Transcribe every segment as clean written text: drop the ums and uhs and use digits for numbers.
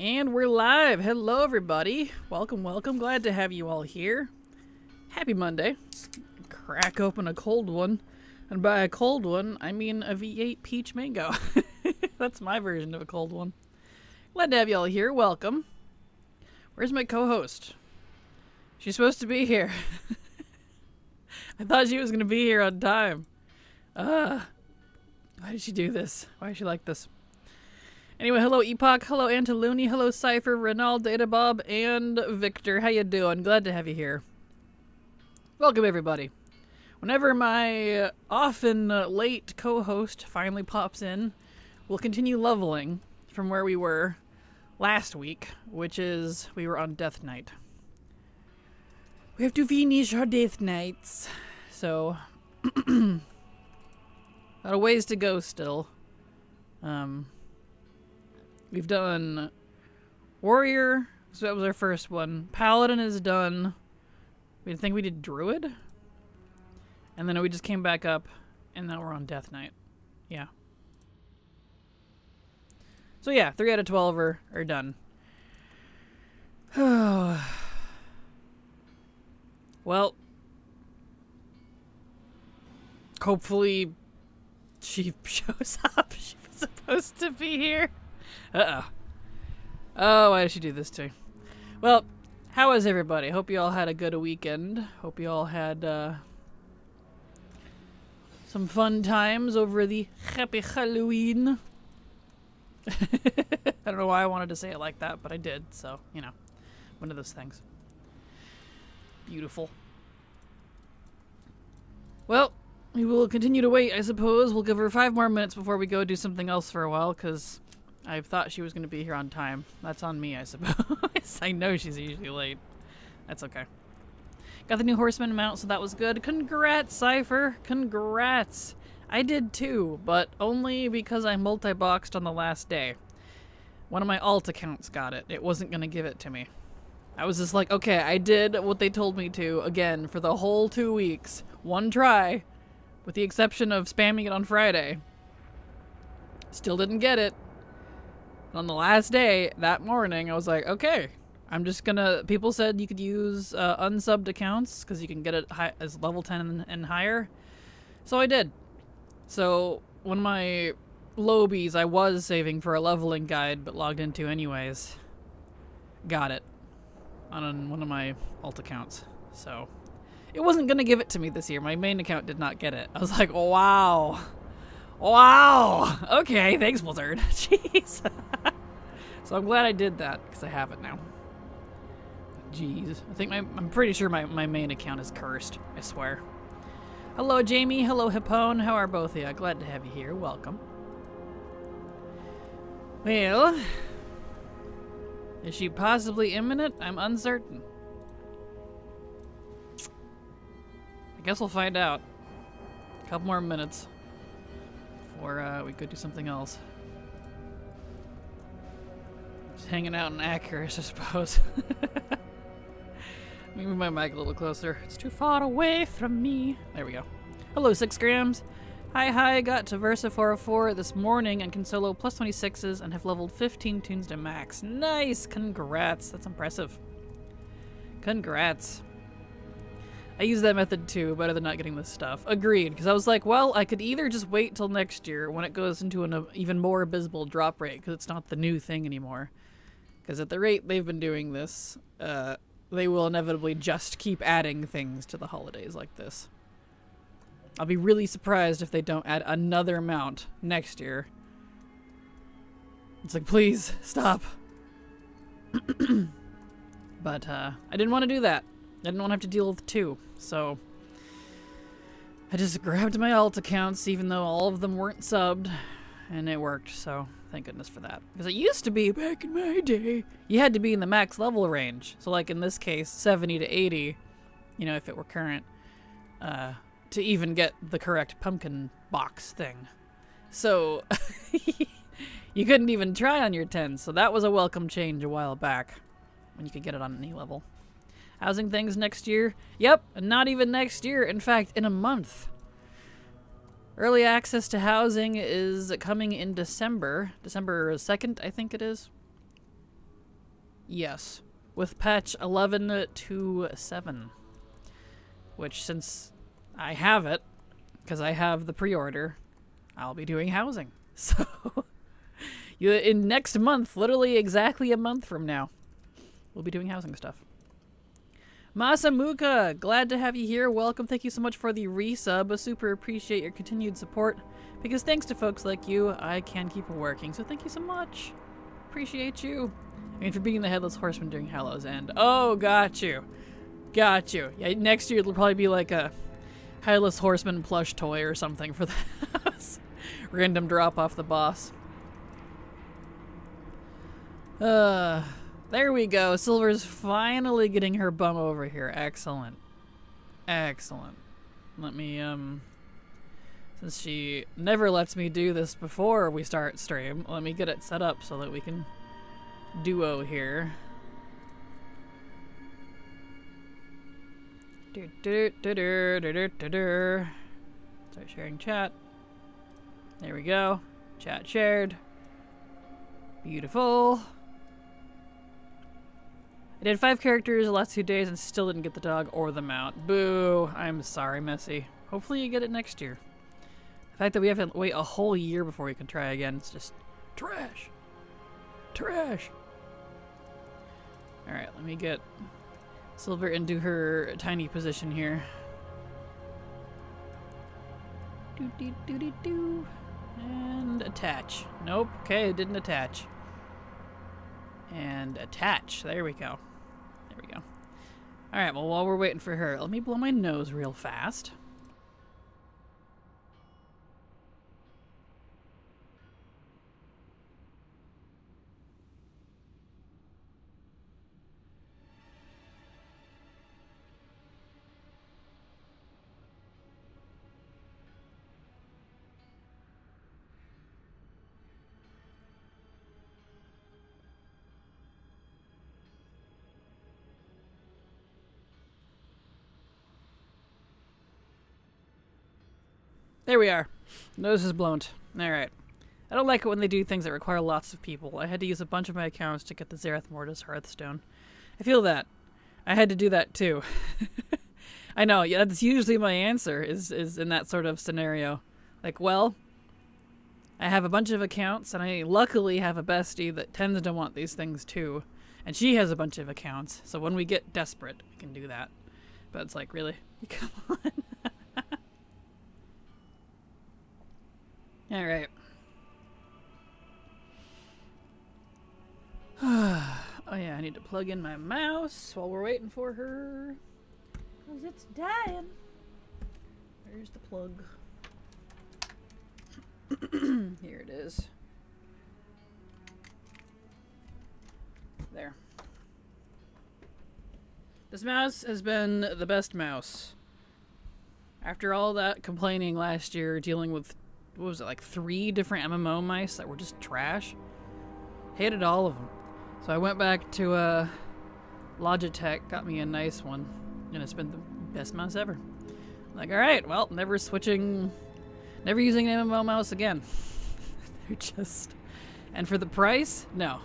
And we're live. Hello, everybody. Welcome, welcome. Glad to have you all here. Happy Monday. Crack open a cold one. And by a cold one, I mean a V8 peach mango. That's my version of a cold one. Glad to have you all here. Welcome. Where's my co-host? She's supposed to be here. I thought she was going to be here on time. Why did she do this? Why is she like this? Anyway, hello Epoch, hello Antaluni, hello Cypher, Renald, Databob, and Victor. How you doing? Glad to have you here. Welcome everybody. Whenever my often late co-host finally pops in, we'll continue leveling from where we were last week, which is we were on Death Knight. We have to finish our Death Knights. So, got a ways to go still. We've done Warrior, so that was our first one. Paladin is done. We think we did Druid. And then we just came back up, and now we're on Death Knight. Yeah. So yeah, 3 out of 12 are done. Well, hopefully she shows up. She was supposed to be here. Uh-oh. Oh, why did she do this to me? Well, how is everybody? Hope you all had a good weekend. Hope you all had some fun times over the Happy Halloween. I don't know why I wanted to say it like that, but I did, so, you know, one of those things. Beautiful. Well, we will continue to wait, I suppose. We'll give her 5 more minutes before we go do something else for a while, because I thought she was going to be here on time. That's on me, I suppose. I know she's usually late. That's okay. Got the new Horseman mount, so that was good. Congrats, Cypher. Congrats. I did too, but only because I multi-boxed on the last day. One of my alt accounts got it. It wasn't going to give it to me. I was just like, okay, I did what they told me to, again, for the whole 2 weeks. One try, with the exception of spamming it on Friday. Still didn't get it. On the last day, that morning, I was like, okay, I'm just gonna... People said you could use unsubbed accounts, because you can get it as level 10 and higher. So I did. So, one of my lobies I was saving for a leveling guide, but logged into anyways, got it. On one of my alt accounts. So, it wasn't gonna give it to me this year. My main account did not get it. I was like, oh, wow. Wow. Okay, thanks, Blizzard. Jeez. So I'm glad I did that, because I have it now. Jeez. I'm pretty sure my main account is cursed. I swear. Hello, Jamie. Hello, Hippone. How are both of you? Glad to have you here. Welcome. Well, is she possibly imminent? I'm uncertain. I guess we'll find out. A couple more minutes before we could do something else. Just hanging out in Accurus, I suppose. Let me move my mic a little closer. It's too far away from me. There we go. Hello, 6 grams. Hi, got to Versa 404 this morning and can solo plus 26s and have leveled 15 tunes to max. Nice! Congrats. That's impressive. Congrats. I use that method too, better than not getting this stuff. Agreed, because I was like, well, I could either just wait till next year when it goes into an even more abysmal drop rate, because it's not the new thing anymore. Because at the rate they've been doing this, they will inevitably just keep adding things to the holidays like this. I'll be really surprised if they don't add another amount next year. It's like, please, stop. But, I didn't want to do that. I didn't want to have to deal with 2, so I just grabbed my alt accounts, even though all of them weren't subbed, and it worked, so thank goodness for that. Because it used to be, back in my day, you had to be in the max level range. So like in this case, 70 to 80, you know, if it were current, to even get the correct pumpkin box thing. So you couldn't even try on your 10, so that was a welcome change a while back, when you could get it on any level. Housing things next year? Yep, not even next year. In fact, in a month. Early access to housing is coming in December. December 2nd, I think it is. Yes. With patch 11.27. Which, since I have it, because I have the pre-order, I'll be doing housing. So, in next month, literally exactly a month from now, we'll be doing housing stuff. Masamuka, glad to have you here. Welcome. Thank you so much for the resub. I super appreciate your continued support, because thanks to folks like you, I can keep working. So thank you so much. Appreciate you. I mean, for being the Headless Horseman during Hallow's End. Oh, got you. Got you. Yeah, next year it'll probably be like a Headless Horseman plush toy or something for the house. Random drop off the boss. There we go. Silver's finally getting her bum over here. Excellent. Excellent. Let me, since she never lets me do this before we start stream, let me get it set up so that we can duo here. Start sharing chat. There we go. Chat shared. Beautiful. I did 5 characters the last 2 days and still didn't get the dog or the mount. Boo. I'm sorry, Messy. Hopefully you get it next year. The fact that we have to wait a whole year before we can try again, it's just trash. Trash. Alright, let me get Silver into her tiny position here. Do. And attach. Nope. Okay, it didn't attach. And attach. There we go. There we go. Alright, well, while we're waiting for her, let me blow my nose real fast. There we are. Nose is blown. Alright. I don't like it when they do things that require lots of people. I had to use a bunch of my accounts to get the Zerath Mortis Hearthstone. I feel that. I had to do that too. I know, yeah, that's usually my answer, is in that sort of scenario. Like, well, I have a bunch of accounts, and I luckily have a bestie that tends to want these things too. And she has a bunch of accounts, so when we get desperate, we can do that. But it's like, really? Come on. Alright. Oh yeah, I need to plug in my mouse while we're waiting for her. Because it's dying. Where's the plug? Here it is. There. This mouse has been the best mouse. After all that complaining last year, dealing with, what was it, like 3 different MMO mice that were just trash? Hated all of them. So I went back to Logitech, got me a nice one, and it's been the best mouse ever. I'm like, alright, well, never using an MMO mouse again. They're just... And for the price? No.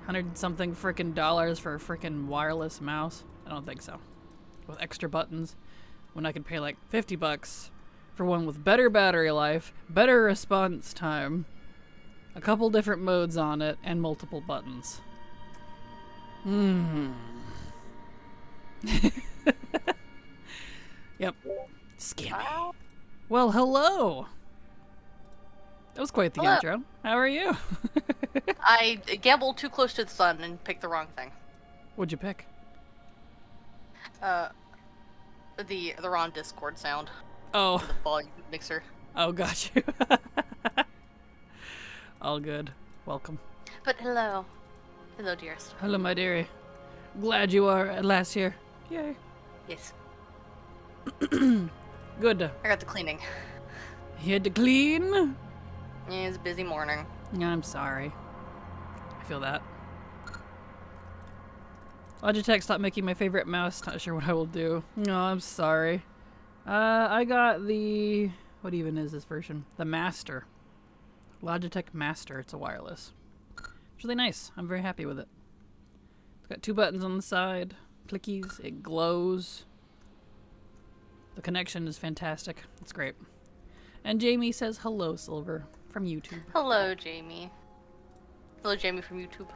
$100-something frickin' dollars for a frickin' wireless mouse? I don't think so. With extra buttons, when I could pay like $50 for one with better battery life, better response time, a couple different modes on it, and multiple buttons. Yep. Scammy. Well, hello! That was quite the intro. How are you? I gambled too close to the sun and picked the wrong thing. What'd you pick? The wrong Discord sound. Oh. The volume mixer. Oh, got you. All good. Welcome. But hello. Hello, dearest. Hello, my dearie. Glad you are at last here. Yay. Yes. Good. I got the cleaning. You had to clean? Yeah, it's a busy morning. Yeah, I'm sorry. I feel that. Logitech stopped making my favorite mouse. Not sure what I will do. No, I'm sorry. I got the... What even is this version? The Master. Logitech Master. It's a wireless. It's really nice. I'm very happy with it. It's got 2 buttons on the side. Clickies. It glows. The connection is fantastic. It's great. And Jamie says hello, Silver, from YouTube. Hello, Jamie. Hello, Jamie from YouTube.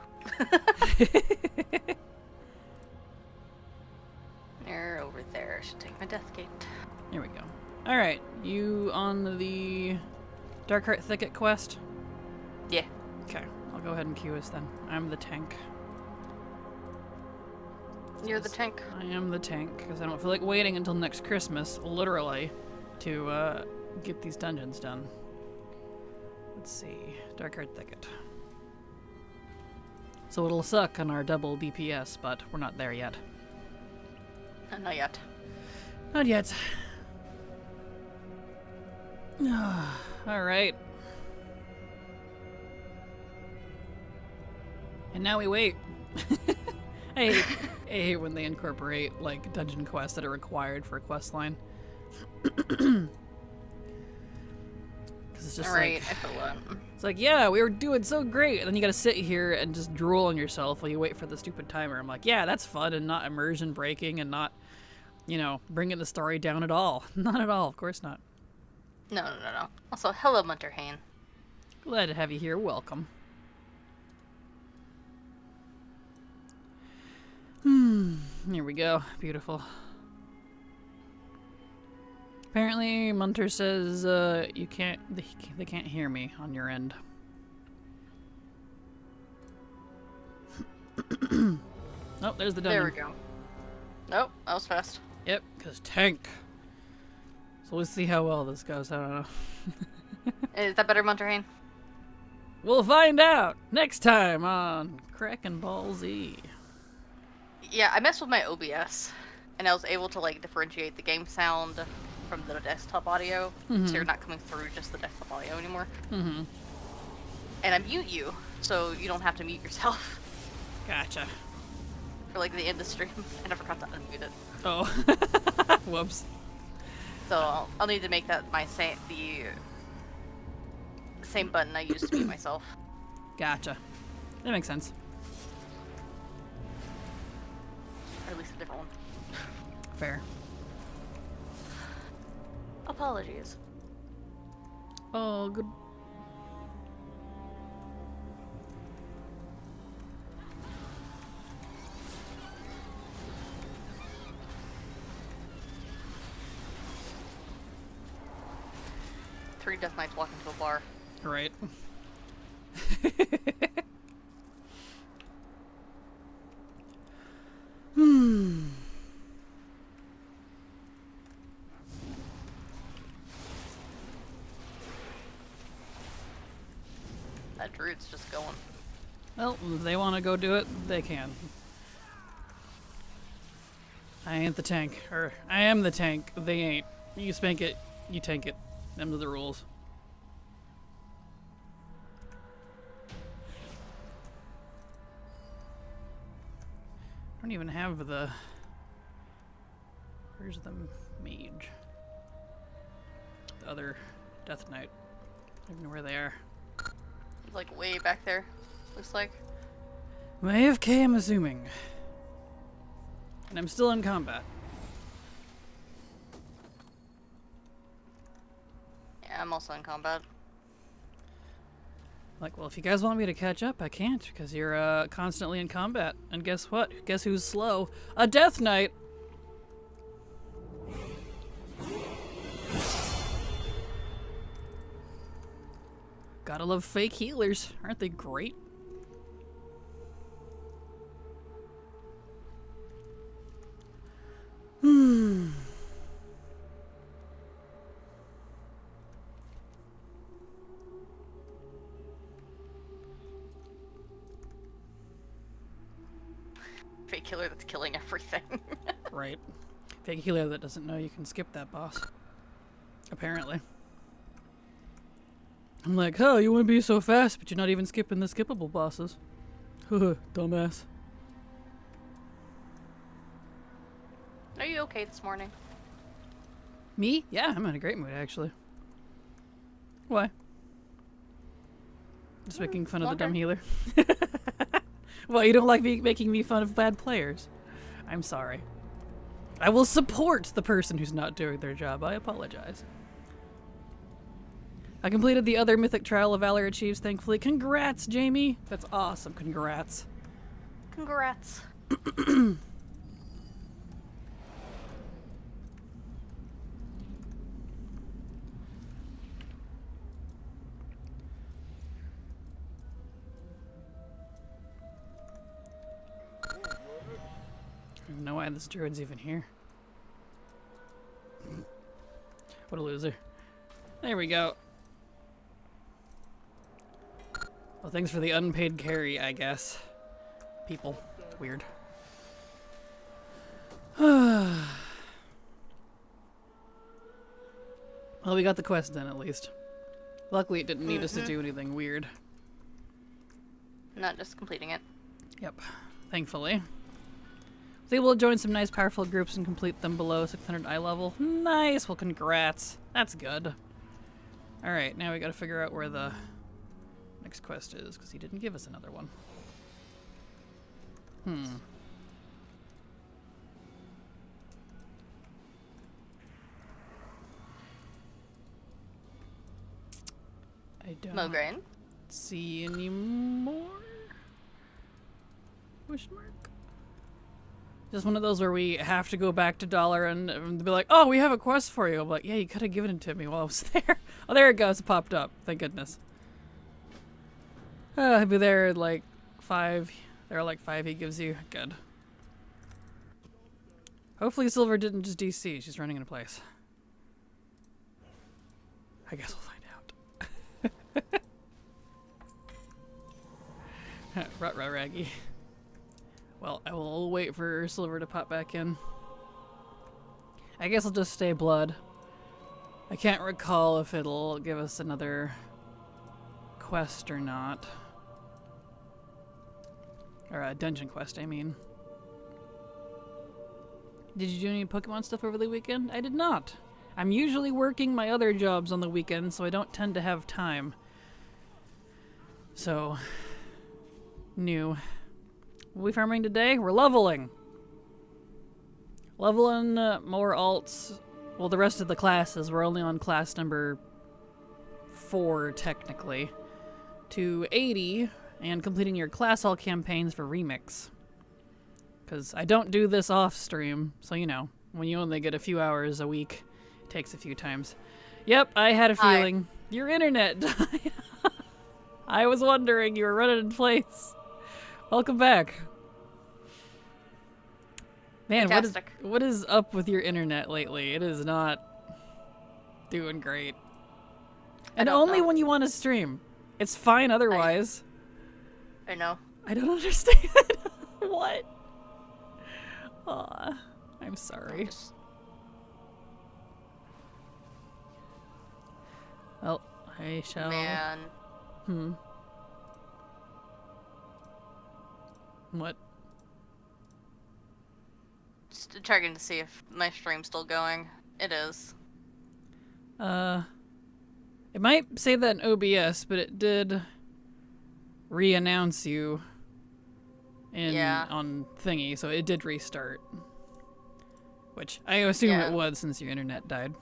They're over there. I should take my death gate. Here we go. Alright, you on the Darkheart Thicket quest? Yeah. Okay, I'll go ahead and queue us then. I'm the tank. You're the tank. I am the tank, because I don't feel like waiting until next Christmas, literally, to get these dungeons done. Let's see. Darkheart Thicket. So it'll suck on our double DPS, but we're not there yet. Not yet. Not yet. Alright. And now we wait. I hate when they incorporate, like, dungeon quests that are required for a quest line. Because it's just Alright, like... I feel that. It's like, yeah, we were doing so great, and then you gotta sit here and just drool on yourself while you wait for the stupid timer. I'm like, yeah, that's fun and not immersion breaking and not, you know, bringing the story down at all. Not at all, of course not. No. Also, hello, Munter Hane. Glad to have you here. Welcome. Here we go. Beautiful. Apparently, Munter says you can't. They can't hear me on your end. Oh, there's the dungeon. There we go. Nope, that was fast. Yep, because tank. So let's see how well this goes. I don't know. Is that better, Munter Hane? We'll find out next time on Kraken Ball Z. Yeah, I messed with my OBS, and I was able to, like, differentiate the game sound from the desktop audio, so you're not coming through just the desktop audio anymore. And I mute you, so you don't have to mute yourself. Gotcha. For, like, the end of the stream. And I forgot to unmute it. Oh. Whoops. So I'll need to make that the same button I used to mute myself. Gotcha. That makes sense. Or at least a different one. Fair. Apologies. Oh, good. Three Death Knights walk into a bar. Right. That druid's just going. Well, if they want to go do it, they can. I ain't the tank. Or, I am the tank. They ain't. You spank it, you tank it. Them are the rules. I don't even have the... Where's the mage? The other Death Knight. I don't even know where they are. Like way back there, looks like. I'm AFK, I'm assuming. And I'm still in combat. Yeah, I'm also in combat. Like, well, if you guys want me to catch up, I can't, because you're constantly in combat. And guess what? Guess who's slow? A Death Knight! Gotta love fake healers. Aren't they great? Fake killer that's killing everything. Right. Fake healer that doesn't know you can skip that boss. Apparently. I'm like, oh, you want to be so fast, but you're not even skipping the skippable bosses. Dumbass. Are you okay this morning? Me? Yeah, I'm in a great mood, actually. Why? Just making fun of the dumb healer. Well, you don't like making me fun of bad players. I'm sorry. I will support the person who's not doing their job. I apologize. I completed the other Mythic Trial of Valor Achieves, thankfully. Congrats, Jamie! That's awesome. Congrats. Congrats. I don't know why this druid's even here. What a loser. There we go. Well, thanks for the unpaid carry, I guess. People. Weird. Well, we got the quest done at least. Luckily, it didn't need us to do anything weird. Not just completing it. Yep. Thankfully. Was able to join some nice powerful groups and complete them below 600 eye level. Nice! Well, congrats. That's good. Alright, now we gotta figure out where the next quest is, because he didn't give us another one. I don't Mograine. see any more? Question mark? Just one of those where we have to go back to Dollar and be like, oh, we have a quest for you. I'm like, yeah, you could have given it to me while I was there. Oh, there it goes. It popped up. Thank goodness. I'll be there at like 5. There are like 5 he gives you. Good. Hopefully Silver didn't just DC. She's running into place. I guess we'll find out. Rut raggy. Well, I will wait for Silver to pop back in. I guess I'll just stay blood. I can't recall if it'll give us another quest or not. Or a dungeon quest, I mean. Did you do any Pokemon stuff over the weekend? I did not. I'm usually working my other jobs on the weekend, so I don't tend to have time. So, new. What are we farming today? We're leveling. Leveling more alts. Well, the rest of the classes. We're only on class number 4, technically. To 80, and completing your class all campaigns for Remix. Because I don't do this off stream, so you know, when you only get a few hours a week, it takes a few times. Yep, I had a feeling. Your internet died. I was wondering, you were running in place. Welcome back. Man, what is up with your internet lately? It is not doing great. And only when you want to stream. It's fine otherwise. I know. I don't understand. What? Aw, I'm sorry. Well, I shall... Man. What? Just checking to see if my stream's still going. It is. It might say that in OBS, but it did re-announce you on thingy, so it did restart. Which I assume it would since your internet died.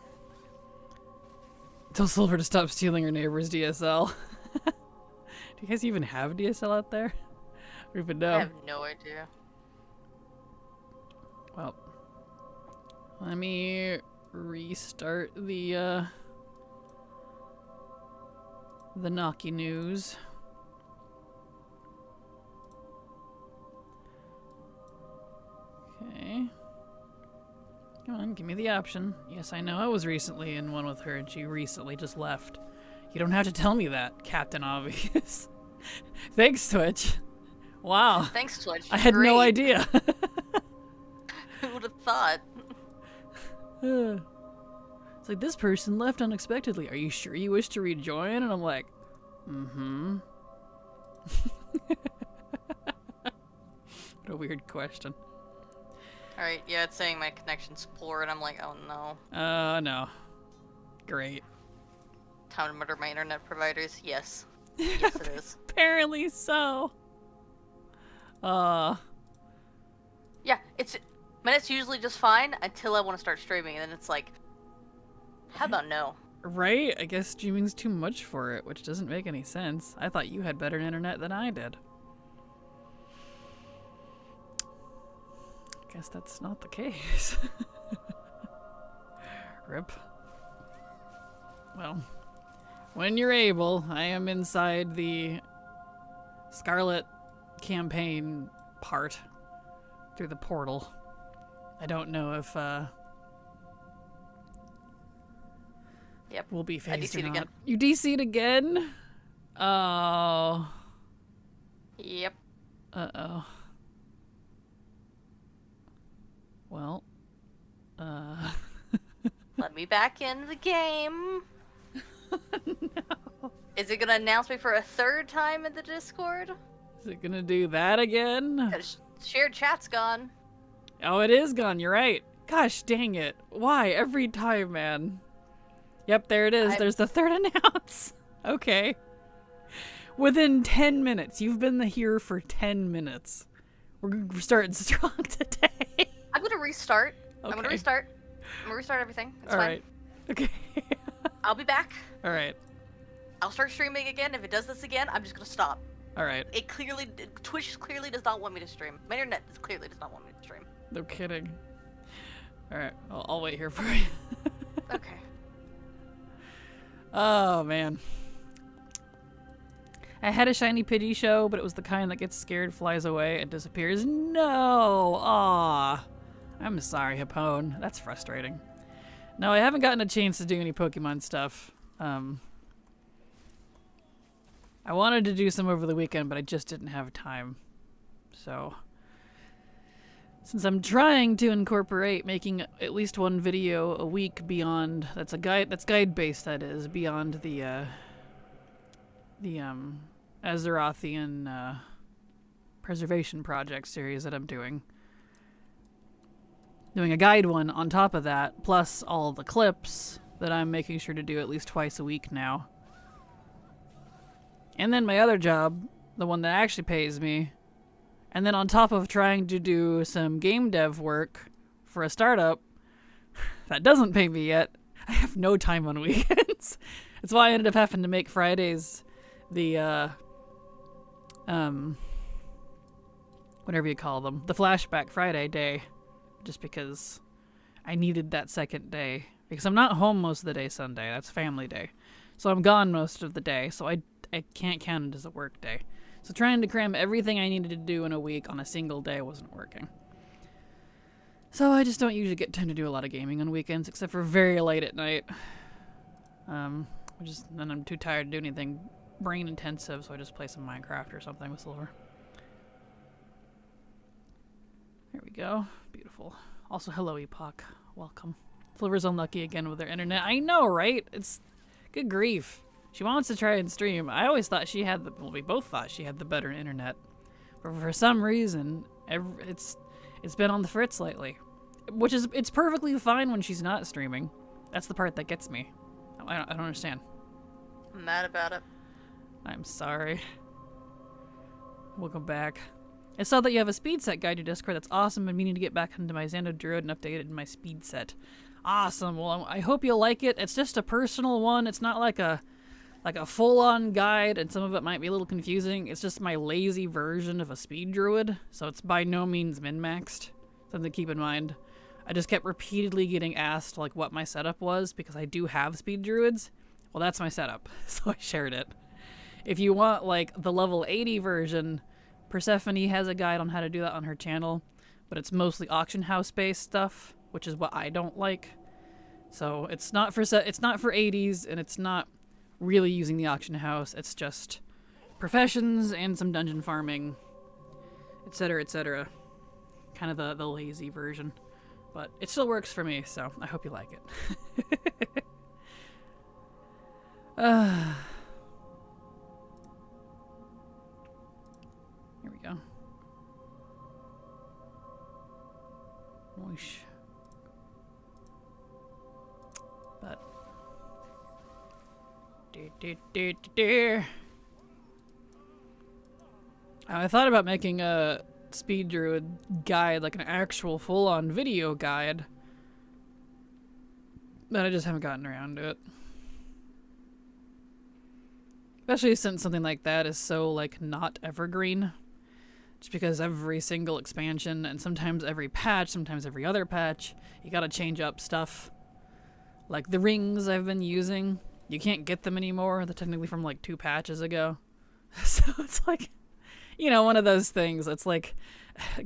Tell Silver to stop stealing her neighbor's DSL. Do you guys even have DSL out there? I don't even know. I have no idea. Well, let me restart the Nocky news. Okay. Come on, give me the option. Yes, I know I was recently in one with her and she recently just left. You don't have to tell me that, Captain Obvious. Thanks, Twitch. Wow. Thanks, Twitch. I had no idea. Who would have thought? It's like, this person left unexpectedly. Are you sure you wish to rejoin? And I'm like, mm-hmm. What a weird question. Alright, yeah, it's saying my connection's poor, and I'm like, oh no. No. Great. Time to murder my internet providers? Yes. Yes, it is. Apparently so. Yeah, minutes usually just fine until I want to start streaming, and then it's like, how about no? Right? I guess streaming's too much for it, which doesn't make any sense. I thought you had better internet than I did. Guess that's not the case. Rip. Well, when you're able, I am inside the Scarlet campaign part through the portal. I don't know if Yep. we'll be phased I DC'd or not. again. You DC'd again? Oh. Yep. Uh-oh. Well, Let me back in the game. no. Is it gonna announce me for a third time in the Discord? Is it gonna do that again? Shared chat's gone. Oh, it is gone. You're right. Gosh dang it. Why? Every time, man. Yep, there it is. There's the third announce. Okay. Within 10 minutes. You've been here for 10 minutes. We're starting strong today. I'm gonna restart. Okay. I'm gonna restart. I'm gonna restart everything. It's All fine. right. Okay. I'll be back. All right. I'll start streaming again. If it does this again, I'm just gonna stop. All right. Twitch clearly does not want me to stream. My internet clearly does not want me to stream. No kidding. All right. I'll wait here for you. Okay. Oh, man. I had a shiny Pidgey show, but it was the kind that gets scared, flies away, and disappears. No! Aw. I'm sorry, Hapone. That's frustrating. No, I haven't gotten a chance to do any Pokemon stuff. I wanted to do some over the weekend, but I just didn't have time. So, since I'm trying to incorporate making at least one video a week beyond, that's guide-based, that is, beyond the Azerothian preservation project series that I'm doing. Doing a guide one on top of that, plus all the clips that I'm making sure to do at least twice a week now. And then my other job, the one that actually pays me, and then on top of trying to do some game dev work for a startup that doesn't pay me yet, I have no time on weekends. That's why I ended up having to make Fridays the whatever you call them, the flashback Friday day, just because I needed that second day, because I'm not home most of the day Sunday. That's family day, so I'm gone most of the day, so I can't count it as a work day. So trying to cram everything I needed to do in a week on a single day wasn't working. So I just don't usually get time to do a lot of gaming on weekends, except for very late at night. Then I'm too tired to do anything brain intensive, so I just play some Minecraft or something with Silver. There we go. Beautiful. Also, hello, Epoch. Welcome. Silver's unlucky again with her internet. I know, right? It's good grief. She wants to try and stream. I always thought she had we both thought she had the better internet. But for some reason, it's been on the fritz lately. It's perfectly fine when she's not streaming. That's the part that gets me. I don't understand. I'm mad about it. I'm sorry. Welcome back. I saw that you have a speed set guide to Discord. That's awesome. I'm meaning to get back into my Xando Druid and update it in my speed set. Awesome. Well, I hope you'll like it. It's just a personal one. It's not like a full-on guide, and some of it might be a little confusing. It's just my lazy version of a speed druid, so it's by no means min-maxed. Something to keep in mind. I just kept repeatedly getting asked like what my setup was, because I do have speed druids. Well, that's my setup, so I shared it. If you want like the level 80 version, Persephone has a guide on how to do that on her channel, but it's mostly auction house based stuff, which is what I don't like. So it's not for 80s, and it's not really using the auction house. It's just professions and some dungeon farming, etc., etc. Kind of the lazy version, but it still works for me, so I hope you like it. Here we go. Whoosh. But I thought about making a speed druid guide, like an actual full-on video guide, but I just haven't gotten around to it. Especially since something like that is so, like, not evergreen. Just because every single expansion, and sometimes every patch, sometimes every other patch, you gotta change up stuff. Like the rings I've been using, you can't get them anymore. They're technically from like 2 patches ago. So it's like, you know, one of those things. It's like,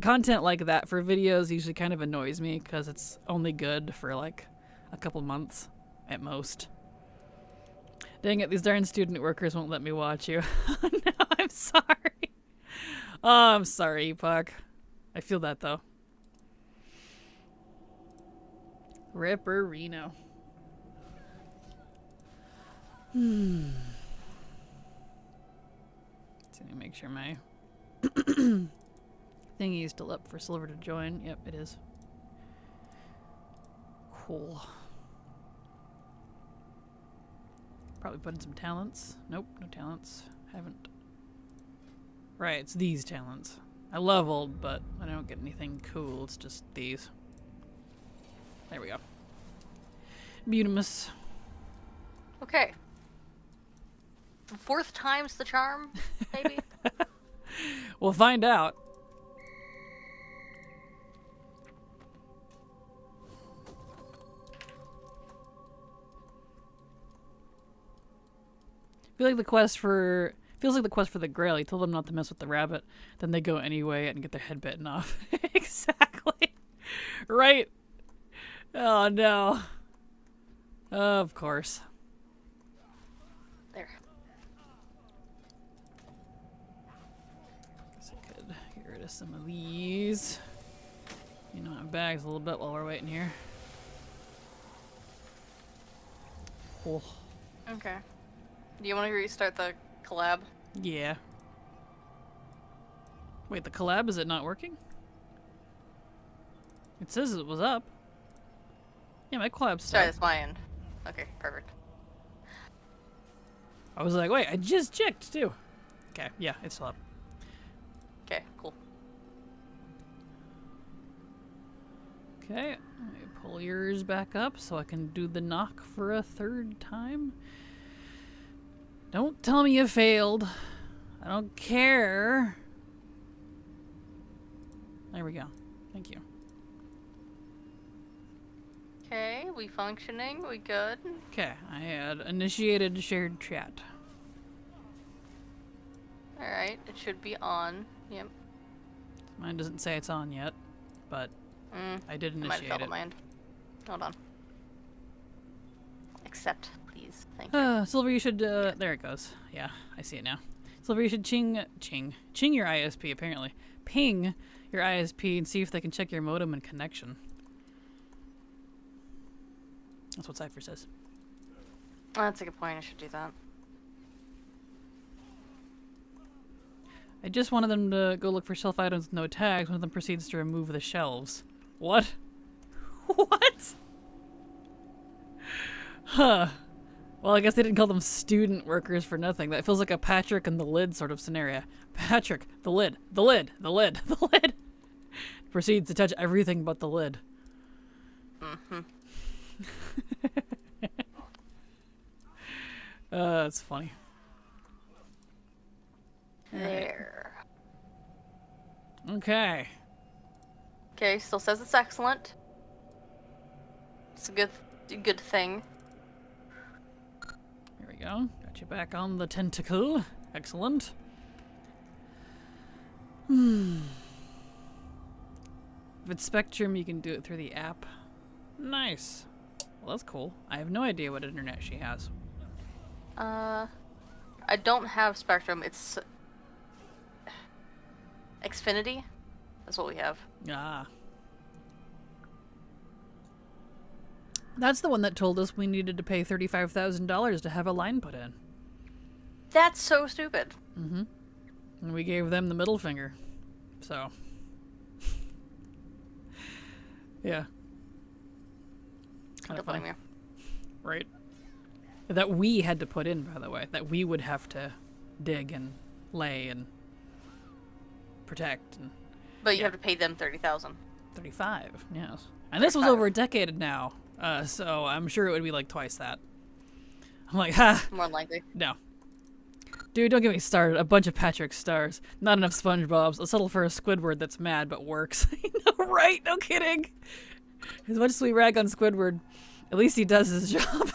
content like that for videos usually kind of annoys me because it's only good for like a couple months at most. Dang it, these darn student workers won't let me watch you. No, I'm sorry. Oh, I'm sorry, Epoch. I feel that, though. Ripperino. Let me make sure my thingy is still up for Silver to join. Yep, it is. Cool. Probably put in some talents. Nope, no talents. Haven't. Right, it's these talents. I leveled, but I don't get anything cool. It's just these. There we go. Beautimus. Okay. 4th time's the charm, maybe? We'll find out. Feels like the quest for the Grail. You told them not to mess with the rabbit, then they go anyway and get their head bitten off. Exactly. Right. Oh no. Of course. There. Guess I could get rid of some of these. You know, in bags a little bit while we're waiting here. Cool. Okay. Do you want to restart the collab? Yeah. Wait, the collab, is it not working? It says it was up. Yeah, my collab's Sorry, up. that's my end. Okay, perfect. I was like, wait, I just checked too. Okay, yeah, it's still up. Okay, cool. Okay, let me pull yours back up so I can do the knock for a 3rd time. Don't tell me you failed. I don't care. There we go. Thank you. Okay, we functioning, we good. Okay, I had initiated shared chat. Alright, it should be on. Yep. Mine doesn't say it's on yet, but I did I might have initiate failed it. on my end. Hold on. Accept, please. Thank you. Silver, you should, there it goes. Yeah, I see it now. Silver, you should ching your ISP, apparently. Ping your ISP and see if they can check your modem and connection. That's what Cypher says. Oh, that's a good point. I should do that. I just wanted them to go look for shelf items with no tags. One of them proceeds to remove the shelves. What? What? Huh. Well, I guess they didn't call them student workers for nothing. That feels like a Patrick and the lid sort of scenario. Patrick, the lid, the lid, the lid, the lid. Proceeds to touch everything but the lid. Mm-hmm. That's funny. There. Okay. Okay, still says it's excellent. It's a good thing. Here we go. Got you back on the tentacle. Excellent. If it's Spectrum, you can do it through the app. Nice. Well, that's cool. I have no idea what internet she has. I don't have Spectrum. It's Xfinity. That's what we have. Ah. That's the one that told us we needed to pay $35,000 to have a line put in. That's so stupid. Mm-hmm. And we gave them the middle finger. So. Yeah. Kind of Don't funny. blame Right. That we had to put in, by the way. That we would have to dig and lay and protect. And But you have to pay them 30,000. 35, yes. And this was over a decade now, so I'm sure it would be like twice that. I'm like, ha! More than likely. No. Dude, don't get me started. A bunch of Patrick stars. Not enough SpongeBobs. I'll settle for a Squidward that's mad but works. No, right? No kidding. As much as we rag on Squidward, at least he does his job.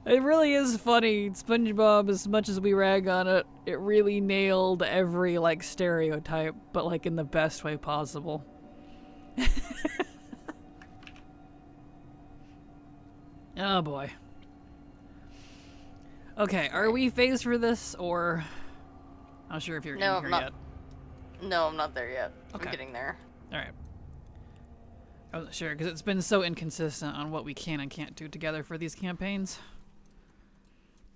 It really is funny. SpongeBob, as much as we rag on it, it really nailed every, like, stereotype, but, like, in the best way possible. Oh, boy. Okay, are we phased for this, or... I'm not sure if you're in here yet. No, I'm not there yet. Okay. I'm getting there. Alright. I wasn't sure, because it's been so inconsistent on what we can and can't do together for these campaigns.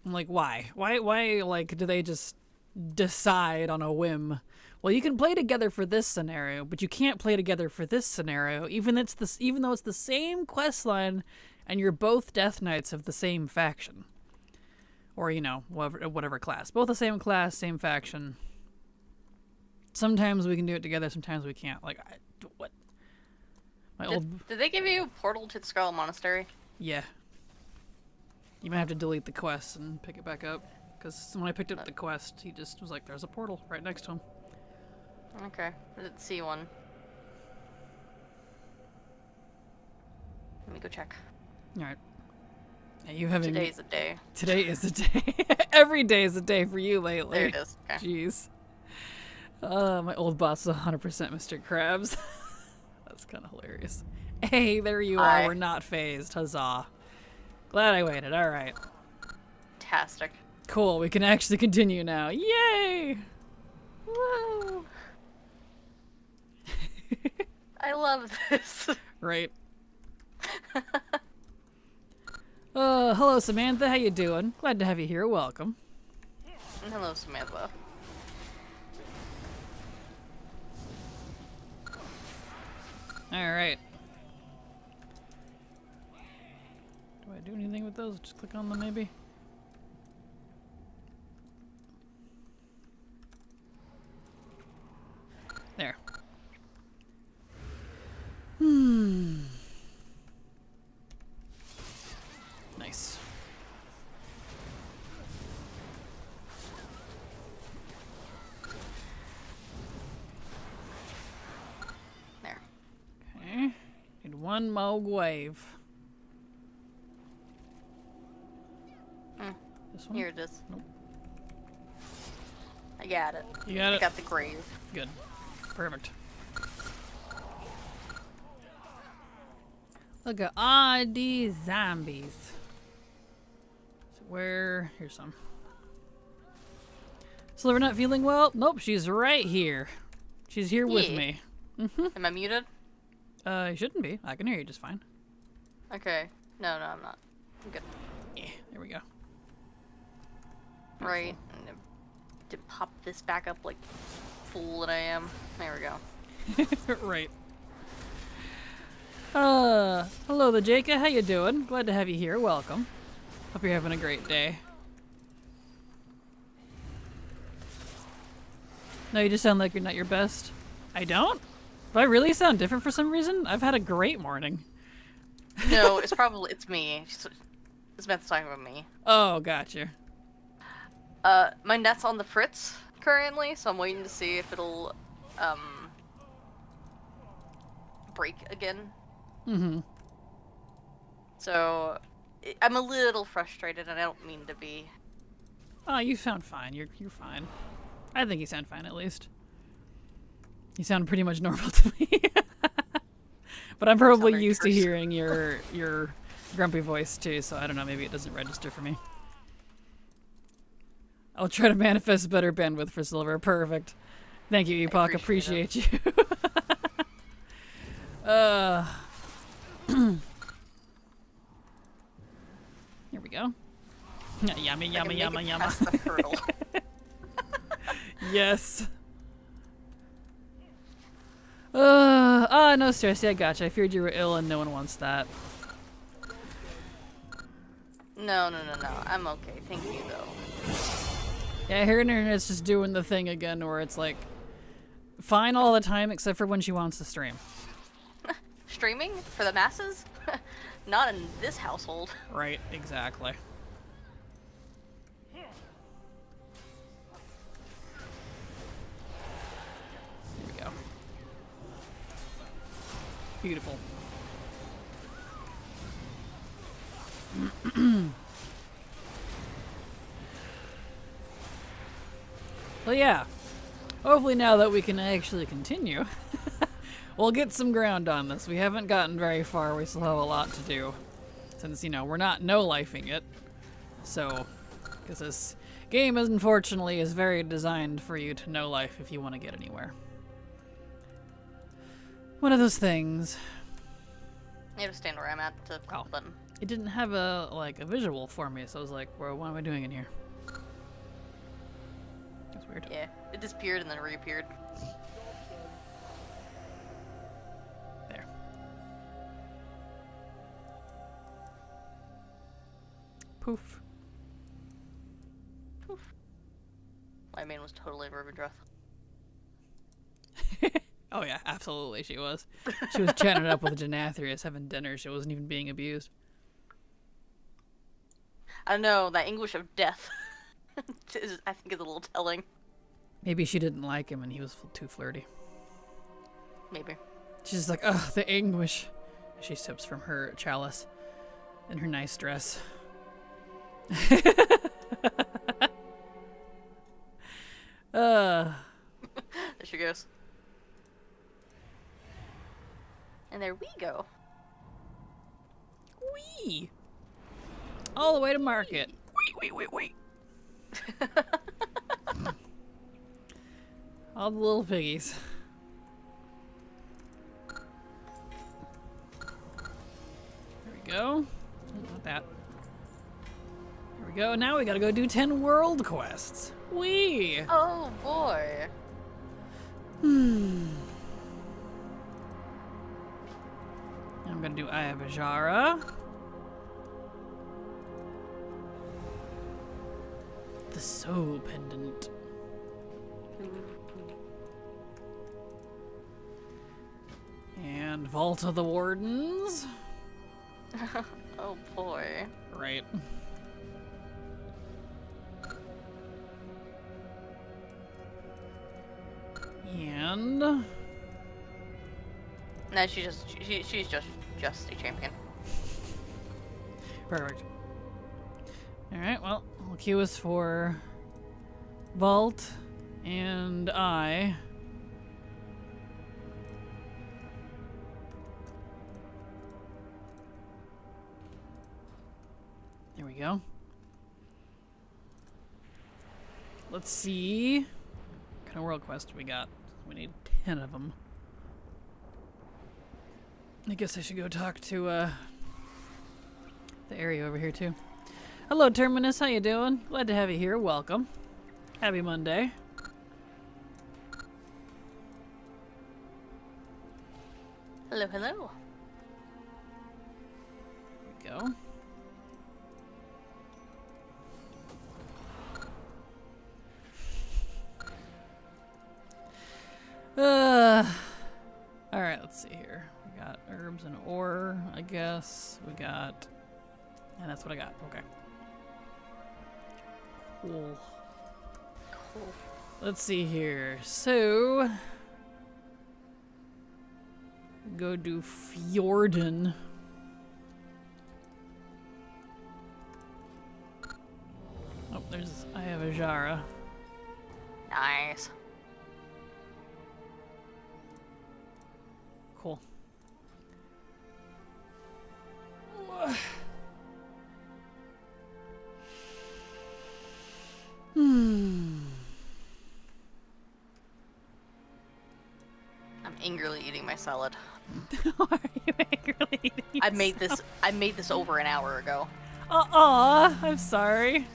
I'm like, why? Why, like, do they just decide on a whim? Well, you can play together for this scenario, but you can't play together for this scenario, even though it's the same quest line, and you're both Death Knights of the same faction. Or, you know, whatever class. Both the same class, same faction. Sometimes we can do it together, sometimes we can't. Like, what? Did they give you a portal to the Scarlet Monastery? Yeah. You might have to delete the quest and pick it back up. Because when I picked up the quest, he just was like, there's a portal right next to him. Okay. I didn't see one. Let me go check. Alright. You having... Today's a day. Today is a day. Every day is a day for you lately. There it is. Okay. Jeez. My old boss is 100% Mr. Krabs. That's kind of hilarious. Hey, there you are. We're not phased. Huzzah. Glad I waited. All right. Fantastic. Cool. We can actually continue now. Yay! Woo! I love this. Right. Hello, Samantha. How you doing? Glad to have you here. Welcome. Hello, Samantha. All right. Do I do anything with those? Just click on them, maybe? There. Nice. There. Okay. Need one Moog wave. This one? Here it is. Nope. I got it. You got it? I got the grave. Good. Perfect. Look at all these zombies. So where? Here's some. Sliver not feeling well? Nope, she's right here. She's here with me. Am I muted? You shouldn't be. I can hear you just fine. Okay. No, I'm not. I'm good. Yeah, there we go. Right. To pop this back up like fool that I am. There we go. Right. Hello the Jaka, how you doing? Glad to have you here, welcome. Hope you're having a great day. No, you just sound like you're not your best. I don't? Do I really sound different for some reason? I've had a great morning. No, it's me. Smith's talking about me. Oh, gotcha. My net's on the fritz currently, so I'm waiting to see if it'll, break again. Mm-hmm. So, I'm a little frustrated, and I don't mean to be. Oh, you sound fine. You're fine. I think you sound fine, at least. You sound pretty much normal to me. But I'm probably used to hearing your grumpy voice, too, so I don't know, maybe it doesn't register for me. I'll try to manifest better bandwidth for Silver. Perfect. Thank you, Epoch. Appreciate you. Here we go. Yummy, yummy, yummy, yummy. Past the hurdle. Yes. No stress. Yeah, gotcha. I feared you were ill and no one wants that. No. I'm okay. Thank you, though. Yeah, her internet's just doing the thing again where it's like fine all the time except for when she wants to stream. Streaming for the masses? Not in this household. Right, exactly. Here we go. Beautiful. Well, yeah. Hopefully now that we can actually continue, we'll get some ground on this. We haven't gotten very far. We still have a lot to do. Since, you know, we're not no-lifing it. So, because this game, unfortunately, is very designed for you to no-life if you want to get anywhere. One of those things. I have to stand where I'm at to click the button. It didn't have a visual for me, so I was like, well, what am I doing in here? That's weird. Yeah, it disappeared and then reappeared. There. Poof. Poof. My main was totally Rivendreth. Oh yeah, absolutely she was. She was chatting it up with Janathrius having dinner. She wasn't even being abused. I don't know, that English of death I think is a little telling. Maybe she didn't like him and he was too flirty. Maybe. She's just like, ugh, the anguish. She sips from her chalice in her nice dress. There she goes. And there we go. Wee! All the way to market. Wee. All the little piggies. There we go. Not that. There we go. Now we gotta go do 10 world quests. Wee! Oh boy. I'm gonna do Eye of Ajara. The Soul Pendant. And Vault of the Wardens. Oh boy. Right. And No, she's just a champion. perfect. Alright, well, we'll queue us for Vault and I. There we go. Let's see. What kind of world quest we got? We need 10 of them. I guess I should go talk to the area over here too. Hello Terminus, how you doing? Glad to have you here. Welcome. Happy Monday. Hello, hello. There we go. Alright, let's see here. We got herbs and ore, I guess. We got... And that's what I got. Okay. Cool. Cool. Let's see here. So... Go do Fjorden. Oh, there's... I have a Jara. Nice. Cool. I'm angrily eating my salad. Why are you angrily eating I made this over an hour ago. Aw, I'm sorry.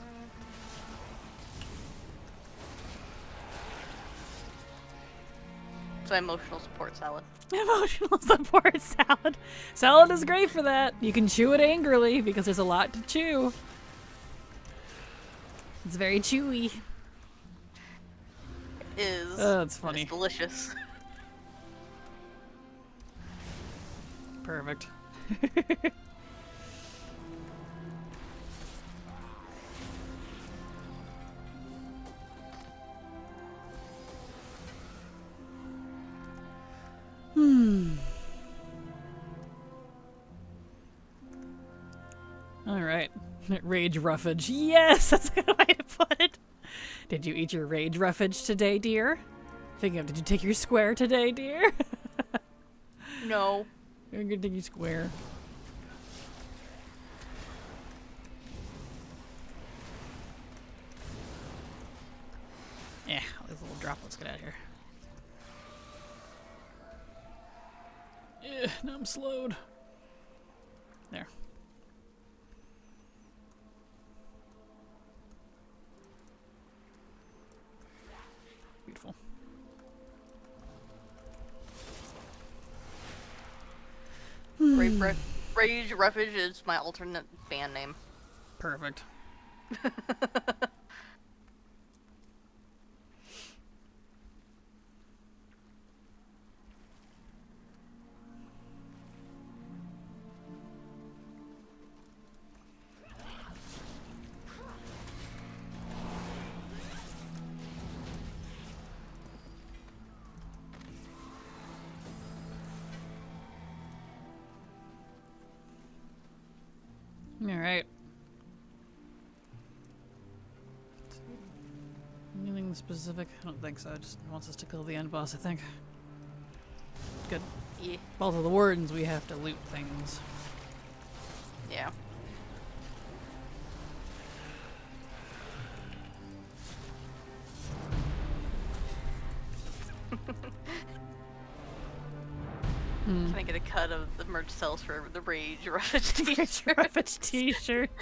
It's my emotional support salad. Emotional support salad. Salad is great for that. You can chew it angrily because there's a lot to chew. It's very chewy. is. Oh, that's funny. It's delicious. Perfect. All right. Rage roughage. Yes, that's a good way to put it. Did you eat your rage roughage today, dear? Thinking of, did you take your square today, dear? No. You're gonna take your square. Yeah, all these little droplets get out of here. Yeah, now I'm slowed. There. Beautiful. Rage Roughage is my alternate band name. Perfect. Alright. Anything specific? I don't think so. It just wants us to kill the end boss, I think. Good. Yeah. Both of the wardens, we have to loot things. Yeah. Can I get a cut of the merch sales for the Rage Roughage t-shirt? Roughage t-shirts.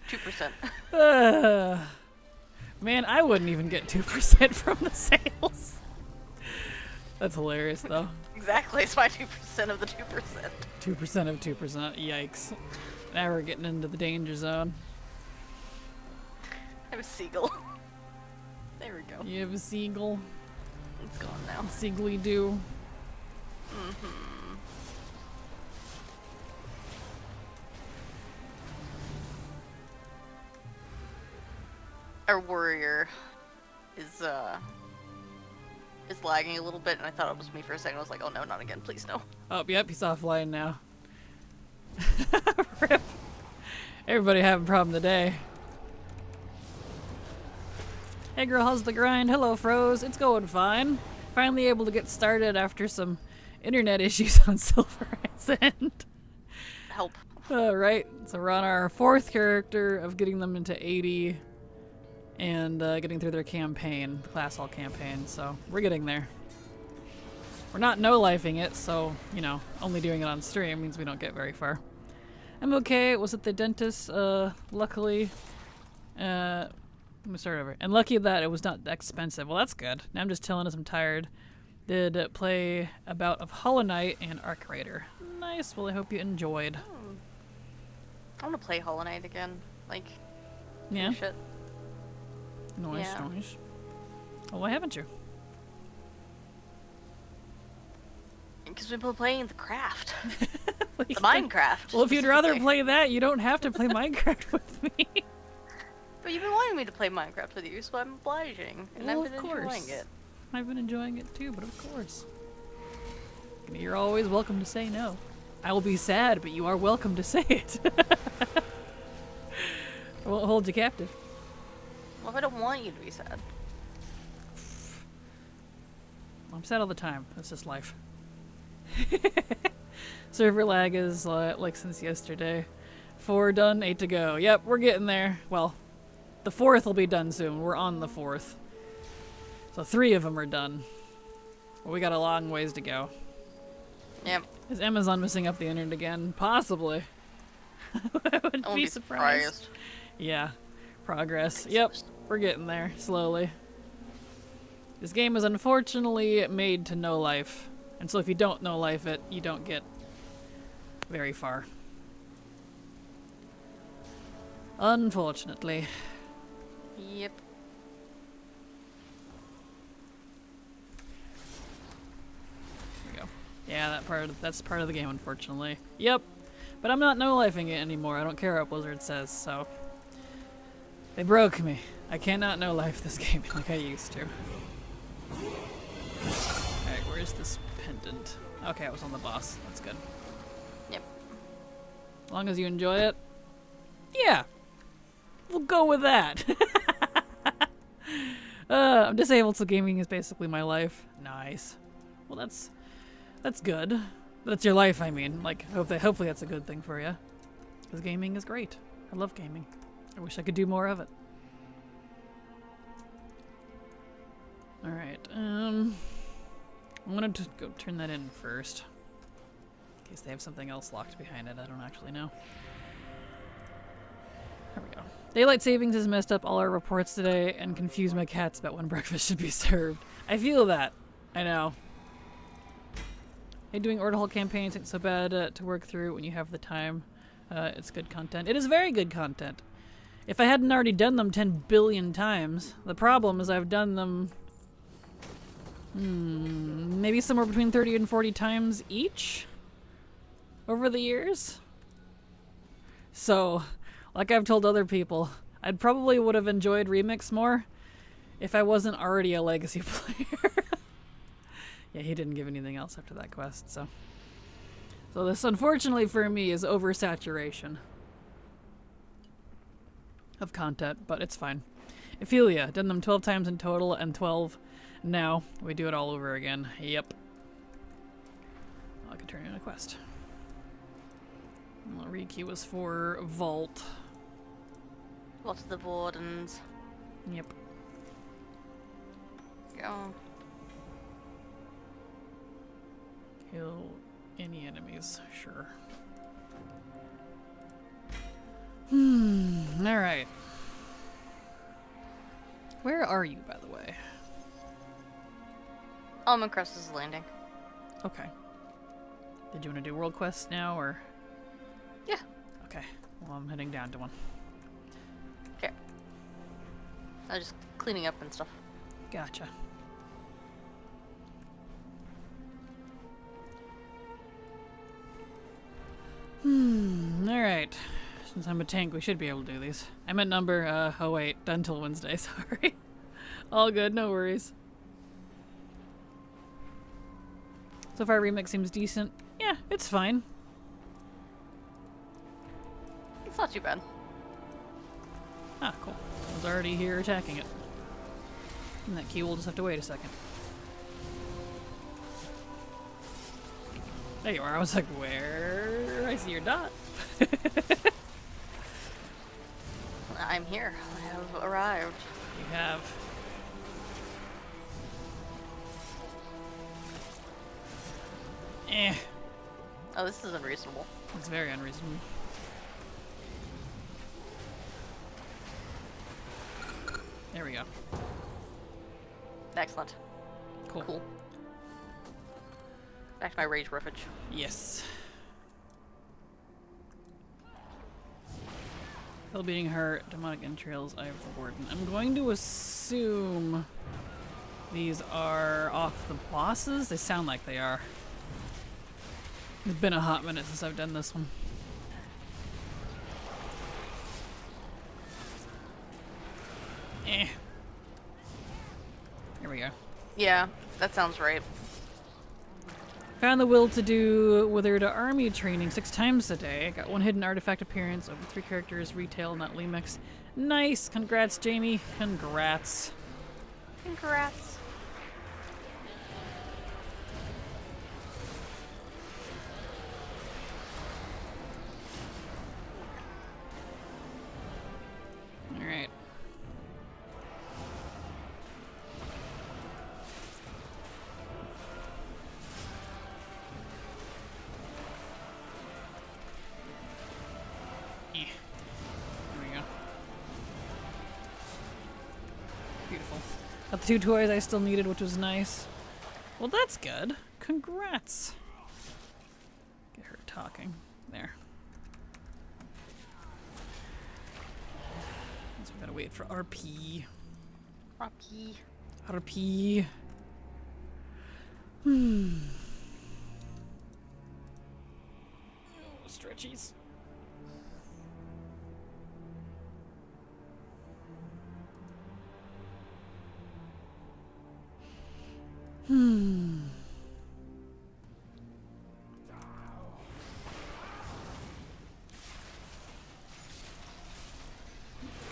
2%. Man, I wouldn't even get 2% from the sales. That's hilarious, though. Exactly, it's my 2% of the 2%. 2% of 2%. Yikes. Now we're getting into the danger zone. I have a seagull. There we go. You have a seagull. It's gone now. Seagly do. Our warrior is lagging a little bit, and I thought it was me for a second. I was like, oh no, not again, please no. Oh, yep, he's offline now. Rip. Everybody having a problem today. Hey girl, how's the grind? Hello, Froze. It's going fine. Finally able to get started after some internet issues on Silver Island. Help. Right, so we're on our 4th character of getting them into 80 and getting through their campaign, the class hall campaign, so we're getting there. We're not no-lifing it, so, you know, only doing it on stream means we don't get very far. I'm okay, was at the dentist, luckily. Let me start over. And lucky that it was not expensive. Well, that's good. Now I'm just telling us I'm tired. Did play a bout of Hollow Knight and Arc Raider. Nice, well I hope you enjoyed. I want to play Hollow Knight again. Like, Yeah? shit. Nice, Yeah. nice. Well, why haven't you? Because we've been playing the craft. Like, The Minecraft. well, if you'd rather specifically. play that, you don't have to play Minecraft with me. But you've been wanting me to play Minecraft with you, so I'm obliging. And Well, I've been of course. enjoying it. I've been enjoying it too, but of course. You're always welcome to say no. I will be sad, but you are welcome to say it. I won't hold you captive. Well, if I don't want you to be sad. I'm sad all the time. That's just life. Server lag is like since yesterday. 4 done, 8 to go. Yep, we're getting there. Well, the 4th will be done soon. We're on the 4th. So 3 of them are done. Well, we got a long ways to go. Yep. Is Amazon messing up the internet again? Possibly. I wouldn't I won't be be surprised. Yeah. Progress. Yep. We're getting there. Slowly. This game is unfortunately made to no life. And so if you don't no life it, you don't get very far. Unfortunately. Yep. Yeah, that's part of the game, unfortunately. Yep. But I'm not no-lifing it anymore. I don't care what Blizzard says, so... They broke me. I cannot no-life this game like I used to. Alright, where's this pendant? Okay, I was on the boss. That's good. Yep. As long as you enjoy it. Yeah. We'll go with that. I'm disabled, so gaming is basically my life. Nice. Well, that's good. That's your life, I mean. Like, hopefully that's a good thing for you. Because gaming is great. I love gaming. I wish I could do more of it. Alright, I'm gonna go turn that in first. In case they have something else locked behind it, I don't actually know. There we go. Daylight savings has messed up all our reports today and confused my cats about when breakfast should be served. I feel that. I know. Hey, doing order hall campaigns ain't so bad to work through when you have the time. It's good content. It is very good content. If I hadn't already done them 10 billion times, the problem is I've done them maybe somewhere between 30 and 40 times each over the years. So, like I've told other people, I probably would have enjoyed Remix more if I wasn't already a legacy player. Yeah, he didn't give anything else after that quest, so. So this, unfortunately for me, is oversaturation of content, but it's fine. Ophelia, done them 12 times in total and 12 now. We do it all over again. Yep. I could turn in a quest. Well, Riki was for Vault. Lots of the Wardens. Yep. Go. Kill any enemies, sure. Alright. Where are you, by the way? Almond Crest is landing. Okay. Did you want to do world quests now, or? Yeah. Okay. Well, I'm heading down to one. Okay. I'm just cleaning up and stuff. Gotcha. Alright. Since I'm a tank, we should be able to do these. I meant number, oh wait, done till Wednesday, sorry. All good, no worries. So far, Remix seems decent. Yeah, it's fine. It's not too bad. Ah, cool. I was already here attacking it. And that key will just have to wait a second. There you are. I was like, where? I see your dot. I'm here. I have arrived. You have. Eh. Oh, this is unreasonable. It's very unreasonable. There we go. Excellent. Cool. Cool. Back to my rage riffage. Yes. Still beating her. Demonic entrails. I have the warden. I'm going to assume these are off the bosses. They sound like they are. It's been a hot minute since I've done this one. Eh. Here we go. Yeah, that sounds right. Found the will to do Wither to Army training 6 times a day. Got 1 hidden artifact appearance over 3 characters, retail, not Lemix. Nice! Congrats, Jamie. Congrats. Congrats. Alright. There we go. Beautiful. Got the 2 toys I still needed, which was nice. Well, that's good. Congrats. Get her talking. There. So we gotta wait for RP. Rocky. RP. stretchies.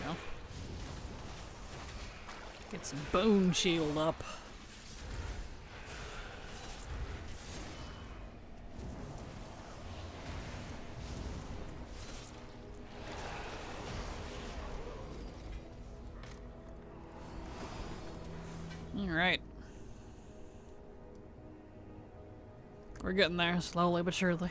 Go. Get some bone shield up. Alright. We're getting there, slowly but surely.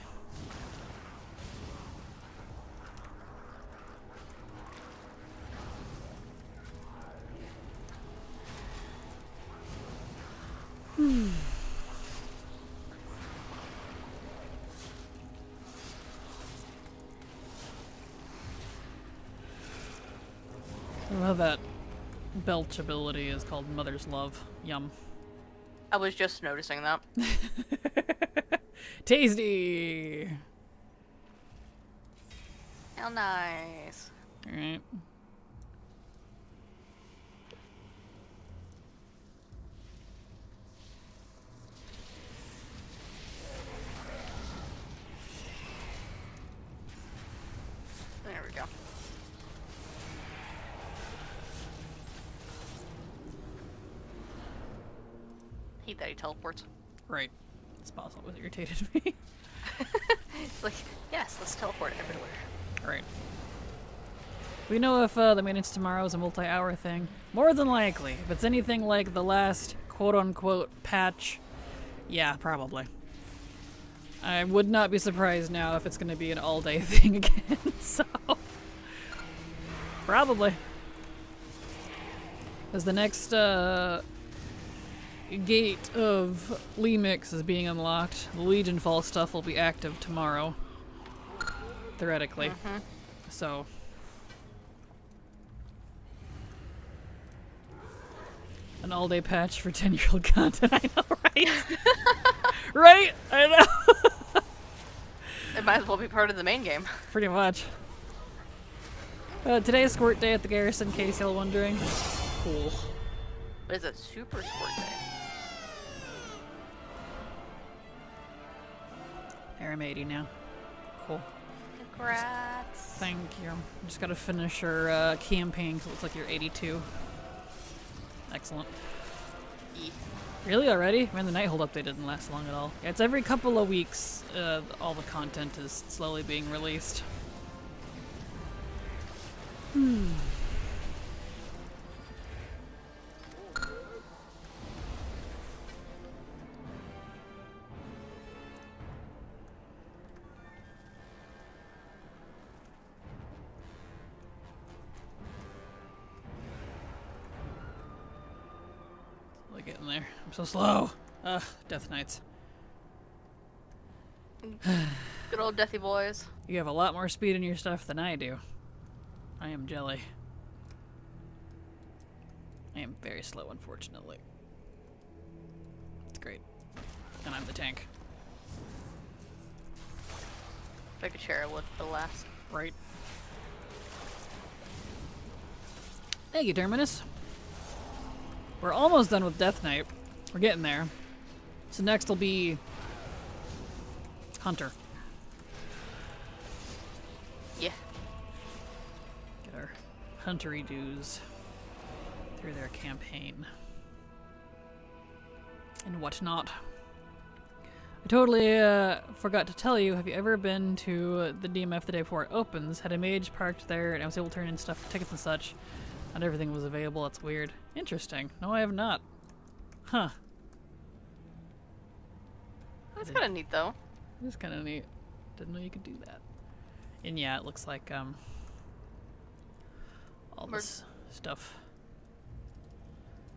I love that belch ability is called Mother's Love. Yum. I was just noticing that. Tasty! How nice. Alright. There we go. Hate that he teleports. Right. This boss always irritated me. It's like, yes, let's teleport everywhere. Right. We know if the maintenance tomorrow is a multi-hour thing. More than likely. If it's anything like the last quote-unquote patch, yeah, probably. I would not be surprised now if it's going to be an all-day thing again, so... Probably. As the next gate of Lemix is being unlocked, the Legion Fall stuff will be active tomorrow. Theoretically. So... An all-day patch for 10-year-old content, I know, right? Right? I know. It might as well be part of the main game. Pretty much. Today is Squirt Day at the Garrison, in case y'all wondering. Cool. But is it Super Sport Day? There, I'm 80 now. Cool. Congrats. Thank you. Just gotta finish her campaign, because it looks like you're 82. Excellent. E. Really already? Man, the Nighthold update didn't last long at all. Yeah, it's every couple of weeks, all the content is slowly being released. Getting there. I'm so slow. Ugh, Death Knights. Good old Deathy boys. You have a lot more speed in your stuff than I do. I am jelly. I am very slow, unfortunately. It's great. And I'm the tank. If I could share, I would, the last. Right. Thank you, Terminus. We're almost done with Death Knight. We're getting there. So next will be Hunter. Yeah. Get our huntery dues through their campaign. And whatnot. I totally forgot to tell you, have you ever been to the DMF the day before it opens? Had a mage parked there and I was able to turn in stuff, tickets and such. Not everything was available, that's weird. Interesting. No, I have not. Huh. That's kind of neat, though. It's kind of neat. Didn't know you could do that. And yeah, it looks like, all this stuff.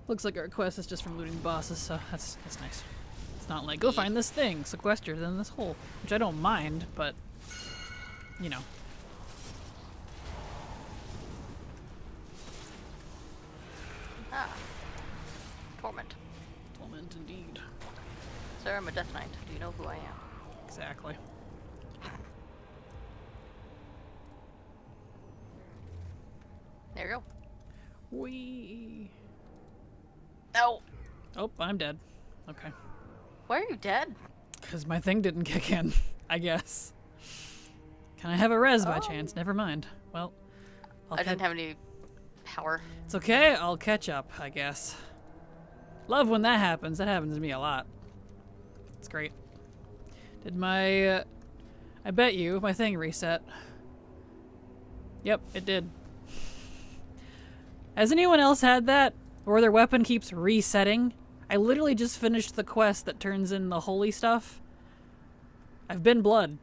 Looks like our quest is just from looting bosses, so that's nice. It's not like, go find this thing, sequestered in this hole. Which I don't mind, but, you know. Ah. Torment. Torment indeed. Sir, I'm a Death Knight. Do you know who I am? Exactly. There you go. Whee! No. Oh, I'm dead. Okay. Why are you dead? Because my thing didn't kick in, I guess. Can I have a res by Oh. chance? Never mind. Well, I didn't have any power. It's okay. I'll catch up, I guess. Love when that happens. That happens to me a lot. It's great. Did my... I bet you my thing reset. Yep, it did. Has anyone else had that? Where their weapon keeps resetting? I literally just finished the quest that turns in the holy stuff. I've been blood.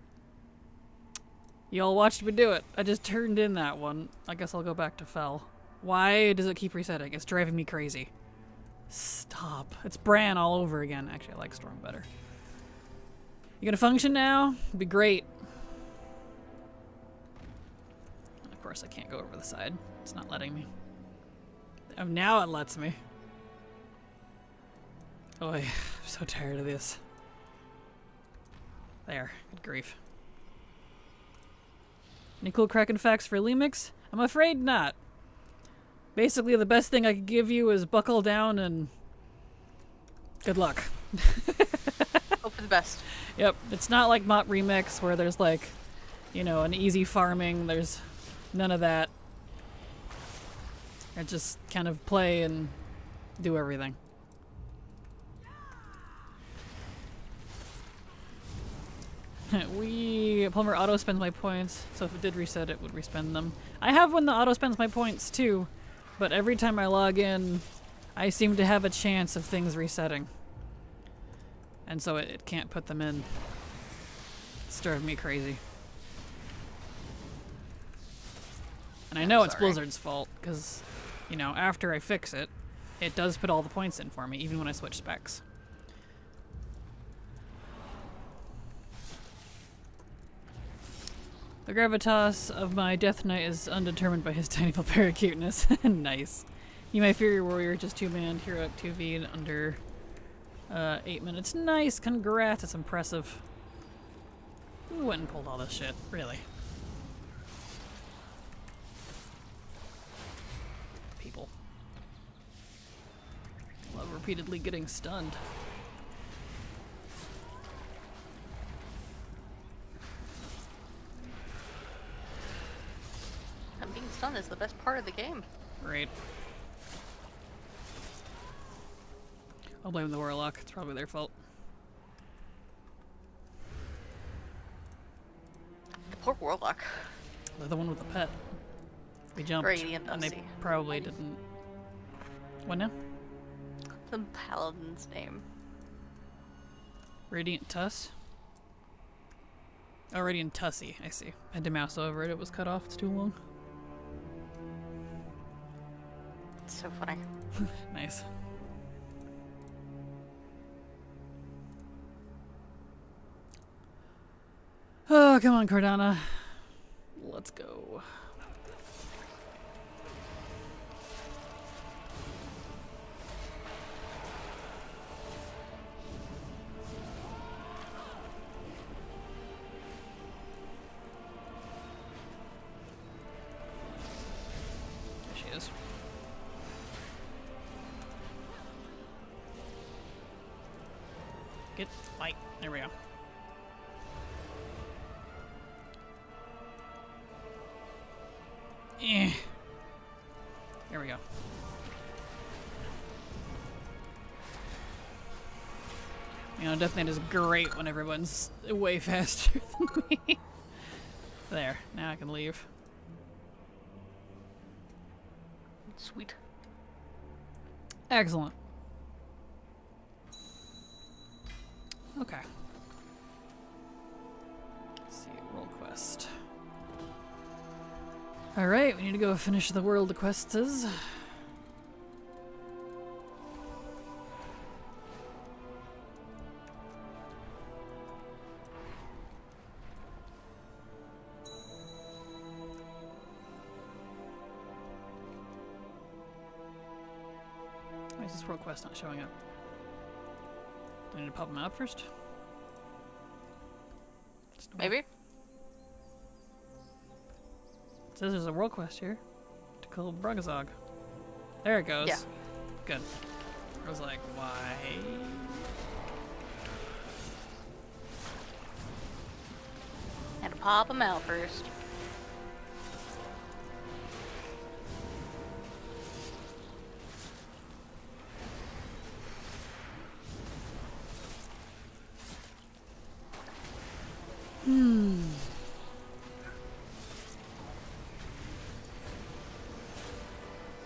Y'all watched me do it. I just turned in that one. I guess I'll go back to Fel. Why does it keep resetting? It's driving me crazy. Stop. It's Bran all over again. Actually, I like Storm better. You gonna function now? It'd be great. Of course, I can't go over the side. It's not letting me. Oh, now it lets me. Oh, I'm so tired of this. There. Good grief. Any cool Kraken facts for Lemix? I'm afraid not. Basically, the best thing I could give you is buckle down and good luck. Hope for the best. Yep, it's not like Mott Remix where there's like, you know, an easy farming. There's none of that. I just kind of play and do everything. Plumber auto spends my points, so if it did reset, it would respend them. I have when the auto spends my points too, but every time I log in, I seem to have a chance of things resetting. And so it can't put them in. It's driving me crazy. And I know it's Blizzard's fault, because, you know, after I fix it, it does put all the points in for me, even when I switch specs. The gravitas of my Death Knight is undetermined by his tiny Valpera cuteness. Nice. You may fear your warrior, just 2-man, heroic 2v in under 8 minutes. Nice, congrats, that's impressive. Who went and pulled all this shit? Really? People. Love repeatedly getting stunned. Being stunned is the best part of the game. Great. I'll blame the Warlock. It's probably their fault. The poor Warlock. They're the one with the pet. We jumped, Radiant and they Dusty. probably didn't... What now? The paladin's name. Radiant Tuss? Oh, Radiant Tussie. I see. I had to mouse over it. It was cut off. It's too long. It's so funny. Nice. Oh, come on, Cardana. Let's go. There she is. Get light. There we go. Eh. There we go. You know, Death Knight is great when everyone's way faster than me. There. Now I can leave. Sweet. Excellent. Okay. Let's see, world quest. Alright, we need to go finish the world quests. Why is this world quest not showing up? Do I need to pop them out first? Maybe? It says there's a world quest here. To killed Brugazog. There it goes. Yeah. Good. I was like, why? Had to pop him out first.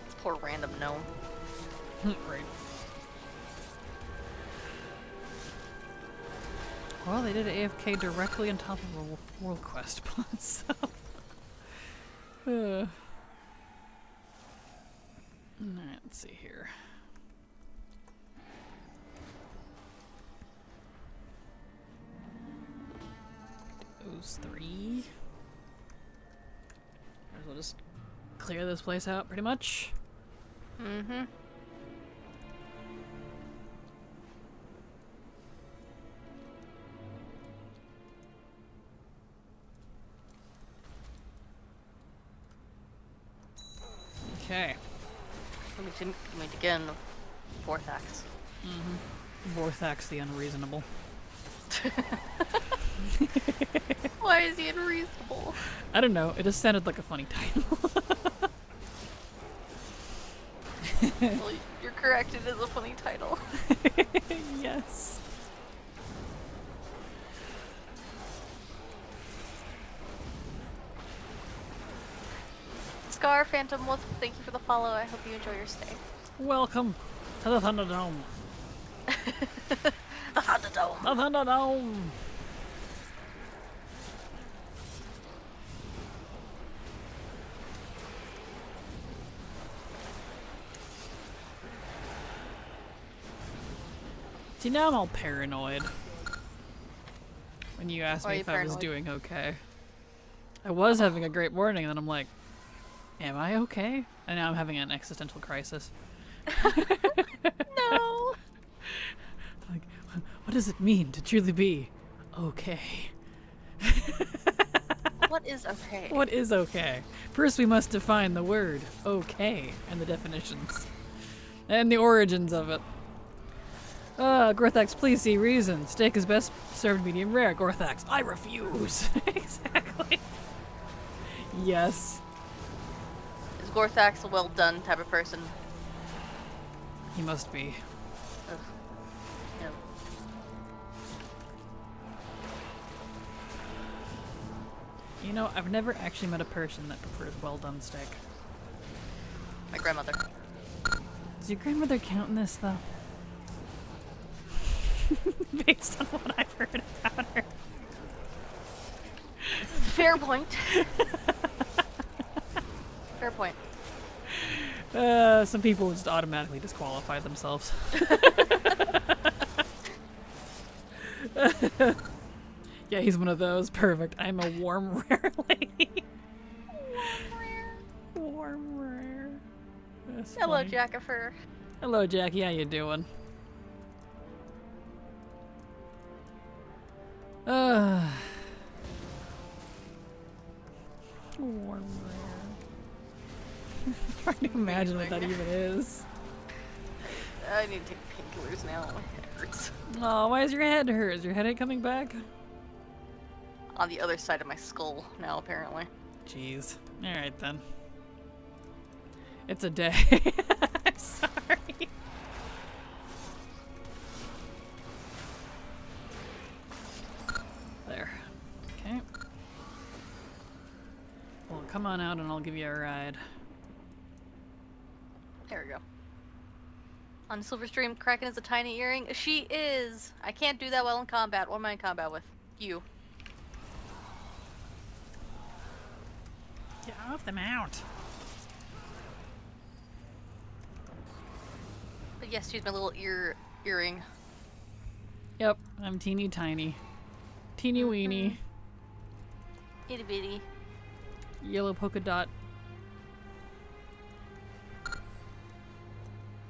This poor random gnome. Right. Well, they did AFK directly on top of a world quest, so. Alright, let's see here. Those three. Might as well just clear this place out pretty much. Mm-hmm. Okay. Let me begin Vorthax. Vorthax the Unreasonable. Why is he unreasonable? I don't know, it just sounded like a funny title. Well, you're correct, it is a funny title. Yes. Scar Phantom Wolf, thank you for the follow. I hope you enjoy your stay. Welcome to the Thunderdome. The Thunderdome. The Thunderdome. See, now I'm all paranoid. When you asked Why are me you if I was paranoid? doing okay. I was having a great morning, and then I'm like, am I okay? And now I'm having an existential crisis. No. Like, what does it mean to truly be okay? What is okay? What is okay? First, we must define the word okay and the definitions. And the origins of it. Gorthax, please see reason. Steak is best served medium rare. Gorthax, I refuse. Exactly. Yes. Is Gorthax a well done type of person? He must be. Ugh. No. You know, I've never actually met a person that prefers well done steak. My grandmother. Does your grandmother count in this, though? Based on what I've heard about her. Fair point. Fair point. Some people just automatically disqualify themselves. Yeah, he's one of those. Perfect. I'm a warm, rare lady. Warm, rare. That's Hello, funny. Jackifer. Hello, Jackie. How you doing? Warm, rare. Trying to imagine what that even is. I need to take painkillers now. My head hurts. Oh, why is your head hurt? Is your headache coming back? On the other side of my skull now, apparently. Jeez. Alright then. It's a day. I'm sorry. There. Okay. Well, come on out and I'll give you a ride. There we go. On Silverstream, Kraken is a tiny earring. She is! I can't do that well in combat. What am I in combat with? You. Get off the mount. But yes, she's my little earring. Yep, I'm teeny tiny. Teeny weeny. Itty bitty. Yellow polka dot.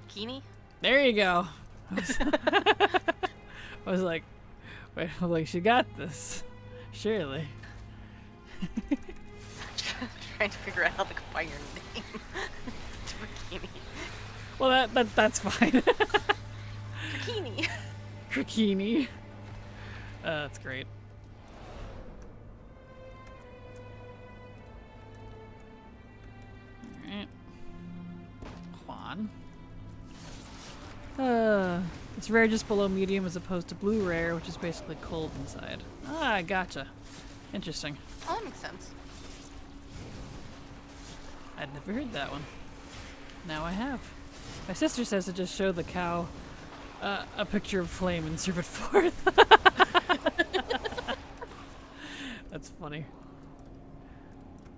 Kini? There you go. I was like, wait, I'm like, she got this. Surely. trying to figure out how to combine your name to bikini. Well, that's fine. Bikini. Krakini. That's great. Alright. Juan. It's rare just below medium as opposed to blue rare, which is basically cold inside. Ah, gotcha. Interesting. Oh, that makes sense. I'd never heard that one. Now I have. My sister says to just show the cow a picture of flame and serve it forth. That's funny.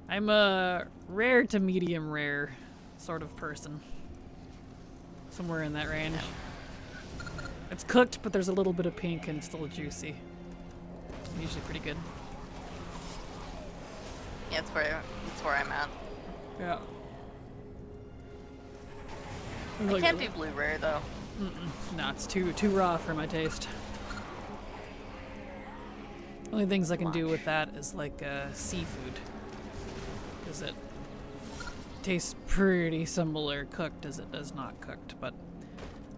I'm a rare to medium rare sort of person. Somewhere in that range. It's cooked, but there's a little bit of pink and still juicy. Usually pretty good. Yeah, that's where I'm at. Yeah. I can't do blue rare though. No, it's too raw for my taste. Only things I can do with that is like seafood, because it tastes pretty similar cooked as it does not cooked. But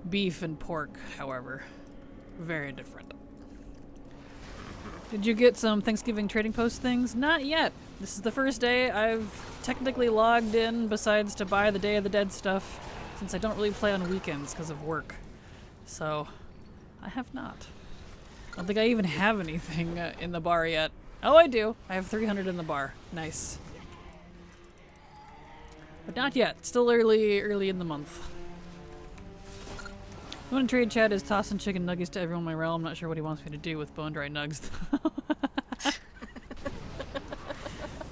beef and pork, however, very different. Did you get some Thanksgiving trading post things? Not yet. This is the first day I've technically logged in besides to buy the Day of the Dead stuff, since I don't really play on weekends because of work. So, I have not. I don't think I even have anything in the bar yet. Oh, I do. I have 300 in the bar. Nice. But not yet. Still early in the month. You want to trade Chad is tossing chicken nuggets to everyone in my realm. I'm not sure what he wants me to do with bone dry nugs.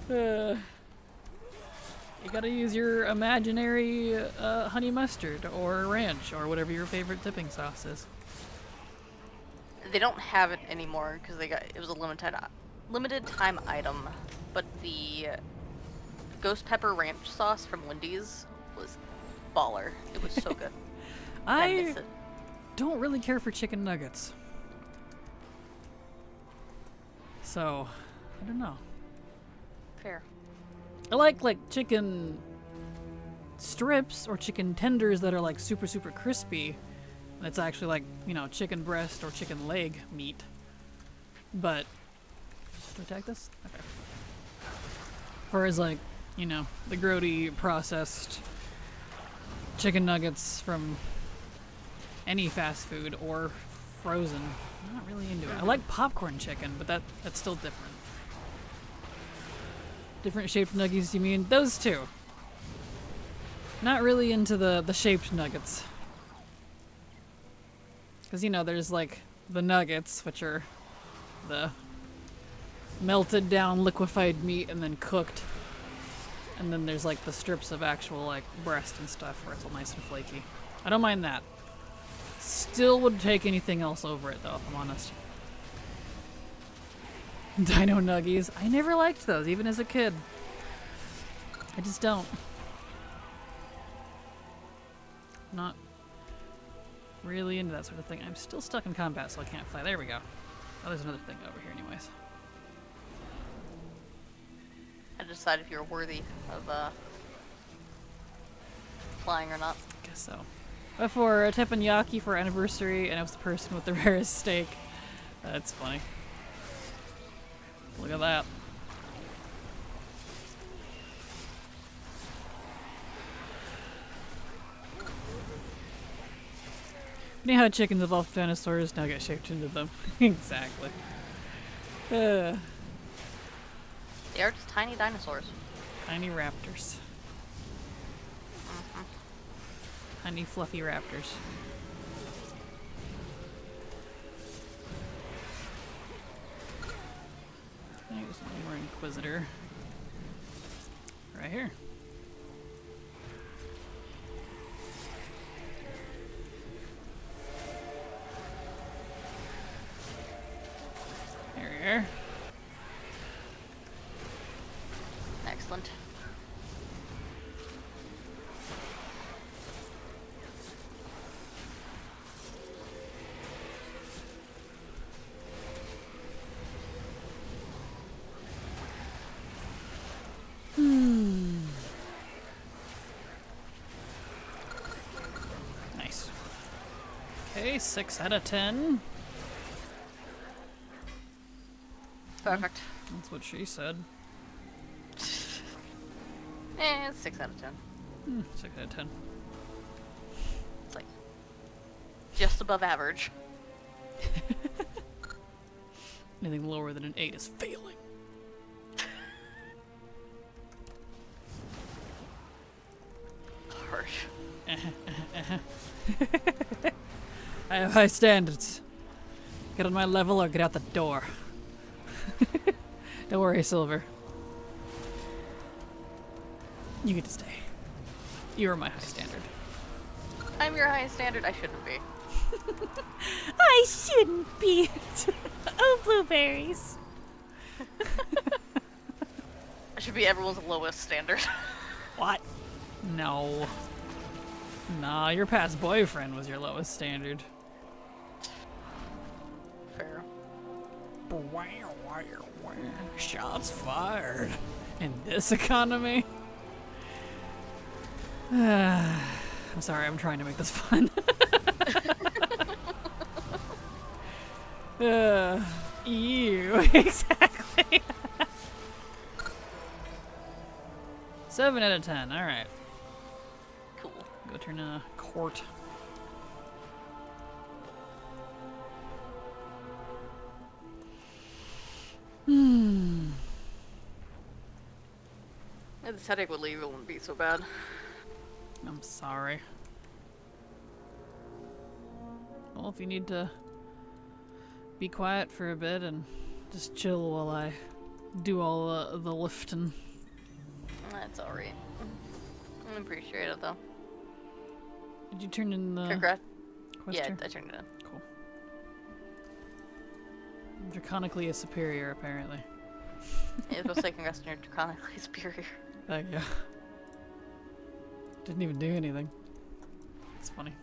You gotta use your imaginary honey mustard or ranch or whatever your favorite dipping sauce is. They don't have it anymore because it was a limited time item, but the ghost pepper ranch sauce from Wendy's was baller. It was so good. I miss it. Don't really care for chicken nuggets. So, I don't know. Fair. I like chicken strips or chicken tenders that are like super crispy. And it's actually like, you know, chicken breast or chicken leg meat. But, do I attack this? Okay. Whereas like, you know, the grody processed chicken nuggets from any fast food or frozen, I'm not really into it. I like popcorn chicken, but that's still different. Different shaped nuggies, you mean? Those two. Not really into the shaped nuggets. Because, you know, there's like the nuggets, which are the melted down liquefied meat and then cooked. And then there's like the strips of actual like breast and stuff where it's all nice and flaky. I don't mind that. Still would take anything else over it though, if I'm honest. Dino Nuggies. I never liked those, even as a kid. I just don't. Not really into that sort of thing. I'm still stuck in combat, so I can't fly. There we go. Oh, there's another thing over here anyways. I decide if you're worthy of flying or not. Guess so. But for a teppanyaki for our anniversary, and it was the person with the rarest steak. That's funny. Look at that. You know how chickens evolved from dinosaurs now get shaped into them? Exactly. They are just tiny dinosaurs. Tiny raptors. Tiny fluffy raptors. There's one more Inquisitor. Right here. There we are. Excellent. Okay, 6 out of 10. Perfect. That's what she said. 6 out of 10. 6 out of 10. It's like just above average. Anything lower than an 8 is failing. Harsh. I have high standards. Get on my level or get out the door. Don't worry, Silver. You get to stay. You are my high standard. I'm your high standard. I shouldn't be. I shouldn't be. Oh, blueberries. I should be everyone's lowest standard. What? No. Nah, your past boyfriend was your lowest standard. Fair. Shots fired. In this economy? I'm sorry, I'm trying to make this fun. Ew, exactly. 7 out of 10, alright. Cool. Go turn in a court. If this headache would leave, it wouldn't be so bad. I'm sorry. Well, if you need to be quiet for a bit and just chill while I do all the lifting. That's alright. I appreciate it though. Did you turn in the Congrats. question? Yeah, I turned it in. Cool. Draconically a superior, apparently. Yeah, I was supposed to say congrats on your draconically superior. Thank you. Didn't even do anything. It's funny.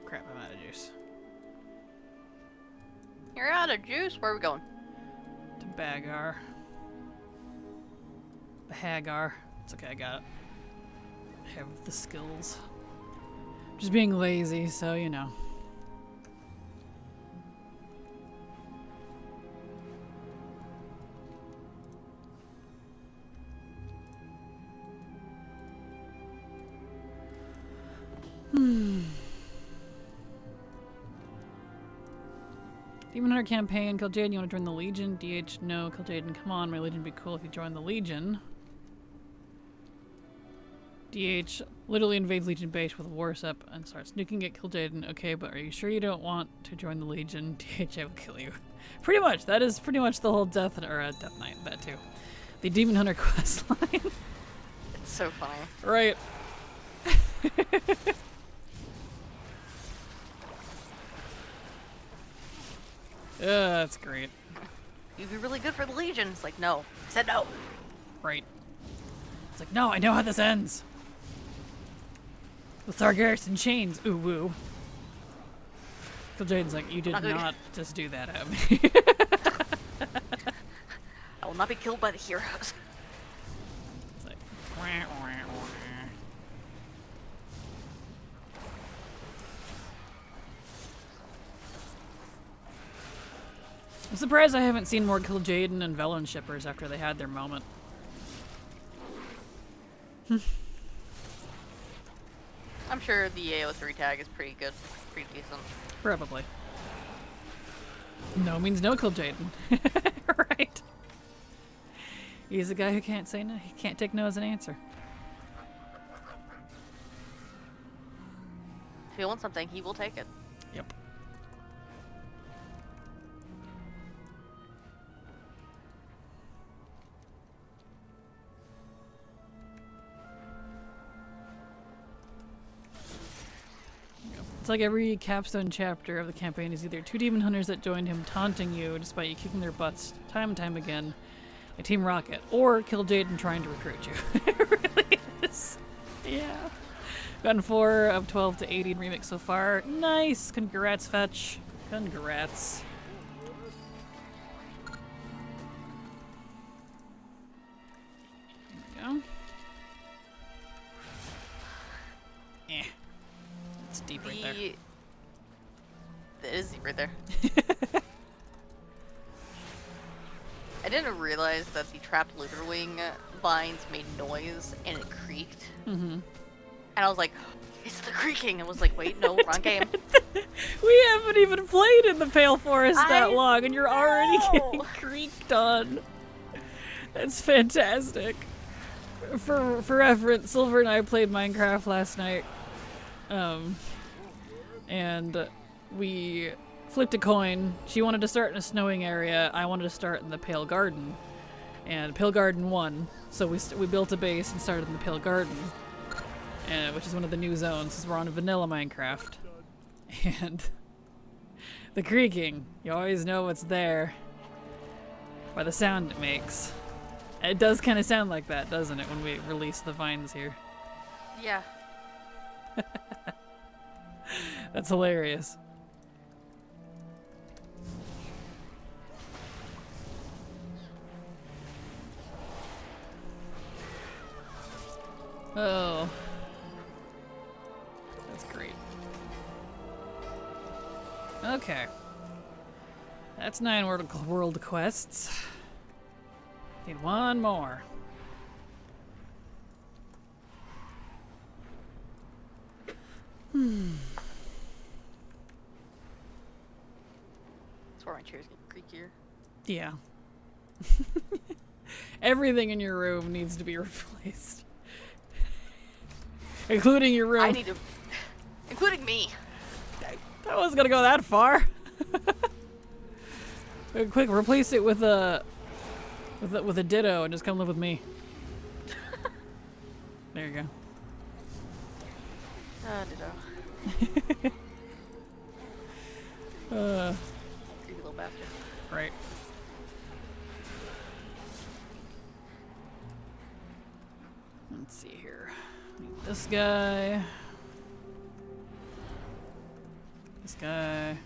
Crap, I'm out of juice. You're out of juice? Where are we going? To Bagar. The Hagar. It's okay, I got it. I have the skills. Just being lazy, so you know. Demon Hunter campaign. Kill Jaden, you want to join the Legion? DH, no. Kill Jaden, come on. My Legion would be cool if you join the Legion. DH literally invades Legion base with Wars up and starts nuking it. Kill Jaden. Okay, but are you sure you don't want to join the Legion? DH, I will kill you. Pretty much. That is pretty much the whole Death Knight. That too. The Demon Hunter quest line. It's so funny. Right. That's great. You'd be really good for the Legion. It's like, no. I said no. Right. It's like, no, I know how this ends. With Sargeras in chains. Ooh woo. Kill Jaden's like, you did not just do that at me. I will not be killed by the heroes. It's like, wah, wah, wah. I'm surprised I haven't seen more Kill Jaden and Velen shippers after they had their moment. I'm sure the AO3 tag is pretty good. Pretty decent. Probably. No means no, Kill Jaden. Right. He's a guy who can't say no. He can't take no as an answer. If he wants something, he will take it. Yep. It's like every capstone chapter of the campaign is either two demon hunters that joined him taunting you despite you kicking their butts time and time again, like Team Rocket, or Kill Jaden trying to recruit you. It really is. Yeah. Gotten 4 of 12 to 80 in remix so far. Nice! Congrats, Fetch. Congrats. There we go. deep right there. It is deep right there. I didn't realize that the trapped Looterwing vines made noise and it creaked. Mm-hmm. And I was like, it's the creaking. I was like, wait, no, wrong game. We haven't even played in the Pale Forest that I long, and you're already getting know. creaked on. That's fantastic. For reference, Silver and I played Minecraft last night, and we flipped a coin. She wanted to start in a snowing area. I wanted to start in the Pale Garden, and Pale Garden won. So we built a base and started in the Pale Garden, which is one of the new zones, because we're on vanilla Minecraft. And the creaking, you always know what's there by the sound it makes. It does kind of sound like that, doesn't it, when we release the vines here? Yeah. That's hilarious. Oh. That's great. Okay. That's 9 world quests. Need one more. That's where my chair's getting creakier. Yeah. Everything in your room needs to be replaced. Including your room. I need to... Including me. I wasn't gonna go that far. Quick, replace it with a ditto and just come live with me. There you go. Ditto. Creepy little bastard. Right. Let's see here. Need this guy. This guy.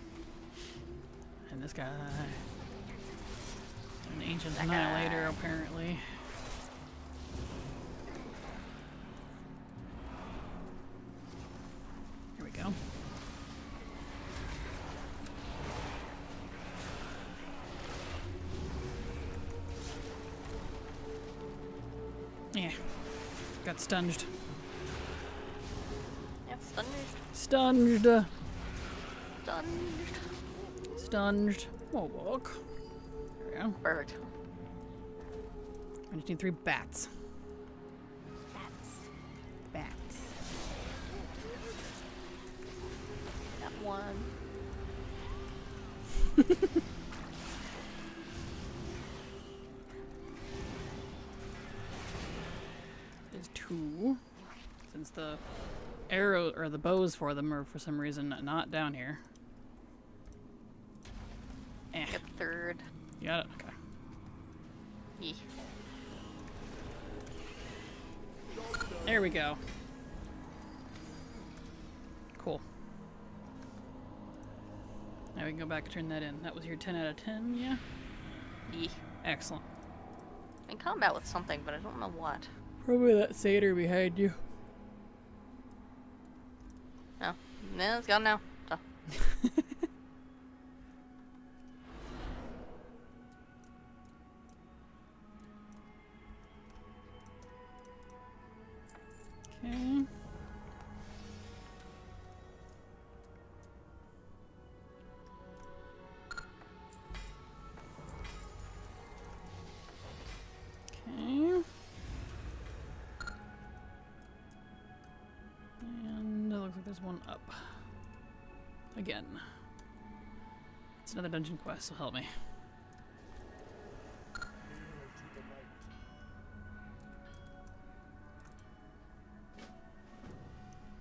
And this guy. An ancient annihilator, apparently. Here we go. Yeah. Got stunged. Yeah, stunged. Stunged. Stunged. Stunged. Oh, look. There we go. Perfect. I just need 3 bats. Bats. Got one. There's 2. Since the arrow or the bows for them are for some reason not down here. Eh. Got the third. You got it? Okay. Yeah. There we go. Cool. Now we can go back and turn that in. That was your 10 out of 10, yeah? Yeah. Excellent. In combat with something, but I don't know what. Probably that satyr behind you. No. No, it's gone now. So. Okay. Okay. And it looks like there's one up. Again. It's another dungeon quest, so help me.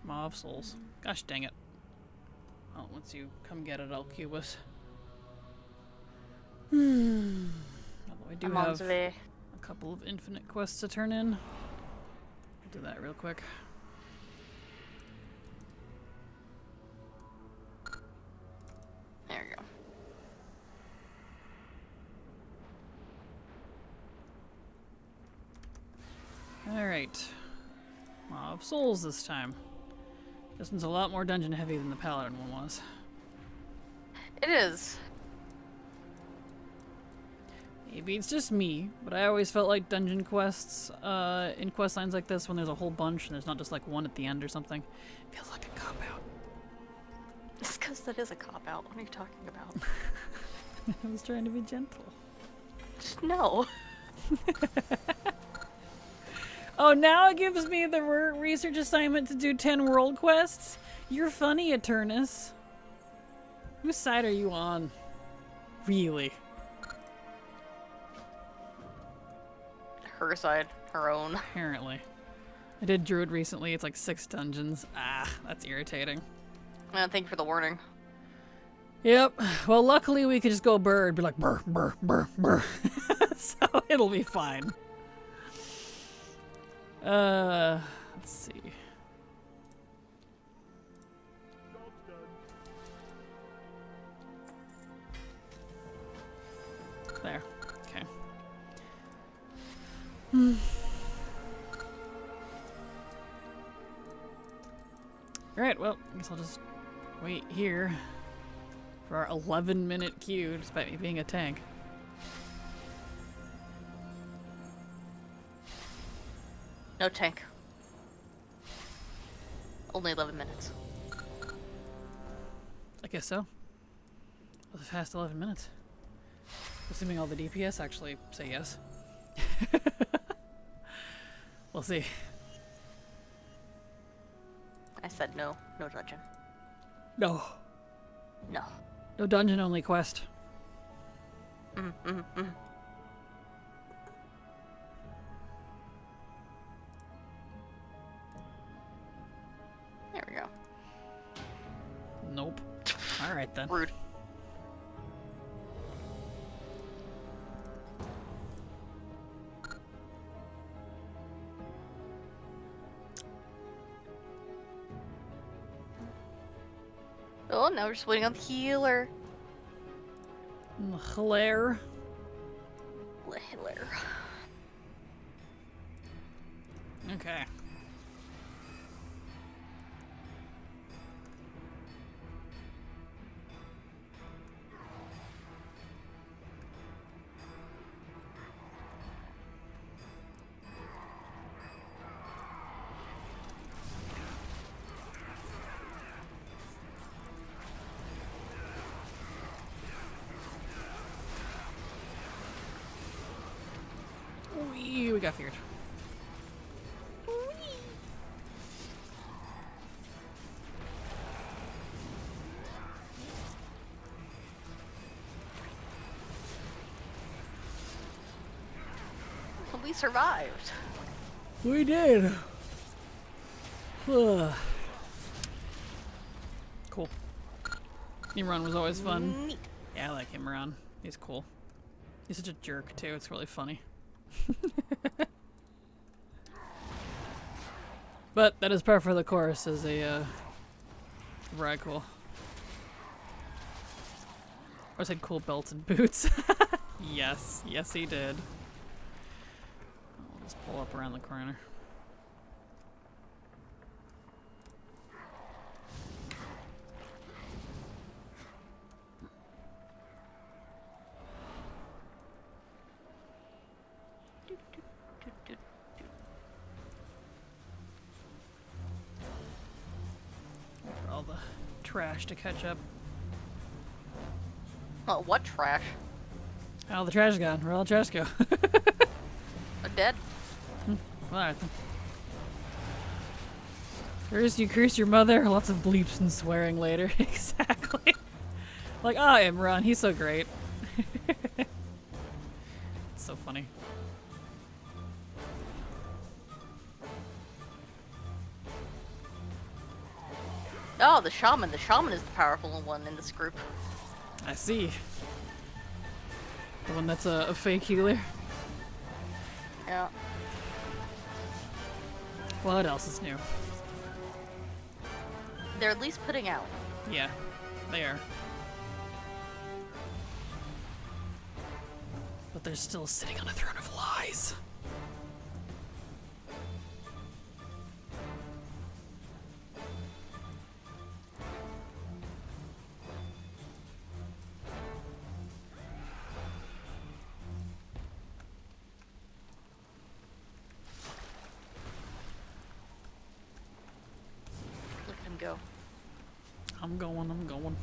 Maw of Souls. Gosh dang it. Well, once you come get it, I'll cube us. Although I do I'm on have the way. a couple of infinite quests to turn in. I'll do that real quick. There we go. Alright. Maw of Souls this time. This one's a lot more dungeon heavy than the Paladin one was. It is. Maybe it's just me, but I always felt like dungeon quests in quest lines like this, when there's a whole bunch and there's not just like one at the end or something, feels like a cop-out. It's because that is a cop-out. What are you talking about? I was trying to be gentle. No. Oh, now it gives me the research assignment to do 10 world quests? You're funny, Eternus. Whose side are you on? Really? Her side. Her own. Apparently. I did Druid recently. It's like 6 dungeons. Ah, that's irritating. Thank you for the warning. Yep. Well, luckily we could just go bird, be like burr, burr, burr, burr. So it'll be fine. Let's see. There. Okay. Alright, well, I guess I'll just wait here for our 11-minute queue, despite me being a tank. No tank. Only 11 minutes. I guess so. That was a fast 11 minutes. Assuming all the DPS actually say yes. We'll see. I said no. No dungeon. No. No. No dungeon, only quest. Mm. There we go. Nope. Alright then. Rude. Oh, now we're just waiting on the healer. Hilaire. Healer. Okay. We got feared. We survived. We did. Cool. Imran was always fun. Neat. Yeah, I like Imran. He's cool. He's such a jerk too. It's really funny. But that is par for the course as a ride cool. I said cool belts and boots. Yes, yes he did. I'll just pull up around the corner. For all the trash to catch up. Oh, what trash? Oh, the trash is gone. Where all the trash go? Dead? Alright then. Curse you, curse your mother. Lots of bleeps and swearing later. Exactly. Like, oh, Imran, he's so great. It's so funny. Oh, the shaman. The shaman is the powerful one in this group. I see. The one that's a fake healer. Yeah. What else is new? They're at least putting out. Yeah, they are. But they're still sitting on a throne of lies. I'm going, I'm going.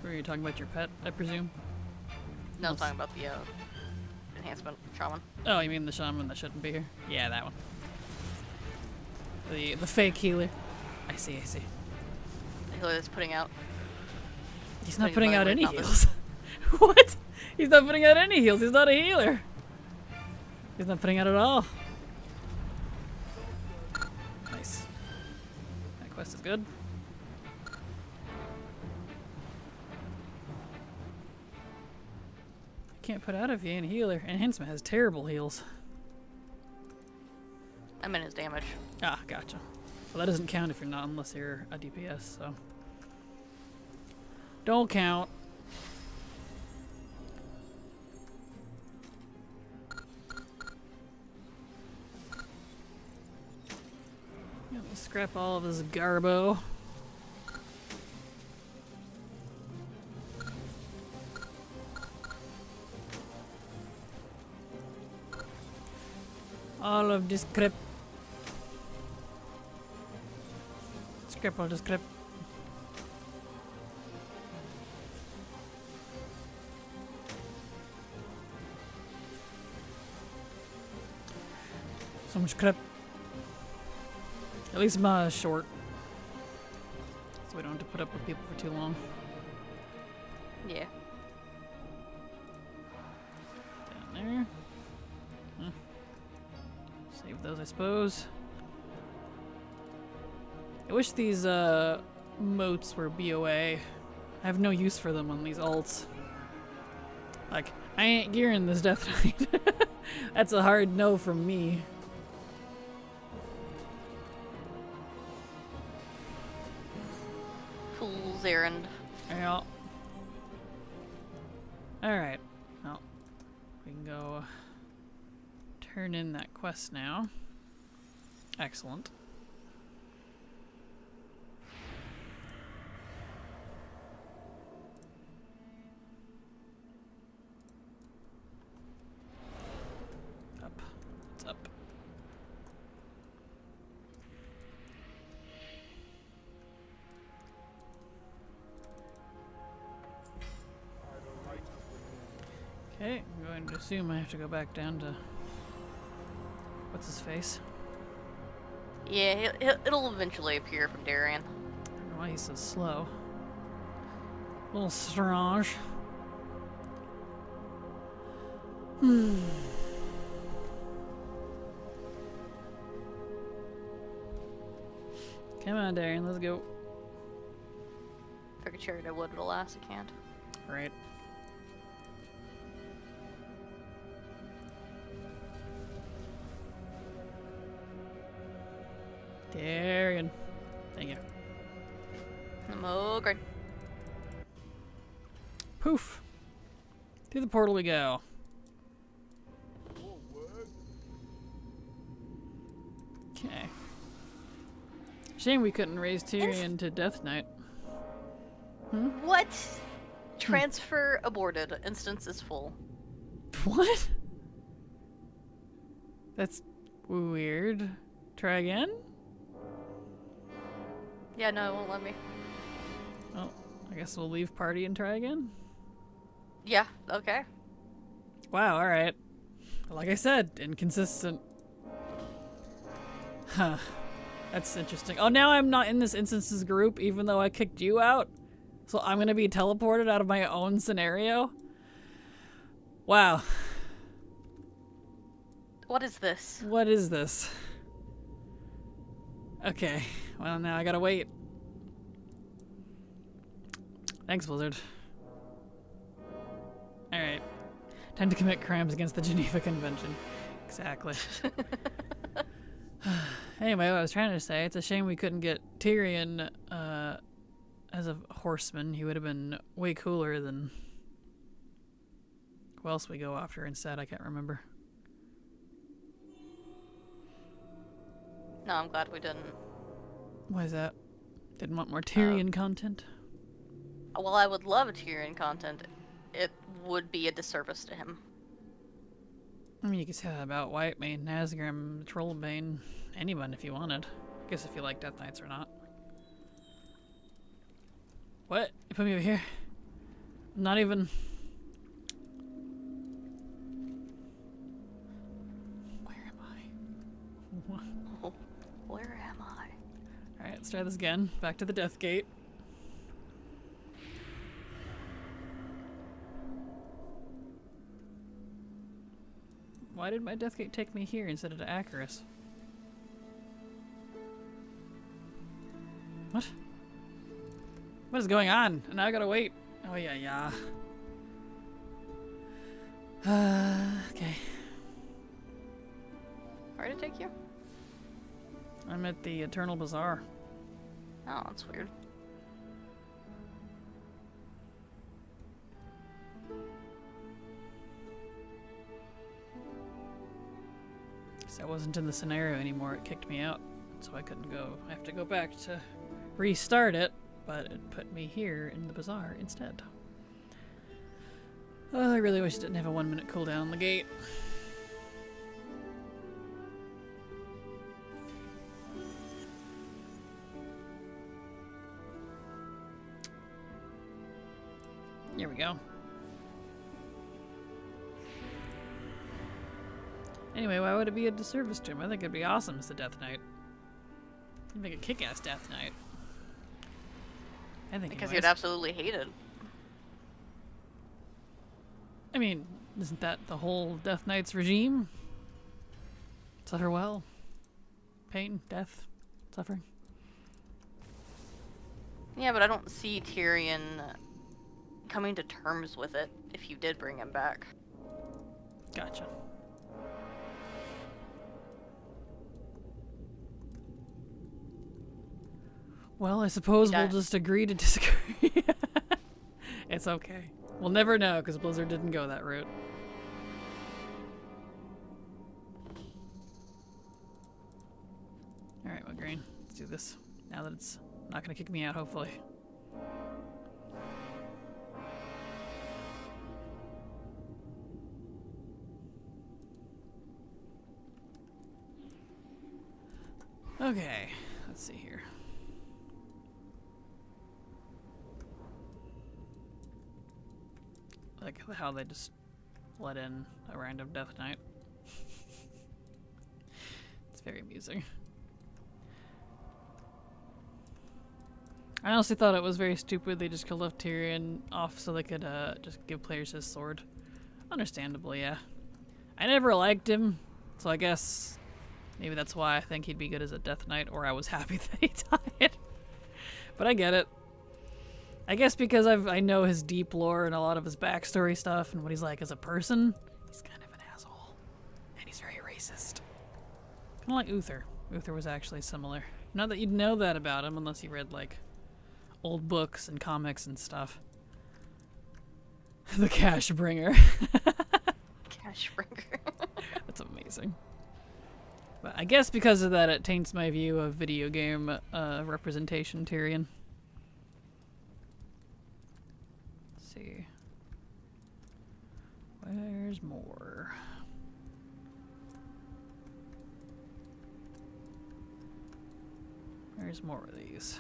Were you talking about your pet, I presume? No, I'm talking about the enhancement shaman. Oh, you mean the shaman that shouldn't be here? Yeah, that one. The fake healer. I see, I see. The healer that's putting out. He's not putting out any not heals. What? He's not putting out any heals. He's not a healer. He's not putting out at all. Nice. That quest is good. Can't put out if you ain't a healer. Enhancement has terrible heals. I'm in his damage. Ah, gotcha. Well, that doesn't count if you're not, unless you're a DPS, so. Don't count. Let me scrap all of this garbo. All of this crap. Scrap all this crap. So much crap. At least my short. So we don't have to put up with people for too long. Yeah. Down there. Save those, I suppose. I wish these moats were BOA. I have no use for them on these alts. Like, I ain't gearing this Death Knight. That's a hard no from me. Fool's errand. Yeah. Alright. Well, we can go turn in that quest now. Excellent. Up. It's up. Okay, I'm going to assume I have to go back down to what's his face? Yeah, it'll eventually appear from Darien. I don't know why he's so slow. A little strange. Come on, Darien, let's go. If I could cherry I would, but alas, I can't. Right. Darien. Thank you. Oh, great. Poof. Through the portal we go. Okay. Shame we couldn't raise Tyrion to Death Knight. What? Transfer aborted. Instance is full. What? That's weird. Try again? Yeah, no, it won't let me. Oh, I guess we'll leave party and try again? Yeah, okay. Wow, alright. Like I said, inconsistent. Huh. That's interesting. Oh, now I'm not in this instances group, even though I kicked you out? So I'm gonna be teleported out of my own scenario? Wow. What is this? What is this? Okay. Well, now I gotta wait. Thanks, Blizzard. Alright. Time to commit crimes against the Geneva Convention. Exactly. Anyway, what I was trying to say, it's a shame we couldn't get Tyrion as a horseman. He would have been way cooler than... Who else we go after instead? I can't remember. No, I'm glad we didn't. Why is that? Didn't want more Tyrion content. While I would love Tyrion content, it would be a disservice to him. I mean, you could say that about Whitemane, Nazgrim, Trollbane, anyone if you wanted. I guess if you like Death Knights or not. What? You put me over here? Not even... Where am I? Oh, where am I? Alright, let's try this again. Back to the Death Gate. Why did my Death Gate take me here instead of to Acaris? What? What is going on? And now I gotta wait. Oh yeah. Okay. Where did it take you? I'm at the Eternal Bazaar. Oh, that's weird. I wasn't in the scenario anymore. It kicked me out, so I couldn't go. I have to go back to restart it, but it put me here in the bazaar instead. Oh, I really wish it didn't have a 1 minute cooldown on the gate. Here we go. Anyway, why would it be a disservice to him? I think it'd be awesome as a Death Knight. You'd make a kick-ass Death Knight. I think Because anyways. you'd absolutely hate it. I mean, isn't that the whole Death Knight's regime? Suffer well. Pain, death, suffering. Yeah, but I don't see Tyrion coming to terms with it if you did bring him back. Gotcha. Well, I suppose we'll just agree to disagree. It's okay. We'll never know because Blizzard didn't go that route. Alright, well, Green, let's do this. Now that it's not going to kick me out, hopefully. Okay, let's see here. Like how they just let in a random Death Knight. It's very amusing. I honestly thought it was very stupid they just killed off Tyrion off so they could just give players his sword. Understandably, yeah. I never liked him, so I guess maybe that's why I think he'd be good as a Death Knight, or I was happy that he died. But I get it. I guess because I know his deep lore and a lot of his backstory stuff and what he's like as a person, he's kind of an asshole. And he's very racist. Kind of like Uther. Uther was actually similar. Not that you'd know that about him unless you read, like, old books and comics and stuff. The Cash Bringer. Cash bringer. That's amazing. But I guess because of that, it taints my view of video game representation Tyrion. Let's see. Where's more? Where's more of these?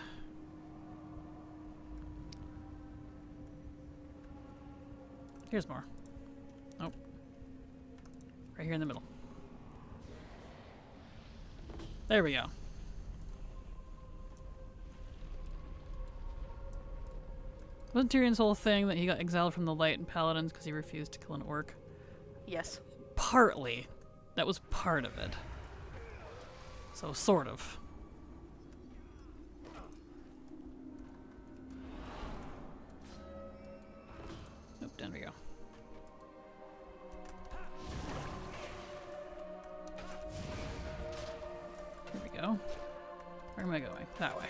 Here's more. Nope. Right here in the middle. There we go. Wasn't Tyrion's whole thing that he got exiled from the Light and Paladins because he refused to kill an orc? Yes. Partly. That was part of it. So, sort of. Nope, down we go. Here we go. Where am I going? That way.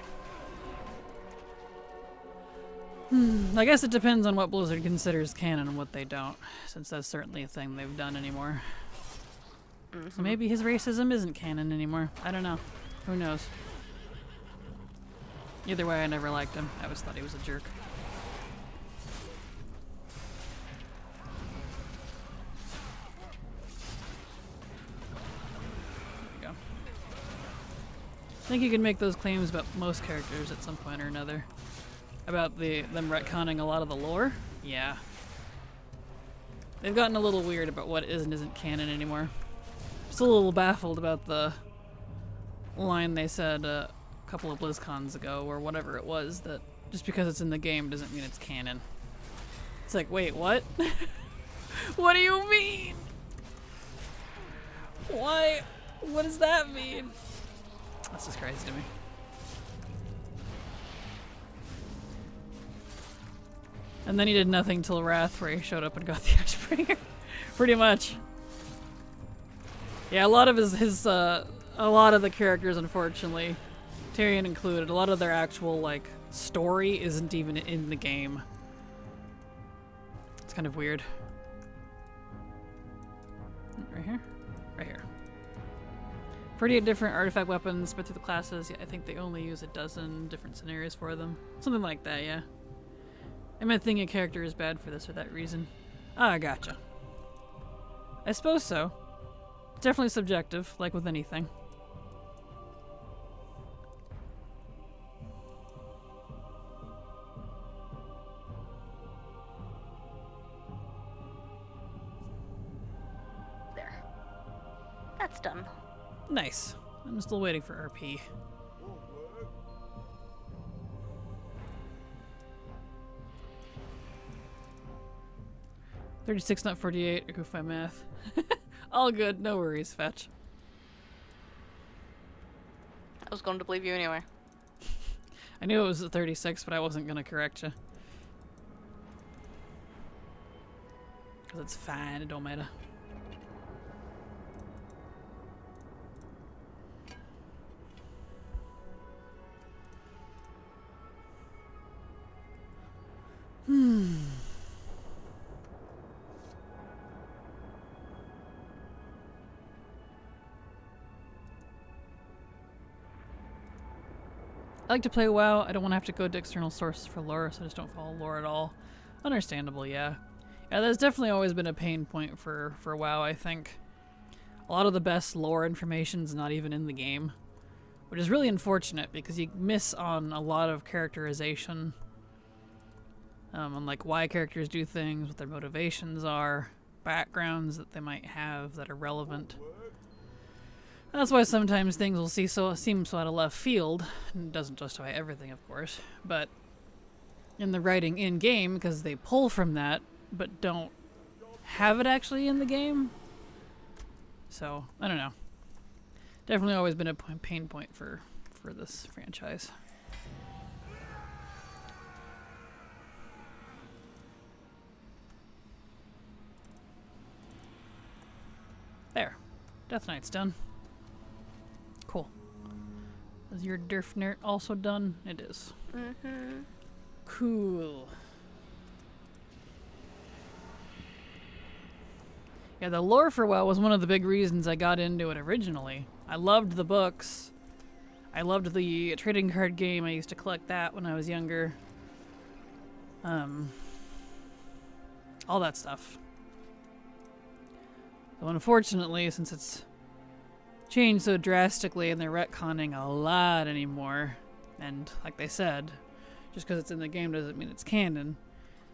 I guess it depends on what Blizzard considers canon and what they don't, since that's certainly a thing they've done anymore. So maybe his racism isn't canon anymore. I don't know. Who knows? Either way, I never liked him. I always thought he was a jerk. There we go. I think you can make those claims about most characters at some point or another. About them retconning a lot of the lore? Yeah. They've gotten a little weird about what is and isn't canon anymore. I'm still a little baffled about the line they said a couple of BlizzCons ago, or whatever it was, that just because it's in the game doesn't mean it's canon. It's like, wait, what? What do you mean? Why? What does that mean? That's just crazy to me. And then he did nothing till Wrath, where he showed up and got the Ashbringer. Pretty much. Yeah, a lot of a lot of the characters, unfortunately, Tyrion included, a lot of their actual, like, story isn't even in the game. It's kind of weird. Right here? Right here. 48 different artifact weapons, but through the classes, yeah, I think they only use 12 different scenarios for them. Something like that, yeah. I meant thinking a character is bad for this or that reason. Ah, gotcha. I suppose so. Definitely subjective, like with anything. There. That's done. Nice. I'm still waiting for RP. $36, not 48. I goof my math. All good. No worries, Fetch. I was going to believe you anyway. I knew it was 36, but I wasn't going to correct you. Because it's fine. It don't matter. I like to play WoW. I don't want to have to go to external sources for lore, so I just don't follow lore at all. Understandable, yeah. Yeah, that's definitely always been a pain point for WoW, I think. A lot of the best lore information's not even in the game, which is really unfortunate because you miss on a lot of characterization. On like why characters do things, what their motivations are, backgrounds that they might have that are relevant. That's why sometimes things will seem so out of left field. It doesn't justify everything, of course, but in the writing in-game, because they pull from that, but don't have it actually in the game. So, I don't know. Definitely always been a pain point for this franchise. There. Death Knight's done. Cool. Is your Derfnert also done? It is. Mm-hmm. Cool. Yeah, the lore for WoW was one of the big reasons I got into it originally. I loved the books. I loved the trading card game. I used to collect that when I was younger. All that stuff. So unfortunately, since it's changed so drastically and they're retconning a lot anymore, and like they said, just because it's in the game doesn't mean it's canon,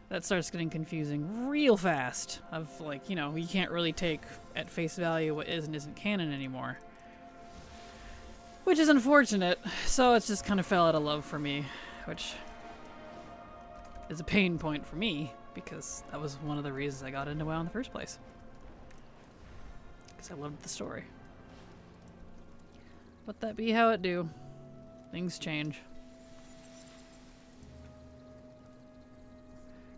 that starts getting confusing real fast. Of like, you know, you can't really take at face value what is and isn't canon anymore. Which is unfortunate, so it's just kind of fell out of love for me, which is a pain point for me, because that was one of the reasons I got into WoW in the first place. Because I loved the story. Let that be how it do. Things change.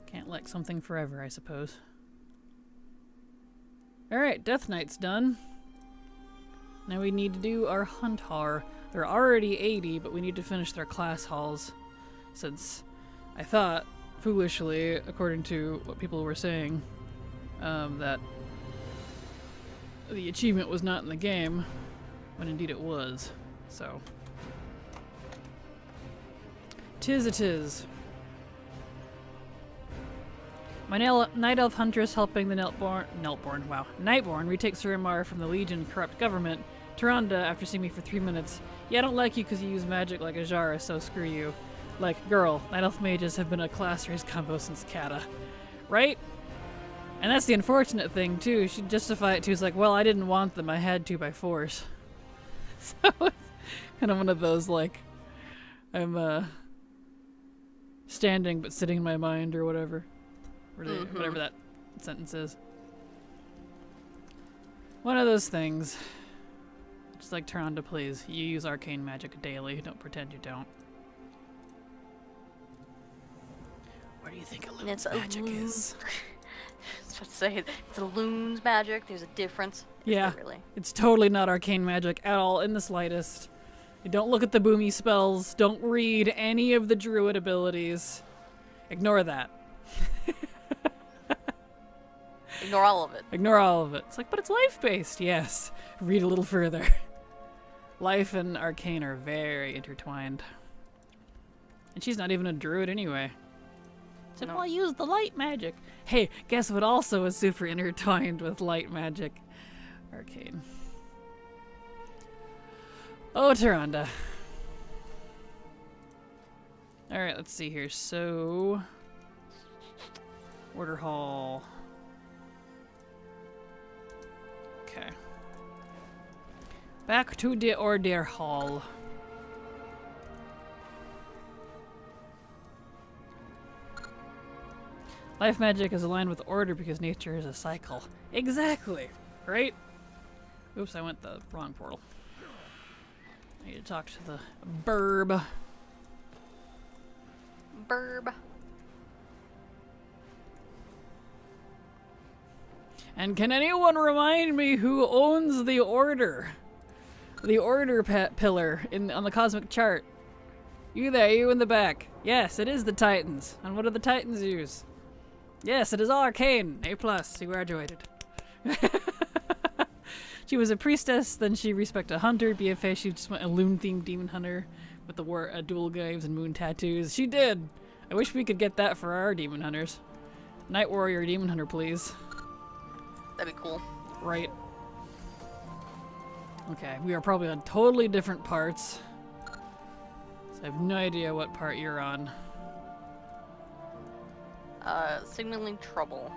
Can't like something forever, I suppose. Alright, Death Knight's done. Now we need to do our Huntar. They're already 80, but we need to finish their class halls. Since I thought, foolishly, according to what people were saying, that the achievement was not in the game, when indeed it was. So 'Tis it is. My night elf huntress helping the Nightborn retake Suramar from the Legion corrupt government. Tyrande, after seeing me for 3 minutes. Yeah, I don't like you because you use magic like Ajara, so screw you. Like, girl, night elf mages have been a class race combo since Kata. Right? And that's the unfortunate thing, too. She'd justify it, too. It's like, well, I didn't want them. I had to by force. So, it's kind of one of those, like, I'm, standing but sitting in my mind or whatever. Whatever that sentence is. One of those things. Just like Tyrande, please. You use arcane magic daily. Don't pretend you don't. What do you think a loon's magic is? I was about to say, it's a loon's magic. There's a difference. Yeah. Really. It's totally not arcane magic at all, in the slightest. You don't look at the boomy spells. Don't read any of the druid abilities. Ignore that. Ignore all of it. Ignore all of it. It's like, but it's life-based. Yes. Read a little further. Life and arcane are very intertwined. And she's not even a druid anyway. So No. I'll use the light magic. Hey, guess what also is super intertwined with light magic? Arcane. Oh, Tyrande. Alright, let's see here. So... Order Hall. Okay. Back to the Order Hall. Life magic is aligned with order because nature is a cycle. Exactly! Right? Oops, I went the wrong portal. I need to talk to the burb. Burb. And can anyone remind me who owns the order? The order pillar on the cosmic chart. You there, you in the back. Yes, it is the Titans. And what do the Titans use? Yes, it is all arcane. A+, she graduated. She was a priestess, then she respected a hunter. BFA, she just went a loon-themed demon hunter with the dual glaives and moon tattoos. She did! I wish we could get that for our demon hunters. Night warrior demon hunter, please. That'd be cool. Right. Okay, we are probably on totally different parts. So I have no idea what part you're on. Signaling trouble.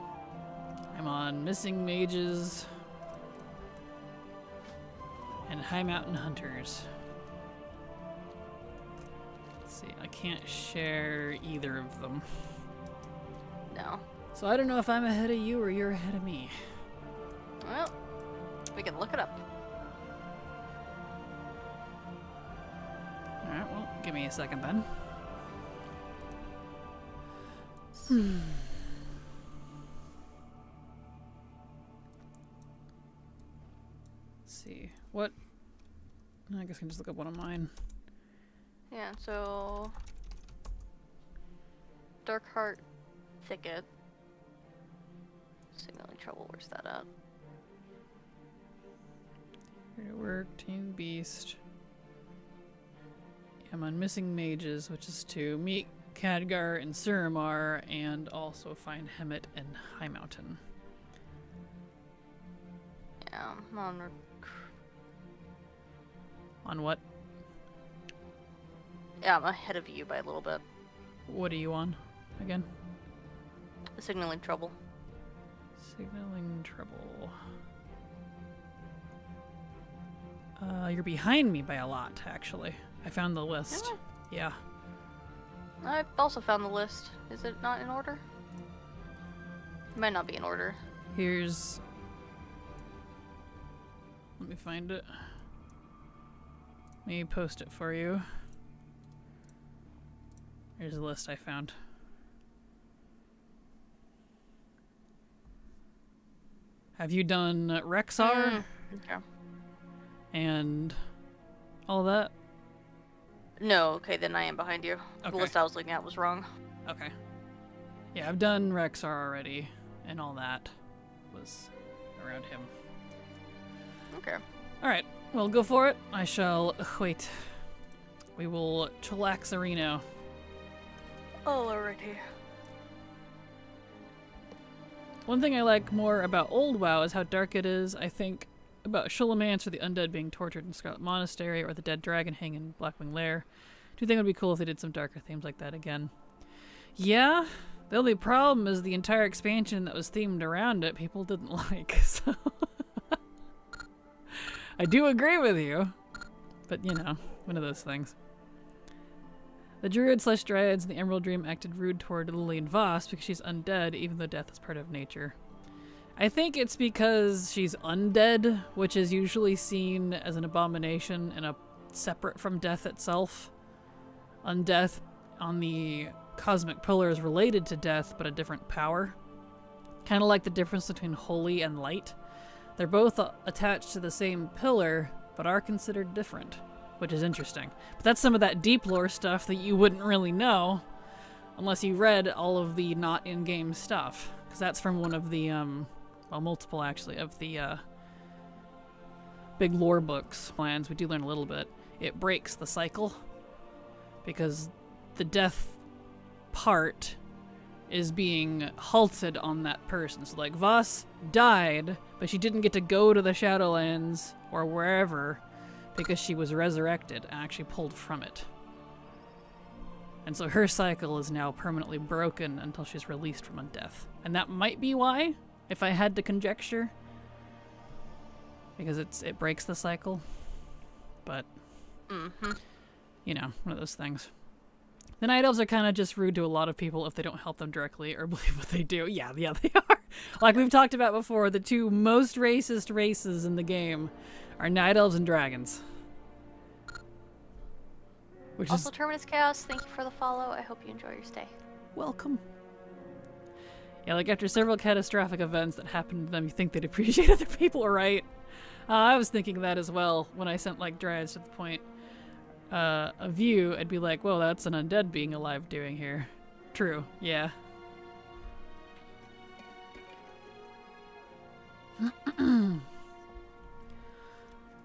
I'm on Missing Mages and High Mountain Hunters. Let's see, I can't share either of them. No. So I don't know if I'm ahead of you or you're ahead of me. Well, we can look it up. Alright, well, give me a second then. Let's see. What? I guess I can just look up one of mine. Yeah, so... Darkheart Thicket. Signaling trouble, where's that at? Here to work, Team Beast. I'm on Missing Mages, which is to meet Khadgar and Suramar, and also find Hemet and High Mountain. Yeah, I'm on... On what? Yeah, I'm ahead of you by a little bit. What are you on again? Signaling trouble. Signaling trouble. You're behind me by a lot, actually. I found the list. Really? Yeah. I've also found the list. Is it not in order? It might not be in order. Here's... Let me find it. Let me post it for you. Here's the list I found. Have you done Rexar Okay. and all that? No, okay, then I am behind you. Okay. The list I was looking at was wrong. Okay. Yeah, I've done Rexar already, and all that was around him. Okay. Alright, well, go for it. I shall wait. We will chillax Areno. Alrighty. One thing I like more about old WoW is how dark it is. I think about Shulamance or the undead being tortured in Scarlet Monastery or the dead dragon hanging in Blackwing Lair. Do you think it would be cool if they did some darker themes like that again? Yeah. The only problem is the entire expansion that was themed around it people didn't like, so... I do agree with you. But, you know, one of those things. The Druid/Dryads in the Emerald Dream acted rude toward Lillian Voss because she's undead, even though death is part of nature. I think it's because she's undead, which is usually seen as an abomination and separate from death itself. Undeath on the cosmic pillar is related to death, but a different power. Kind of like the difference between holy and light. They're both attached to the same pillar, but are considered different, which is interesting. But that's some of that deep lore stuff that you wouldn't really know unless you read all of the not in-game stuff. Because that's from one of the, well, multiple actually, of the big lore books. Plans, we do learn a little bit. It breaks the cycle because the death part is being halted on that person. So like Voss died, but she didn't get to go to the Shadowlands or wherever because she was resurrected and actually pulled from it. And so her cycle is now permanently broken until she's released from undeath. And that might be why, if I had to conjecture. Because it breaks the cycle. But, you know, one of those things. The Night Elves are kind of just rude to a lot of people if they don't help them directly or believe what they do. Yeah, they are. Like we've talked about before, the two most racist races in the game are Night Elves and Dragons. Which Also, is... Terminus Chaos, thank you for the follow. I hope you enjoy your stay. Welcome. Yeah, like after several catastrophic events that happened to them, you think they'd appreciate other people, right? I was thinking that as well when I sent like Dryads to the point of you. I'd be like, well, that's an undead being alive doing here. True, yeah.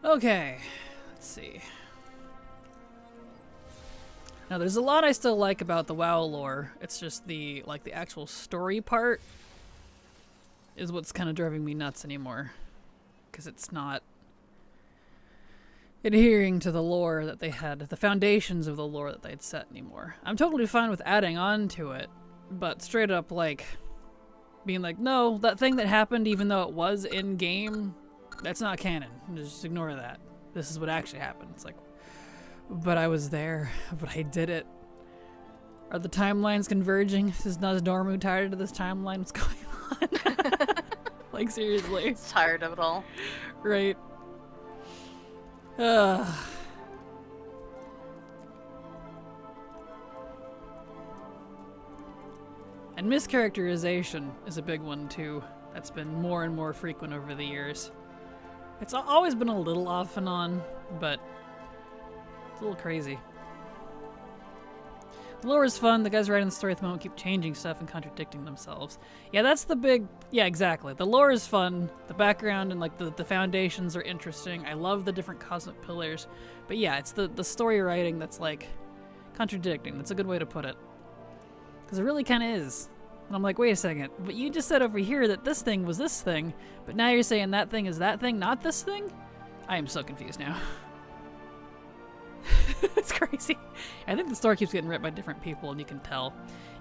Okay, let's see. Now, there's a lot I still like about the WoW lore. It's just the actual story part is what's kind of driving me nuts anymore. Because it's not adhering to the lore that they had, the foundations of the lore that they'd set anymore. I'm totally fine with adding on to it, but straight up, like, being like, no, that thing that happened, even though it was in-game, that's not canon. Just ignore that. This is what actually happened. It's like, but I was there, but I did it. Are the timelines converging? Is Nosdormu tired of this timeline? What's going on? Like, seriously. It's tired of it all. Right. And mischaracterization is a big one, too. That's been more and more frequent over the years. It's always been a little off and on, but it's a little crazy. The lore is fun. The guys writing the story at the moment keep changing stuff and contradicting themselves. Yeah, that's the big... Yeah, exactly. The lore is fun. The background and like the foundations are interesting. I love the different cosmic pillars. But yeah, it's the story writing that's like contradicting. That's a good way to put it. Because it really kind of is. And I'm like, wait a second. But you just said over here that this thing was this thing. But now you're saying that thing is that thing, not this thing? I am so confused now. It's crazy. I think the story keeps getting written by different people, and you can tell.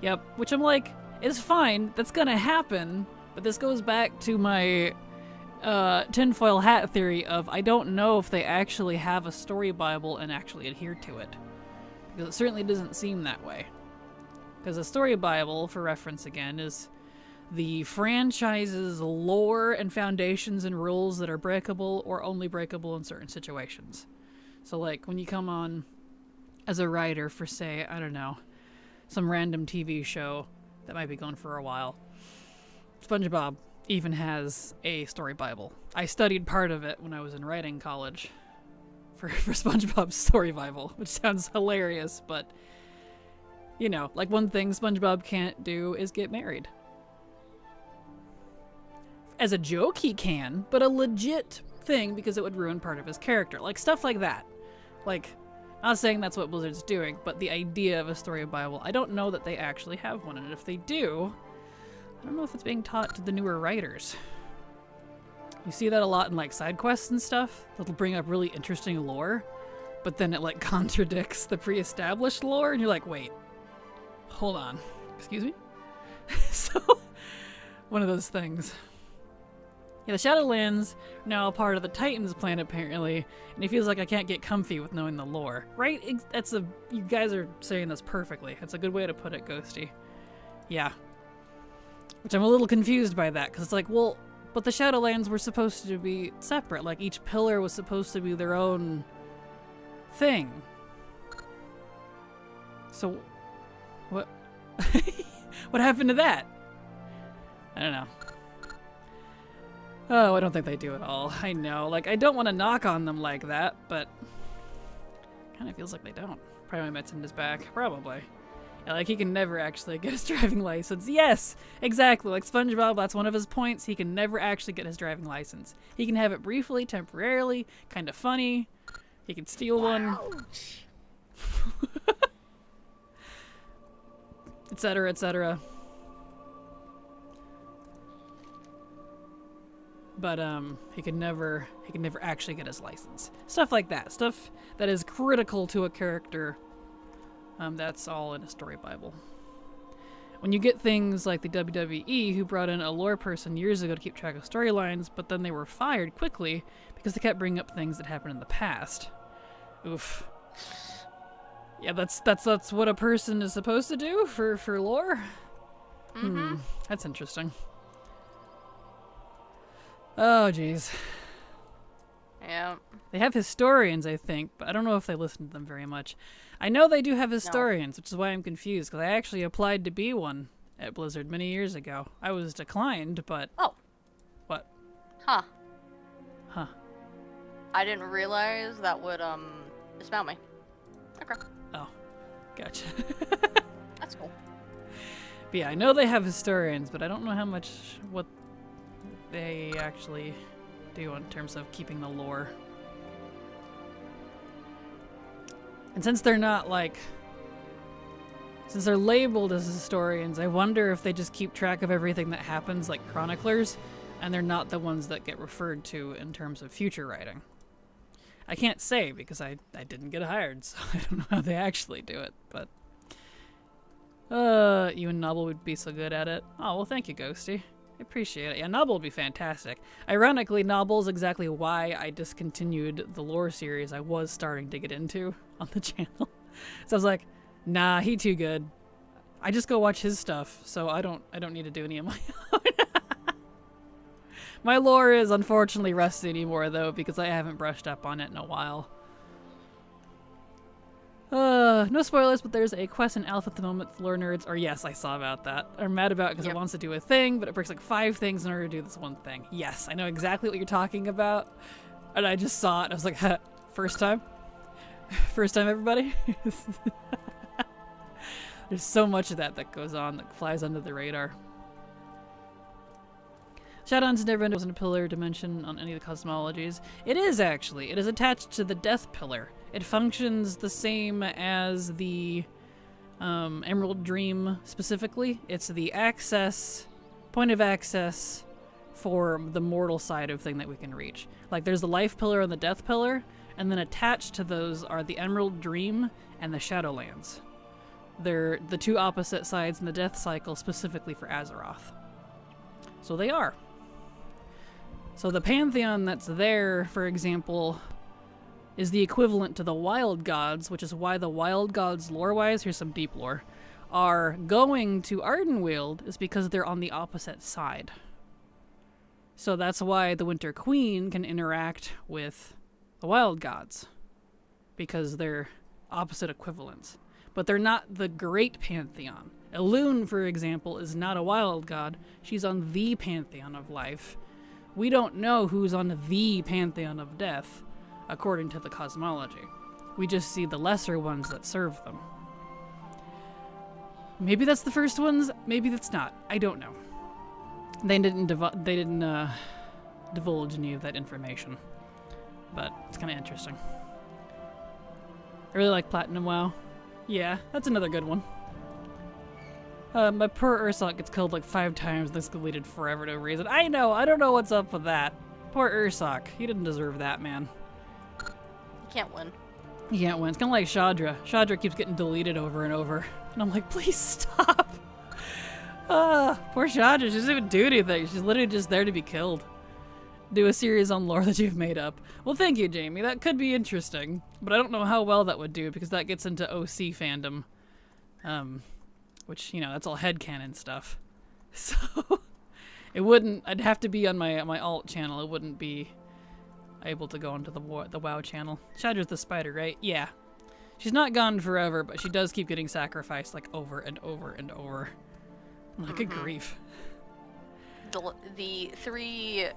Yep, which I'm like, it's fine. That's gonna happen. But this goes back to my tinfoil hat theory of I don't know if they actually have a story Bible and actually adhere to it. Because it certainly doesn't seem that way. Because a story Bible, for reference again, is the franchise's lore and foundations and rules that are breakable or only breakable in certain situations. So like when you come on as a writer for, say, I don't know, some random TV show that might be going for a while, SpongeBob even has a story Bible. I studied part of it when I was in writing college for SpongeBob's story Bible, which sounds hilarious, but you know, like one thing SpongeBob can't do is get married. As a joke he can, but a legit thing because it would ruin part of his character. Like stuff like that. Like, Not saying that's what Blizzard's doing, but the idea of a story Bible, I don't know that they actually have one, and if they do, I don't know if it's being taught to the newer writers. You see that a lot in like side quests and stuff. That'll bring up really interesting lore, but then it like contradicts the pre-established lore, and you're like, wait, hold on, excuse me? So, one of those things. Yeah, the Shadowlands are now a part of the Titans plan apparently, and it feels like I can't get comfy with knowing the lore. Right? You guys are saying this perfectly. It's a good way to put it, Ghosty. Yeah. Which I'm a little confused by that, because it's like, well, but the Shadowlands were supposed to be separate. Like, each pillar was supposed to be their own thing. So, what? What happened to that? I don't know. Oh, I don't think they do at all. I know. Like, I don't want to knock on them like that, but kind of feels like they don't. Probably Met's in his back. Probably. Yeah, like, he can never actually get his driving license. Yes! Exactly. Like SpongeBob, that's one of his points. He can never actually get his driving license. He can have it briefly, temporarily, kind of funny. He can steal one. Etc., etc. But he can never actually get his license. Stuff like that. Stuff that is critical to a character. That's all in a story Bible. When you get things like the WWE, who brought in a lore person years ago to keep track of storylines, but then they were fired quickly because they kept bringing up things that happened in the past. Oof. Yeah, that's what a person is supposed to do for lore. Mm-hmm. That's interesting. Oh, jeez. Yeah. They have historians, I think, but I don't know if they listen to them very much. I know they do have historians, which is why I'm confused, because I actually applied to be one at Blizzard many years ago. I was declined, but... Oh. What? Huh. Huh. I didn't realize that would, dismount me. Okay. Oh. Gotcha. That's cool. But yeah, I know they have historians, but I don't know how much... what they actually do in terms of keeping the lore. And since they're not since they're labeled as historians, I wonder if they just keep track of everything that happens like chroniclers, and they're not the ones that get referred to in terms of future writing. I can't say because I didn't get hired, so I don't know how they actually do it, but you and Nobble would be so good at it. Oh, well, thank you, Ghosty. I appreciate it. Yeah, Nobble would be fantastic. Ironically, Nobble's exactly why I discontinued the lore series I was starting to get into on the channel. So I was like, nah, he too good. I just go watch his stuff, so I don't need to do any of my own. My lore is unfortunately rusty anymore, though, because I haven't brushed up on it in a while. No spoilers, but there's a quest in Alpha at the moment. The lore nerds, or yes, I saw about that, are mad about because it wants to do a thing, but it breaks like 5 things in order to do this one thing. Yes, I know exactly what you're talking about, and I just saw it, and I was like, huh, first time? First time, everybody? There's so much of that goes on that flies under the radar. Shadowlands never wasn't a pillar dimension on any of the cosmologies. It is, actually. It is attached to the Death Pillar. It functions the same as the Emerald Dream specifically. It's the point of access for the mortal side of thing that we can reach. Like, there's the Life Pillar and the Death Pillar, and then attached to those are the Emerald Dream and the Shadowlands. They're the 2 opposite sides in the Death Cycle specifically for Azeroth. So they are. So the Pantheon that's there, for example, is the equivalent to the Wild Gods, which is why the Wild Gods, lore-wise, here's some deep lore, are going to Ardenweald, is because they're on the opposite side. So that's why the Winter Queen can interact with the Wild Gods, because they're opposite equivalents. But they're not the Great Pantheon. Elune, for example, is not a Wild God. She's on the Pantheon of Life. We don't know who's on the Pantheon of Death, according to the cosmology. We just see the lesser ones that serve them. Maybe that's the first ones, maybe that's not. I don't know. They didn't divulge any of that information, but it's kind of interesting. I really like Platinum WoW. Yeah, that's another good one. My poor Ursoc gets killed like 5 times and gets deleted forever no reason. I know, I don't know what's up with that. Poor Ursoc. He didn't deserve that, man. You can't win. He can't win. It's kind of like Shadra. Shadra keeps getting deleted over and over. And I'm like, please stop. Poor Shadra. She doesn't even do anything. She's literally just there to be killed. Do a series on lore that you've made up. Well, thank you, Jamie. That could be interesting. But I don't know how well that would do because that gets into OC fandom. Which, you know, that's all headcanon stuff. So, it wouldn't, I'd have to be on my alt channel. It wouldn't be able to go onto the WoW channel. Shadra's the spider, right? Yeah. She's not gone forever, but she does keep getting sacrificed, like, over and over and over. I'm like, good grief. The 3,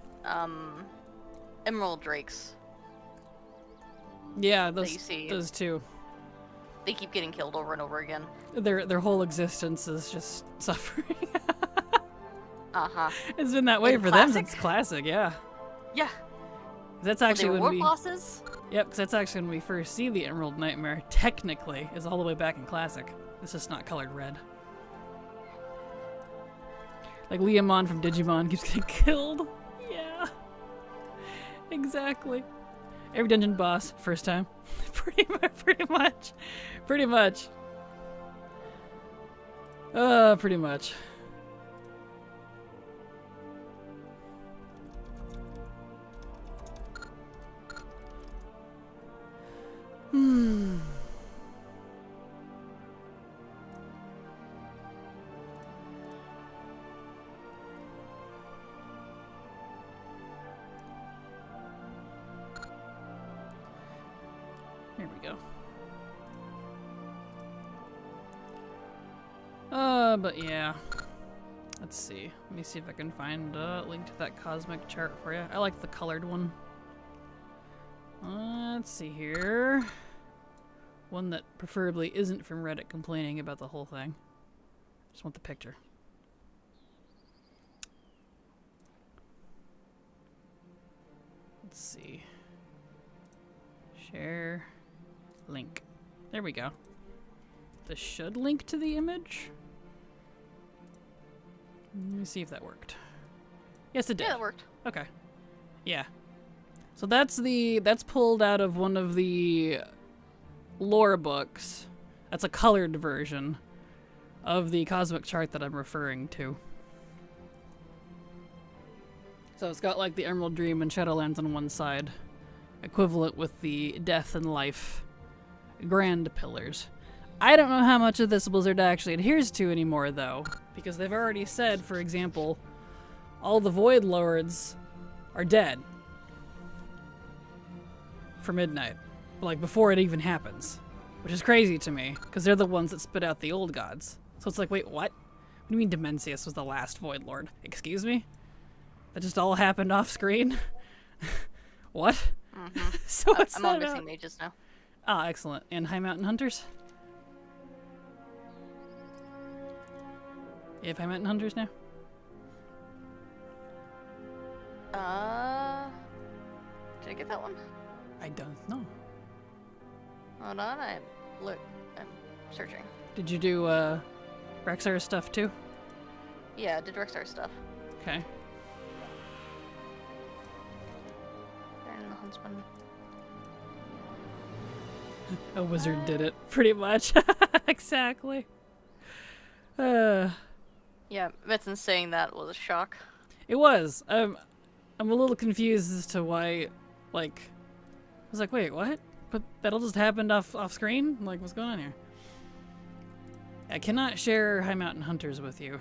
Emerald Drakes. Yeah, that you see. those 2. They keep getting killed over and over again. Their whole existence is just suffering. Uh-huh. It's been that way In for classic? them since Classic, yeah. Yeah. That's actually they when were we... bosses? Yep, because that's actually when we first see the Emerald Nightmare, technically, is all the way back in Classic. It's just not colored red. Like Leomon from Digimon keeps getting killed. Yeah. Exactly. Every dungeon boss, first time. Pretty much. Pretty much. Pretty much. Here we go. But yeah. Let's see. Let me see if I can find a link to that cosmic chart for you. I like the colored one. Let's see here. One that preferably isn't from Reddit complaining about the whole thing. Just want the picture. Let's see. Share. Link. There we go. This should link to the image. Let me see if that worked. Yes, it did. Yeah, that worked. Okay. Yeah. So that's pulled out of one of the lore books. That's a colored version of the cosmic chart that I'm referring to. So it's got like the Emerald Dream and Shadowlands on one side, equivalent with the Death and Life grand pillars. I don't know how much of this Blizzard actually adheres to anymore, though, because they've already said, for example, all the Void Lords are dead for Midnight, like before it even happens, which is crazy to me, because they're the ones that spit out the old gods. So it's like, wait, what? What do you mean Demencius was the last Void Lord? Excuse me? That just all happened off screen? What? Mm-hmm. So what's I'm that on about? missing mages now. Ah, excellent. And High Mountain Hunters? You have High Mountain Hunters now? Did I get that one? I don't know. Hold on, I'm searching. Did you do Rexar stuff too? Yeah, I did Rexar stuff. Okay. And the Huntsman. A wizard did it, pretty much. Exactly. Yeah, Metzen saying that was a shock. It was. I'm a little confused as to why, like, I was like, wait, what? But that all just happened off screen? Like, what's going on here? I cannot share High Mountain Hunters with you.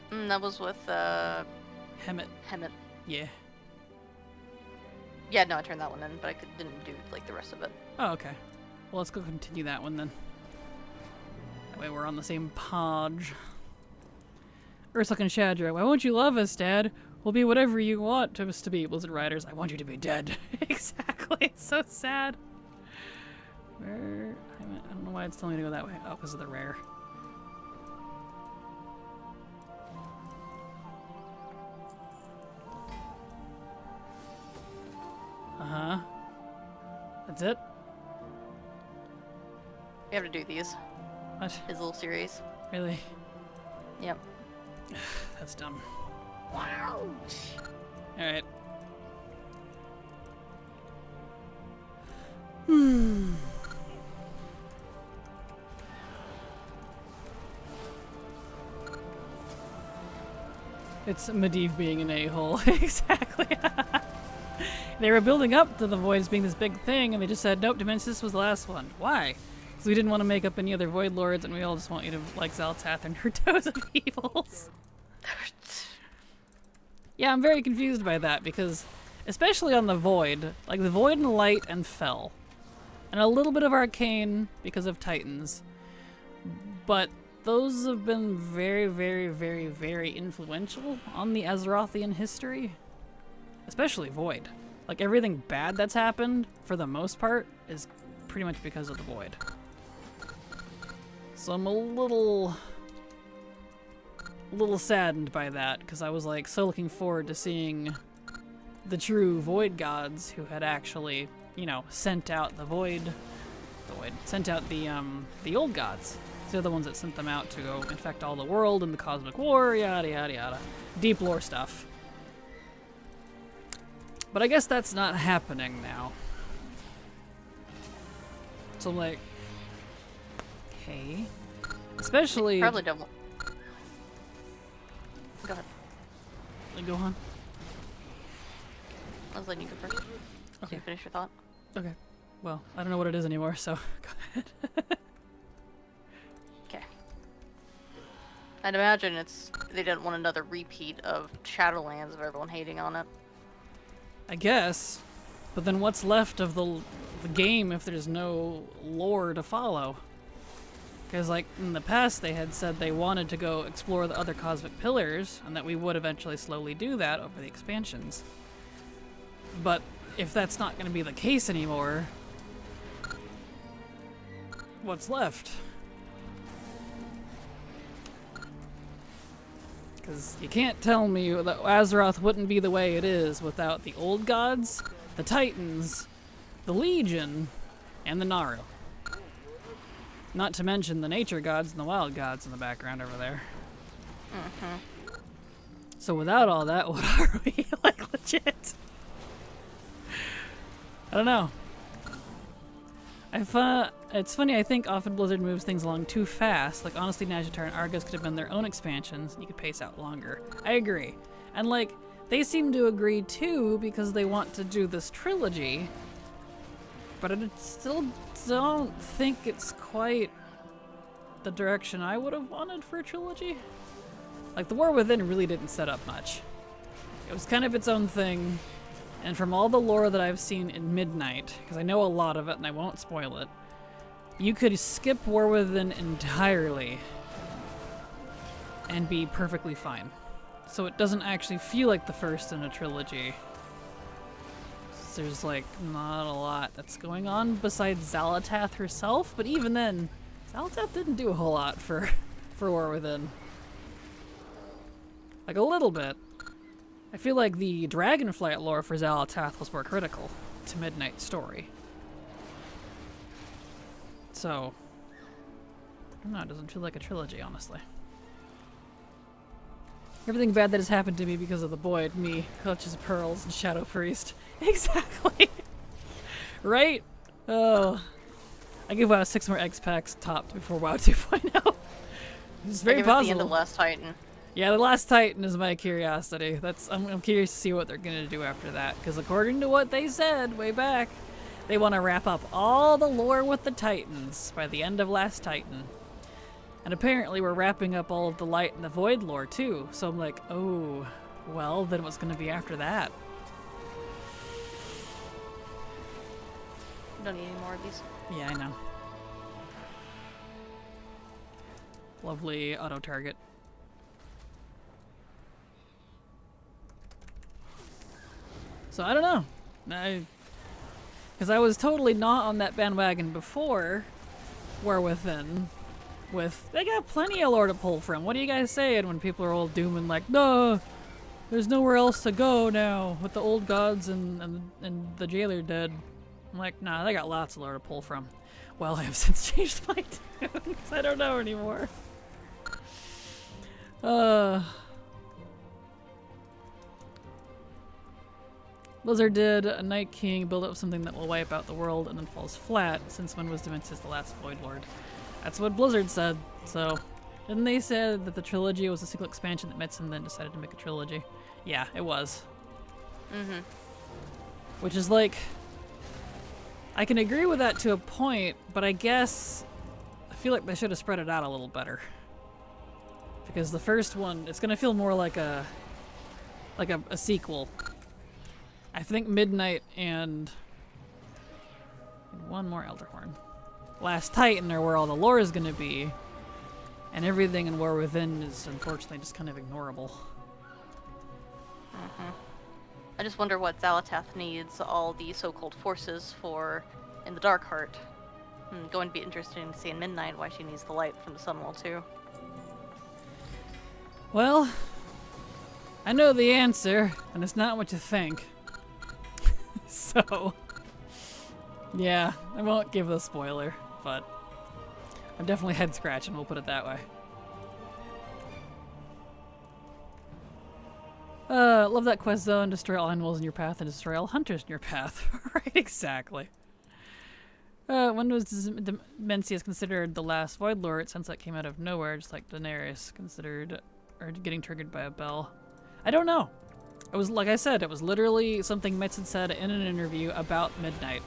That was with, Hemet. Hemet. Yeah. Yeah, no, I turned that one in, but I didn't do, like, the rest of it. Oh, okay. Well, let's go continue that one then. That way we're on the same page. Ursula and Shadra, why won't you love us, Dad? We'll be whatever you want us to be, Blizzard Riders. I want you to be dead. Exactly. It's so sad. Where? I don't know why it's telling me to go that way. Oh, because of the rare. That's it? You have to do these. What? His little series. Really? Yep. That's dumb. Ouch. Alright. It's Medivh being an a-hole. Exactly. They were building up to the voids being this big thing, and they just said, nope, Dimensis was the last one. Why? Because we didn't want to make up any other Void Lords, and we all just want you to like Xal'atath and her toes of evils. Yeah, I'm very confused by that, because especially on the Void, like the Void and Light and Fel, and a little bit of Arcane because of Titans, but those have been very, very, very, very influential on the Azerothian history, especially Void. Like, everything bad that's happened, for the most part, is pretty much because of the Void. So I'm a little saddened by that, because I was, like, so looking forward to seeing the true Void gods who had actually, you know, sent out sent out the old gods. They're the ones that sent them out to go infect all the world in the Cosmic War, yada yada yada. Deep lore stuff. But I guess that's not happening now. So I'm like, okay. Especially... Probably don't. Go ahead. Go on. I was letting you go first. Okay. So you finish your thought. Okay. Well, I don't know what it is anymore, so go ahead. Okay. I'd imagine they didn't want another repeat of Shadowlands of everyone hating on it. I guess. But then what's left of the game if there's no lore to follow? Because, like, in the past they had said they wanted to go explore the other cosmic pillars, and that we would eventually slowly do that over the expansions. But if that's not going to be the case anymore, what's left? Because you can't tell me that Azeroth wouldn't be the way it is without the old gods, the Titans, the Legion, and the Naaru. Not to mention the nature gods and the wild gods in the background over there. Mm-hmm. So without all that, what are we? Like, legit? I don't know. It's funny, I think often Blizzard moves things along too fast. Like, honestly, Nazjatar and Argus could have been their own expansions, and you could pace out longer. I agree. And, like, they seem to agree, too, because they want to do this trilogy. But I still don't think it's quite the direction I would have wanted for a trilogy. Like, The War Within really didn't set up much. It was kind of its own thing. And from all the lore that I've seen in Midnight, because I know a lot of it and I won't spoil it, you could skip War Within entirely and be perfectly fine. So it doesn't actually feel like the first in a trilogy. There's, like, not a lot that's going on besides Xal'atath herself, but even then, Xal'atath didn't do a whole lot for War Within. Like, a little bit. I feel like the Dragonflight lore for Xal'atath was more critical to Midnight's story. So, I don't know, it doesn't feel like a trilogy, honestly. Everything bad that has happened to me because of the Void, me, Clutches of Pearls, and Shadow Priest. Exactly! Right? Oh. I give WoW 6 more X packs topped before WoW 2.0. It's very possible. At the end of Last Titan. Yeah, the Last Titan is my curiosity. I'm curious to see what they're gonna do after that, because according to what they said way back, they want to wrap up all the lore with the Titans by the end of Last Titan. And apparently we're wrapping up all of the Light and the Void lore too, so I'm like, oh, well, then what's gonna be after that? Don't need any more of these. Yeah, I know. Lovely auto-target. So I don't know. Because I was totally not on that bandwagon before War Within. They got plenty of lore to pull from. What are you guys saying when people are all dooming like, no, there's nowhere else to go now with the old gods and the jailer dead? I'm like, nah, they got lots of lore to pull from. Well, I have since changed my tune, because I don't know anymore. Blizzard did a Night King build up something that will wipe out the world and then falls flat, since when was Dimensus the last Void Lord? That's what Blizzard said, so... Didn't they say that the trilogy was a single expansion that Metzen then decided to make a trilogy? Yeah, it was. Mm-hmm. Which is like... I can agree with that to a point, but I guess... I feel like they should have spread it out a little better. Because the first one, it's gonna feel more like a sequel. I think Midnight and one more Elderhorn. Last Titan are where all the lore is gonna be. And everything in War Within is unfortunately just kind of ignorable. Mm-hmm. I just wonder what Zalatath needs all the so-called forces for in the Dark Heart. Going to be interesting to see in Midnight why she needs the light from the Sunwall too. Well, I know the answer, and it's not what you think. So, yeah, I won't give the spoiler, but I'm definitely head scratching, we'll put it that way. Love that quest zone. Destroy all animals in your path and destroy all hunters in your path. Right, exactly. When was Mencius considered the last Void Lord? Since that came out of nowhere, just like Daenerys considered, or getting triggered by a bell. I don't know. It was, like I said, it was literally something Metzen said in an interview about Midnight.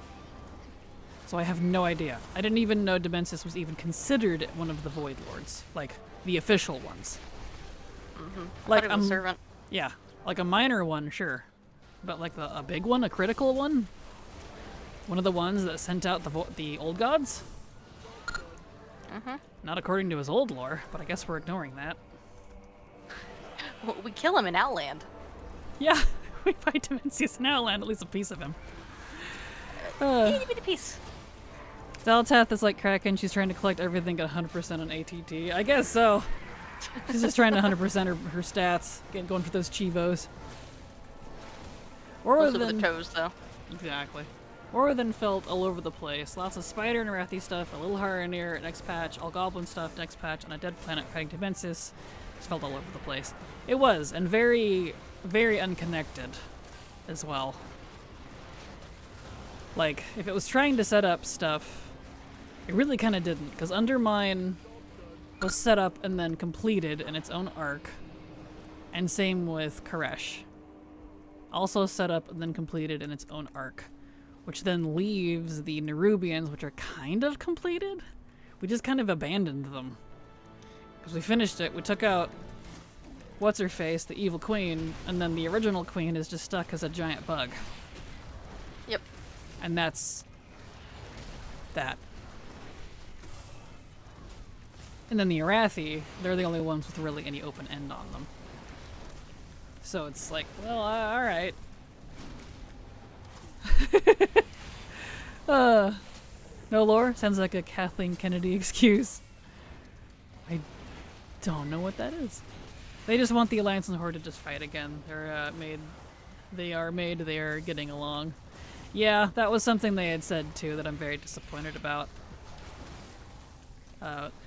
So I have no idea. I didn't even know Dimensus was even considered one of the Void Lords. Like, the official ones. Mm-hmm. Like, a servant. Yeah. Like a minor one, sure. But like a big one, a critical one? One of the ones that sent out the old gods? Mm-hmm. Not according to his old lore, but I guess we're ignoring that. Well, we kill him in Outland. Yeah, we fight Dimensius in Outland, at least a piece of him. Itty bitty piece. Zalatath is like Kraken, she's trying to collect everything at 100% on ATT. I guess so. She's just trying to 100% her stats, going for those chivos. Or Also for the toes, though. Exactly. Orwithin felt all over the place. Lots of spider and Arathi stuff, a little Harrenir next patch, all goblin stuff next patch, on a dead planet fighting Dimensis. Just felt all over the place. It was, and very, very unconnected as well. Like, if it was trying to set up stuff, it really kind of didn't, because Undermine was set up and then completed in its own arc, and same with Koresh. Also set up and then completed in its own arc, which then leaves the Nerubians, which are kind of completed. We just kind of abandoned them. Because we finished it, we took out What's-Her-Face, the evil queen, and then the original queen is just stuck as a giant bug. Yep. And that's that. And then the Arathi, they're the only ones with really any open end on them. So it's like, well, alright. No lore? Sounds like a Kathleen Kennedy excuse. I don't know what that is. They just want the Alliance and the Horde to just fight again. They are getting along. Yeah, that was something they had said too that I'm very disappointed about.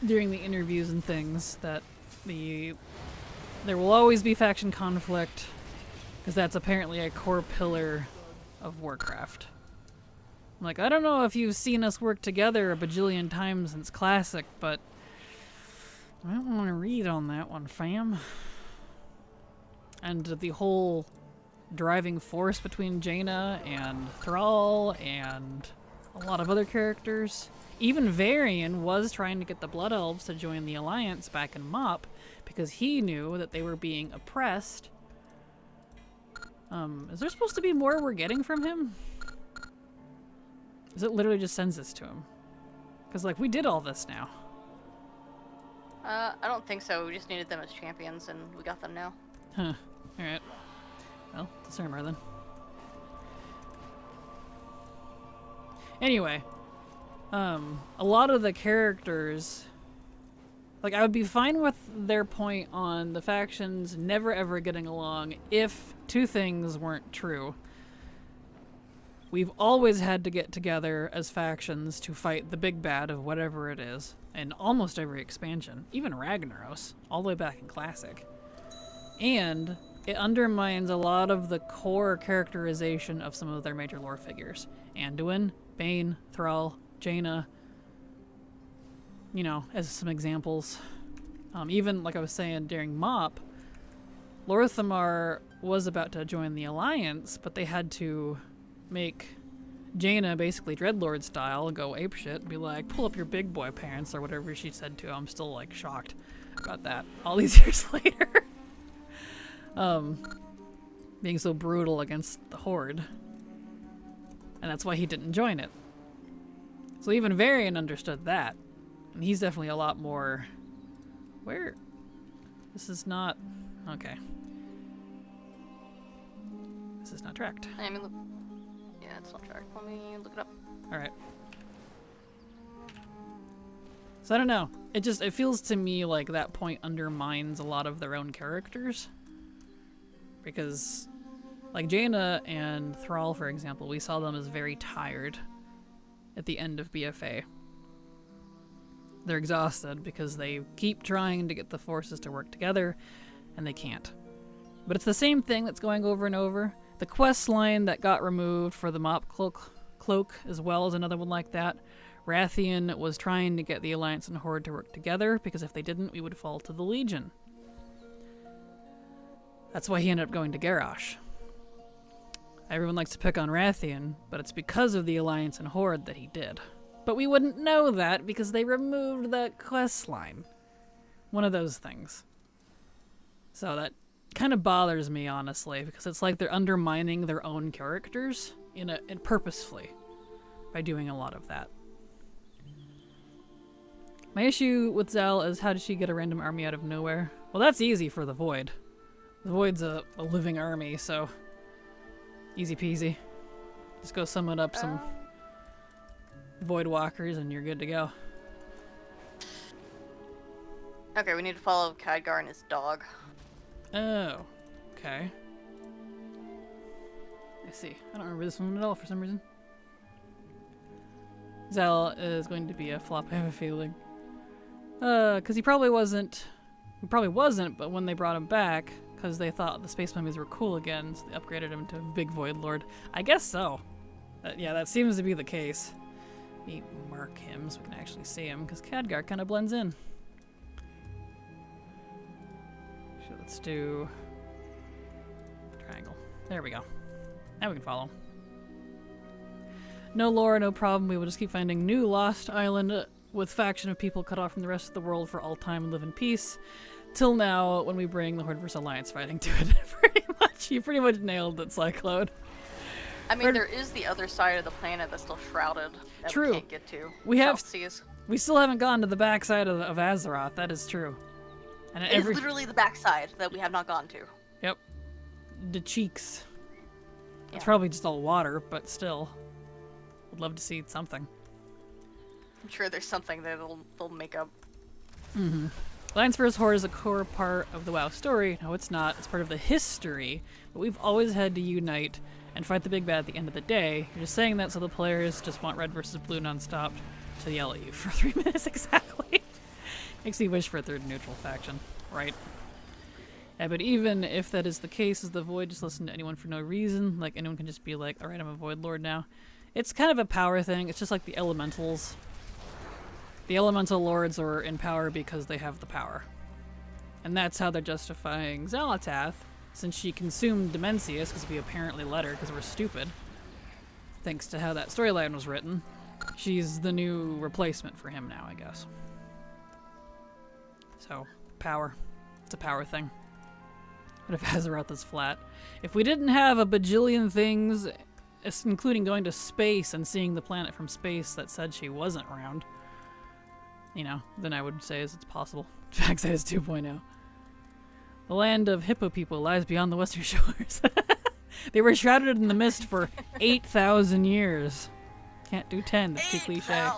During the interviews and things, that there will always be faction conflict, because that's apparently a core pillar of Warcraft. I'm like, I don't know if you've seen us work together a bajillion times since Classic, but I don't want to read on that one, fam. And the whole driving force between Jaina and Thrall and a lot of other characters. Even Varian was trying to get the Blood Elves to join the Alliance back in MoP because he knew that they were being oppressed. Is there supposed to be more we're getting from him? Is it literally just sends this to him? Because, like, we did all this now. I don't think so. We just needed them as champions, and we got them now. Huh. Alright. Well, disarmor then. Anyway. A lot of the characters... Like, I would be fine with their point on the factions never ever getting along if two things weren't true. we've always had to get together as factions to fight the big bad of whatever it is, in almost every expansion, even Ragnaros, all the way back in Classic. And it undermines a lot of the core characterization of some of their major lore figures. Anduin, Bane, Thrall, Jaina, you know, as some examples. Even, like I was saying, during MoP, Lorthamar was about to join the Alliance, but they had to make Jaina basically Dreadlord style go apeshit and be like, pull up your big boy pants or whatever she said to him. I'm still like shocked about that all these years later. Being so brutal against the Horde. And that's why he didn't join it. So even Varian understood that. And he's definitely a lot more... Where? This is not... Okay. This is not tracked. I mean, look. Yeah, it's not tracked. Let me look it up. Alright. So I don't know. It feels to me like that point undermines a lot of their own characters. Because, like Jaina and Thrall, for example, we saw them as very tired at the end of BFA. They're exhausted because they keep trying to get the forces to work together, and they can't. But it's the same thing that's going over and over. The quest line that got removed for the MoP cloak as well is another one like that. Rathian was trying to get the Alliance and Horde to work together, because if they didn't, we would fall to the Legion. That's why he ended up going to Garrosh. Everyone likes to pick on Rathian, but it's because of the Alliance and Horde that he did. But we wouldn't know that because they removed that quest line. One of those things. So that kind of bothers me, honestly, because it's like they're undermining their own characters in purposefully by doing a lot of that. My issue with Zal is, how did she get a random army out of nowhere? Well, that's easy for the Void. The Void's a living army, so easy peasy. Just go summon up some Void Walkers and you're good to go. Okay, we need to follow Khadgar and his dog. Oh, okay. I see. I don't remember this one at all for some reason. Zal is going to be a flop, I have a feeling. Because he probably wasn't, but when they brought him back, because they thought the space mummies were cool again, so they upgraded him to Big Void Lord. I guess so. Yeah, that seems to be the case. Let me mark him so we can actually see him, because Khadgar kind of blends in. So let's do triangle. There we go. Now we can follow. No lore, no problem. We will just keep finding new lost island with faction of people cut off from the rest of the world for all time and live in peace. Till now, when we bring the Horde vs. Alliance fighting to it. You pretty much nailed it, Cyclone. I mean, there is the other side of the planet that's still shrouded that True. we can't get to. We still haven't gone to the backside of Azeroth. That is true. And it's literally the backside that we have not gone to. Yep. The cheeks. Yeah. It's probably just all water, but still. Would love to see something. I'm sure there's something that they'll make up. Mm-hmm. Alliance vs. Horde is a core part of the WoW story. No, it's not. It's part of the history. But we've always had to unite and fight the big bad at the end of the day. You're just saying that so the players just want red versus blue nonstop to yell at you for 3 minutes exactly. Makes me wish for a third neutral faction, right? Yeah, but even if that is the case, is the Void just listen to anyone for no reason? Like, anyone can just be like, alright, I'm a Void Lord now. It's kind of a power thing. It's just like the Elementals. The Elemental Lords are in power because they have the power. And that's how they're justifying Xalatath, since she consumed Demencius, because we apparently let her because we're stupid. Thanks to how that storyline was written. She's the new replacement for him now, I guess. So, power. It's a power thing. But if Azeroth is flat. If we didn't have a bajillion things, including going to space and seeing the planet from space that said she wasn't around, you know, then I would say it's possible. Backside is 2.0. The land of hippo people lies beyond the western shores. They were shrouded in the mist for 8,000 years. Can't do 10, that's too cliche.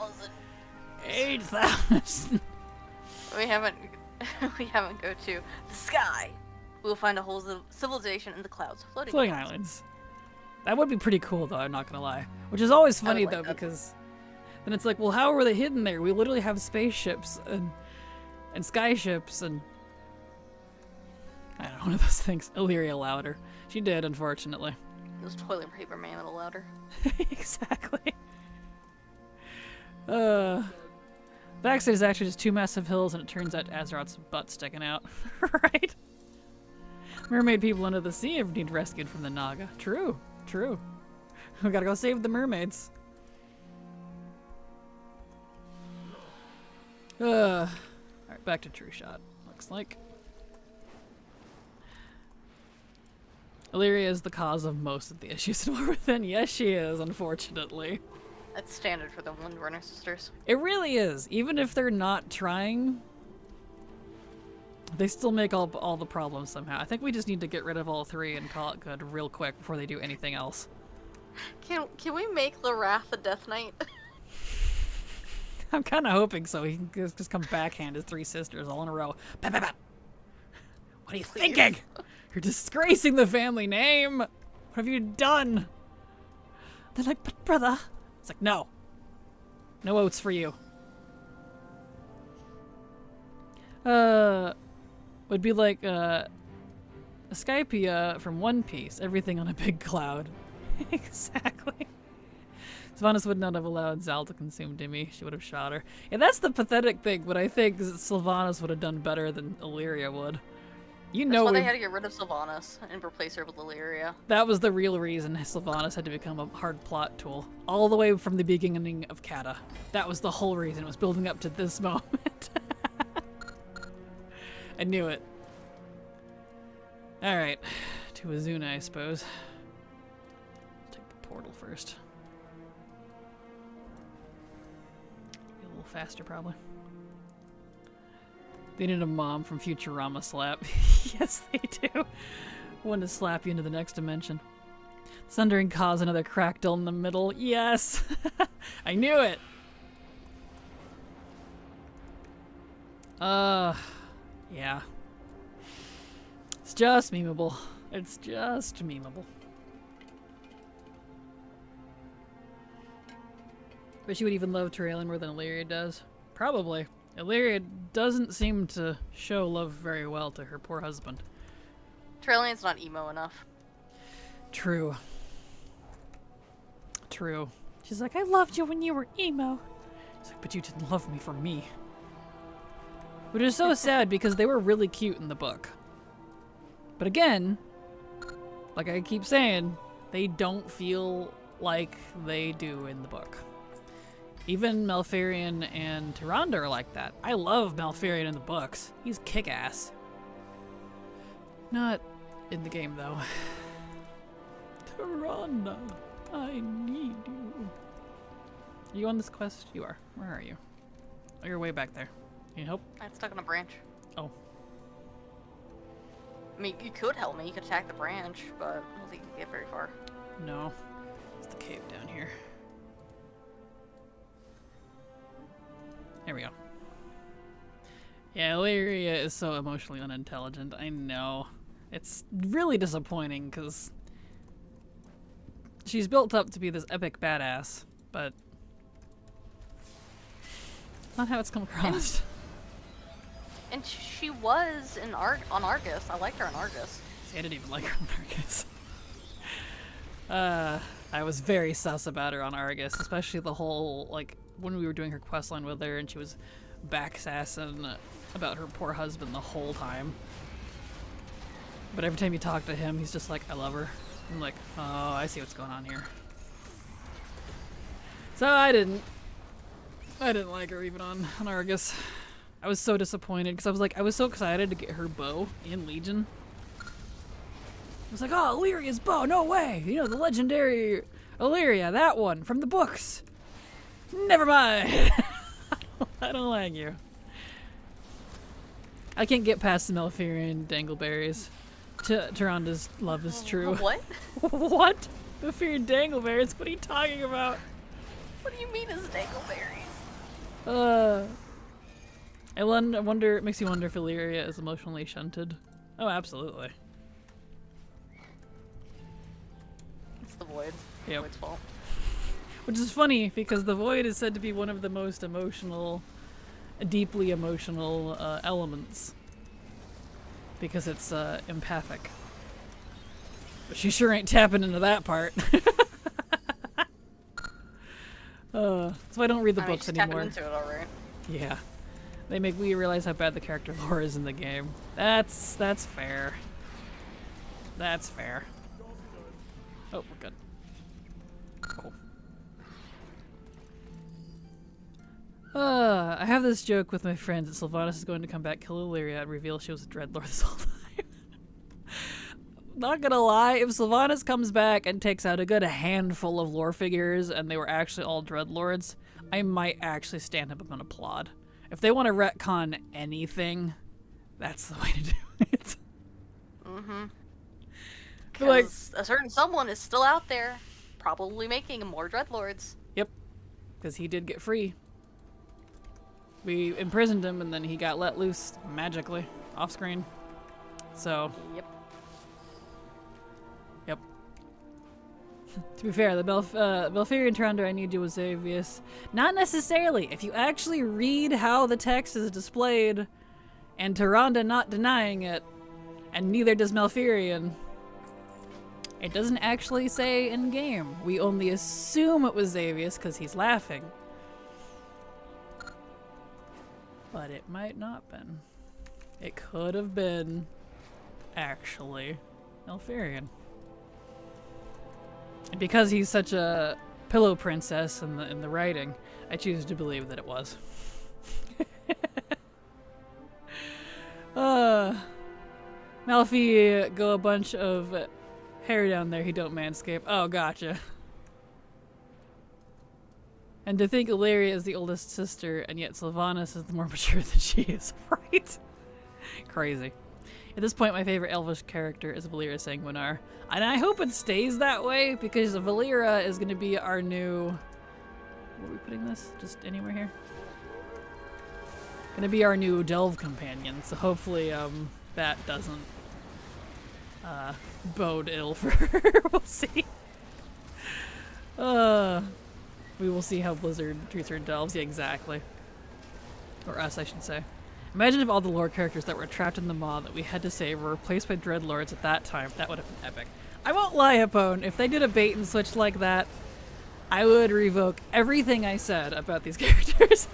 8,000! We haven't go to the sky. We will find a whole civilization in the clouds. Floating islands. That would be pretty cool, though, I'm not gonna lie. Which is always funny, like though, that. because then it's like, well, how were they hidden there? We literally have spaceships and skyships and... I don't know, one of those things. Illyria louder. She did, unfortunately. Those toilet paper man a little louder. Exactly. Backside is actually just two massive hills, and it turns out Azeroth's butt sticking out. Right? Mermaid people under the sea have need rescued from the Naga. True. True. We gotta go save the mermaids. Alright, back to True Shot. Looks like. Illyria is the cause of most of the issues in War Within. Yes, she is, unfortunately. That's standard for the Windrunner sisters. It really is. Even if they're not trying, they still make all the problems somehow. I think we just need to get rid of all three and call it good real quick before they do anything else. Can we make Larath a Death Knight? I'm kind of hoping so. He can just come backhand his three sisters all in a row. Bap, bap, bap. What are you thinking? You're disgracing the family name. What have you done? They're like, but brother. It's like, no. No oats for you. Would be like, Skypia from One Piece. Everything on a big cloud. Exactly. Sylvanas would not have allowed Zal to consume Demi. She would have shot her. Yeah, that's the pathetic thing, but I think Sylvanas would have done better than Illyria would. You know, That's why they had to get rid of Sylvanas and replace her with Illyria. that was the real reason Sylvanas had to become a hard plot tool. All the way from the beginning of Kata. That was the whole reason. It was building up to this moment. I knew it. Alright. To Azuna, I suppose. Take the portal first. Be a little faster, probably. They need a mom from Futurama slap. Yes, they do. One to slap you into the next dimension. Sundering cause another crackle in the middle. Yes! I knew it! Yeah. It's just memeable. It's just memeable. But she would even love Tyrellian more than Illyria does. Probably. Illyria doesn't seem to show love very well to her poor husband. Tyrellian's not emo enough. True. True. She's like, I loved you when you were emo. She's like, but you didn't love me for me. Which is so sad because they were really cute in the book. But again, like I keep saying, they don't feel like they do in the book. Even Malfurion and Tyrande are like that. I love Malfurion in the books. He's kick-ass. Not in the game, though. Tyrande, I need you. Are you on this quest? You are. Where are you? Oh, you're way back there. Can you help? I'm stuck on a branch. Oh. I mean, you could help me. You could attack the branch, but I don't think you can get very far. No. It's the cave down here. There we go. Yeah, Illyria is so emotionally unintelligent. I know. It's really disappointing because she's built up to be this epic badass, but it's not how it's come across. And she was on Argus. I liked her on Argus. See, I didn't even like her on Argus. I was very sus about her on Argus, especially the whole, like, when we were doing her questline with her and she was backsassing about her poor husband the whole time. But every time you talk to him, he's just like, I love her. I'm like, oh, I see what's going on here. So I didn't like her even on Argus. I was so disappointed because I was so excited to get her bow in Legion. I was like, oh, Illyria's bow, no way! You know, the legendary Illyria, that one, from the books. Never mind! I don't like you. I can't get past the Malfurion dangleberries. Tyrande's love is true. What? What? Malfurion dangleberries? What are you talking about? What do you mean as dangleberries? I wonder, it makes you wonder if Illyria is emotionally shunted. Oh, absolutely. the Void. Yep. Void's fault. Which is funny because the Void is said to be one of the most emotional, deeply emotional elements. Because it's empathic. But she sure ain't tapping into that part. So I don't read the books she's anymore. tapping into it alright. Yeah. They make me realize how bad the character lore is in the game. That's fair. That's fair. Oh, we're good. Cool. I have this joke with my friends that Sylvanas is going to come back, kill Illyria, and reveal she was a Dreadlord this whole time. Not gonna lie, if Sylvanas comes back and takes out a good handful of lore figures and they were actually all Dreadlords, I might actually stand up and applaud. If they want to retcon anything, that's the way to do it. Mm-hmm. Like, Because a certain someone is still out there, probably making more Dreadlords. yep, because he did get free. We imprisoned him and then he got let loose magically off screen. So, Yep. yep. To be fair, the Belfarian Tyrande I need you was Xavius. Not necessarily. If you actually read how the text is displayed, and Tyrande not denying it, and neither does Malfurion, it doesn't actually say in game. We only assume it was Xavius because he's laughing. But it might not been. It could have been actually Malfurion. And because he's such a pillow princess in the writing, I choose to believe that it was. Malfi go a bunch of hair down there he don't manscape. Oh, gotcha. And to think Illyria is the oldest sister, and yet Sylvanas is the more mature than she is, right? Crazy. At this point, my favorite elvish character is Valyria Sanguinar. And I hope it stays that way, because Valyria is going to be our new... Where are we putting this? Just anywhere here? Going to be our new Delve companion, so hopefully that doesn't bode ill for her. We'll see. We will see how Blizzard treats her Delves. Yeah, exactly. Or us, I should say. Imagine if all the lore characters that were trapped in the maw that we had to save were replaced by Dreadlords at that time. That would have been epic. I won't lie, Hapone. If they did a bait and switch like that, I would revoke everything I said about these characters.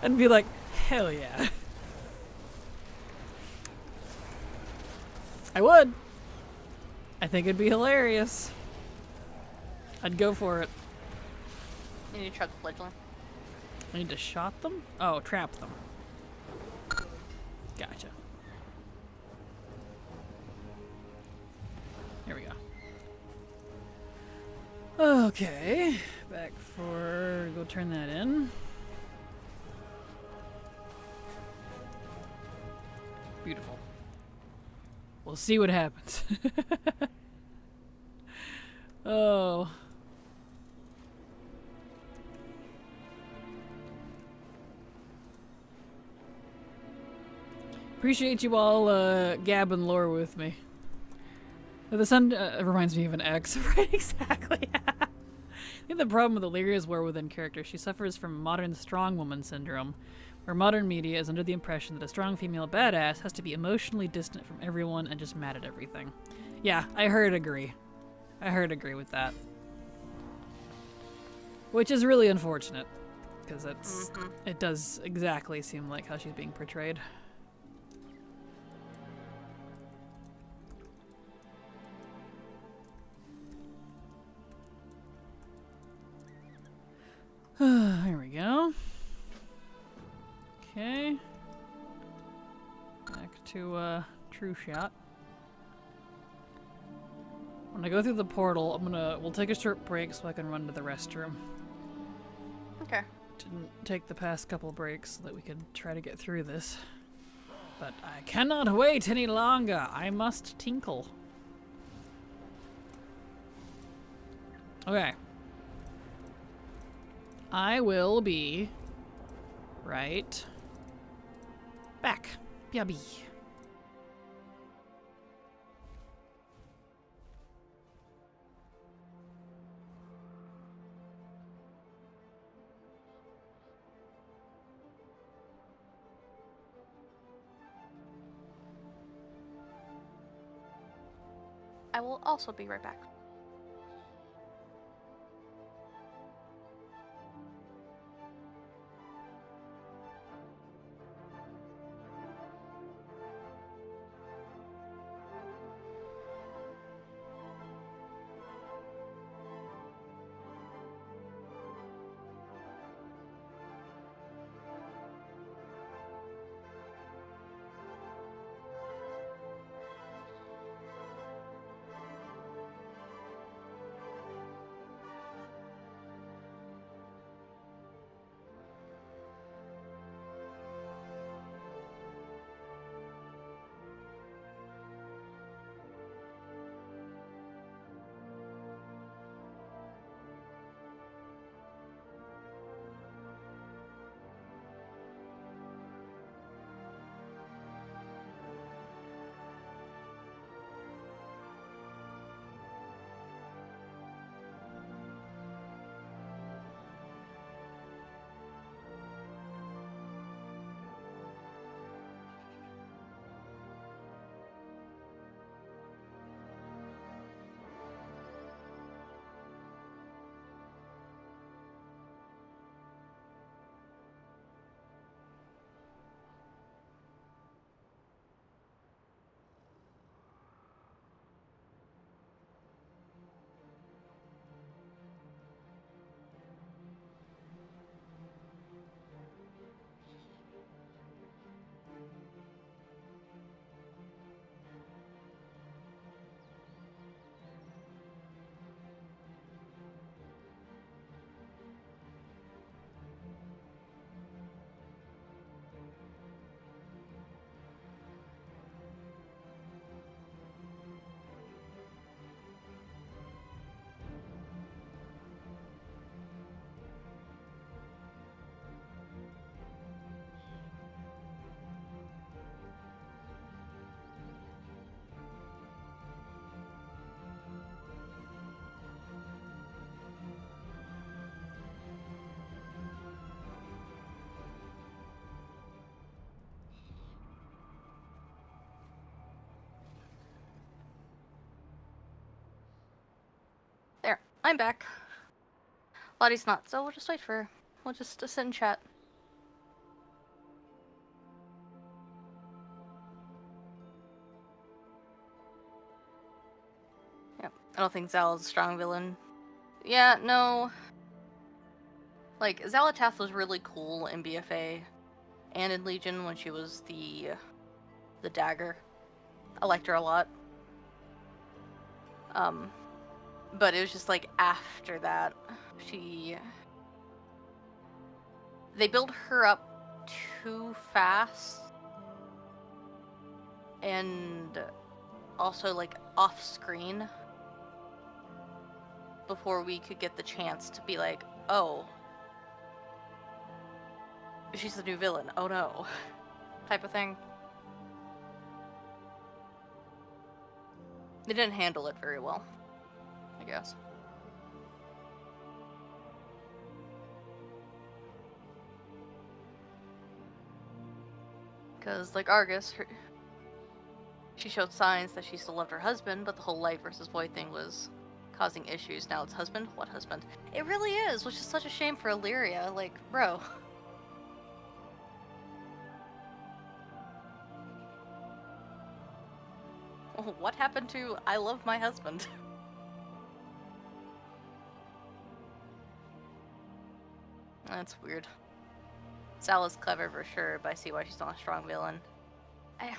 And be like, hell yeah. I would. I think it'd be hilarious. I'd go for it. You need to trap the fledgling. I need to shot them? Oh, trap them. Gotcha. Here we go. Okay. Back for... Go turn that in. Beautiful. We'll see what happens. Oh. Appreciate you all gabbing lore with me. The sun reminds me of an ex. Right, exactly. I think the problem with Illyria's war within character, she suffers from modern strong woman syndrome, where modern media is under the impression that a strong female badass has to be emotionally distant from everyone and just mad at everything. Yeah, I heard agree. I heard agree with that. Which is really unfortunate, because it does exactly seem like how she's being portrayed. Here we go. Okay. Back to True Shot. When I go through the portal, we'll take a short break so I can run to the restroom. Okay. Didn't take the past couple breaks so that we could try to get through this. But I cannot wait any longer. I must tinkle. Okay. I will be right back. Yabby. I will also be right back. There, I'm back. Lottie's not, so we'll just wait for her. We'll just sit and chat. Yep, I don't think Zal's a strong villain. Yeah, no. Like, Zalatath was really cool in BFA and in Legion when she was the dagger. I liked her a lot. But it was just like after that, they built her up too fast, and also like off screen before we could get the chance to be like, oh, she's the new villain, oh no, type of thing. They didn't handle it very well, I guess. Because, like Argus, she showed signs that she still loved her husband, but the whole light versus void thing was causing issues. Now it's husband? What husband? It really is, which is such a shame for Illyria. Like, bro. What happened to I love my husband? That's weird. Sal is clever for sure, but I see why she's not a strong villain. I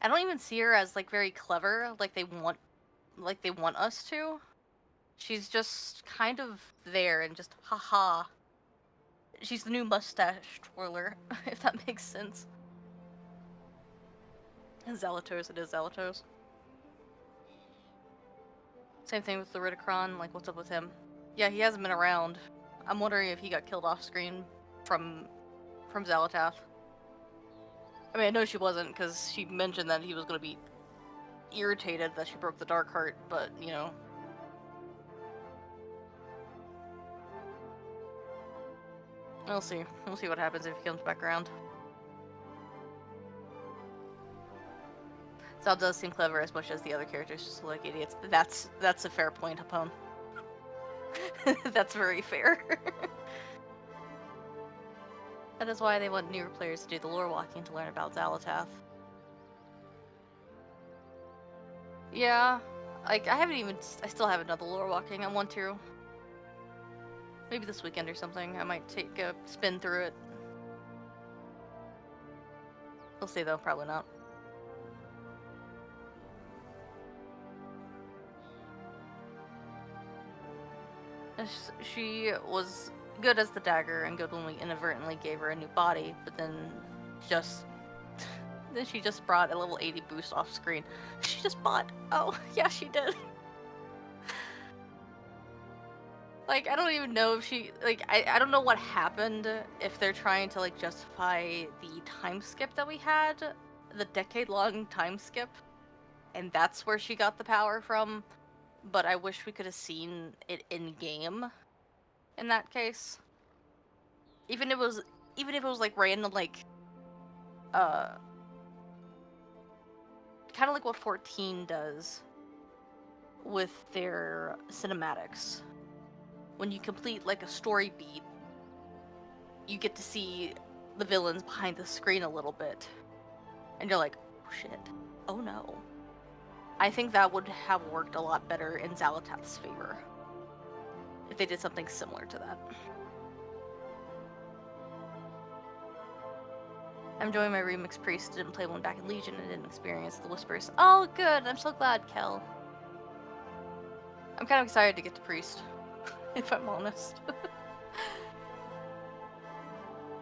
don't even see her as like very clever, like they want us to. She's just kind of there and just haha. She's the new mustache twirler, if that makes sense. And Zalatos, it is Zalatos. Same thing with the Ridicron, like what's up with him? Yeah, he hasn't been around. I'm wondering if he got killed off screen from Zalatath. I mean, I know she wasn't, because she mentioned that he was going to be irritated that she broke the Dark Heart, but, you know. We'll see. We'll see what happens if he comes back around. Zal does seem clever as much as the other characters just look like idiots. That's a fair point, Hapone. That's very fair. That is why they want newer players to do the lore walking to learn about Xalatath. Yeah, like I still haven't done the lore walking. I want to. Maybe this weekend or something. I might take a spin through it. We'll see though, probably not. She was good as the dagger and good when we inadvertently gave her a new body, but then she just brought a level 80 boost off screen. She just bought. Oh, yeah, she did. Like, I don't even know if she, like, I don't know what happened, if they're trying to, like, justify the time skip that we had, the decade-long time skip, and that's where she got the power from, but I wish we could have seen it in-game in that case. Even if it was, like, random, like, kind of like what 14 does with their cinematics. When you complete, like, a story beat, you get to see the villains behind the screen a little bit. And you're like, oh shit, oh no. I think that would have worked a lot better in Xalatath's favor if they did something similar to that. I'm enjoying my remix priest. Didn't play one back in Legion and didn't experience the whispers. Oh, good. I'm so glad, Kel. I'm kind of excited to get to priest, if I'm honest.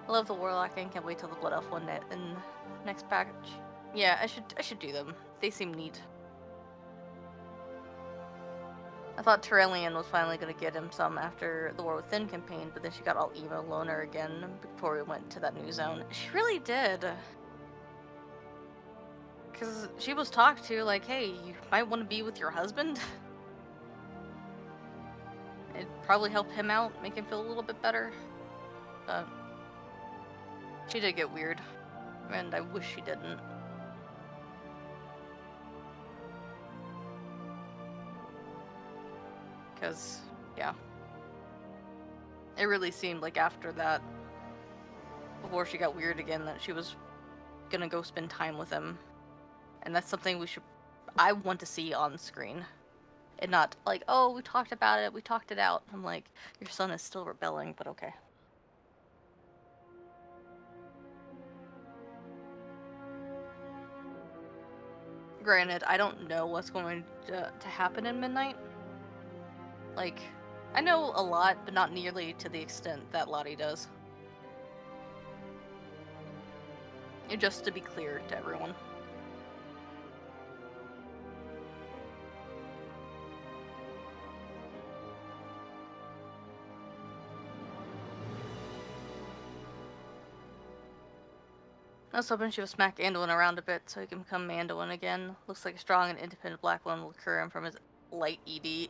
I love the warlock and can't wait till the blood elf one in next package. Yeah, I should do them. They seem neat. I thought Tyrellian was finally gonna get him some after the War Within campaign, but then she got all emo loner again before we went to that new zone. She really did. Because she was talked to like, hey, you might want to be with your husband. It'd probably help him out, make him feel a little bit better. But she did get weird, and I wish she didn't. Because, yeah. It really seemed like after that, before she got weird again, that she was gonna go spend time with him. And that's something I want to see on screen. And not like, oh, we talked about it, we talked it out. I'm like, your son is still rebelling, but okay. Granted, I don't know what's going to happen in Midnight. Like, I know a lot, but not nearly to the extent that Latte does. And just to be clear to everyone. I was hoping she would smack Anduin around a bit so he can become Manduin again. Looks like a strong and independent black one will cure him from his light ED.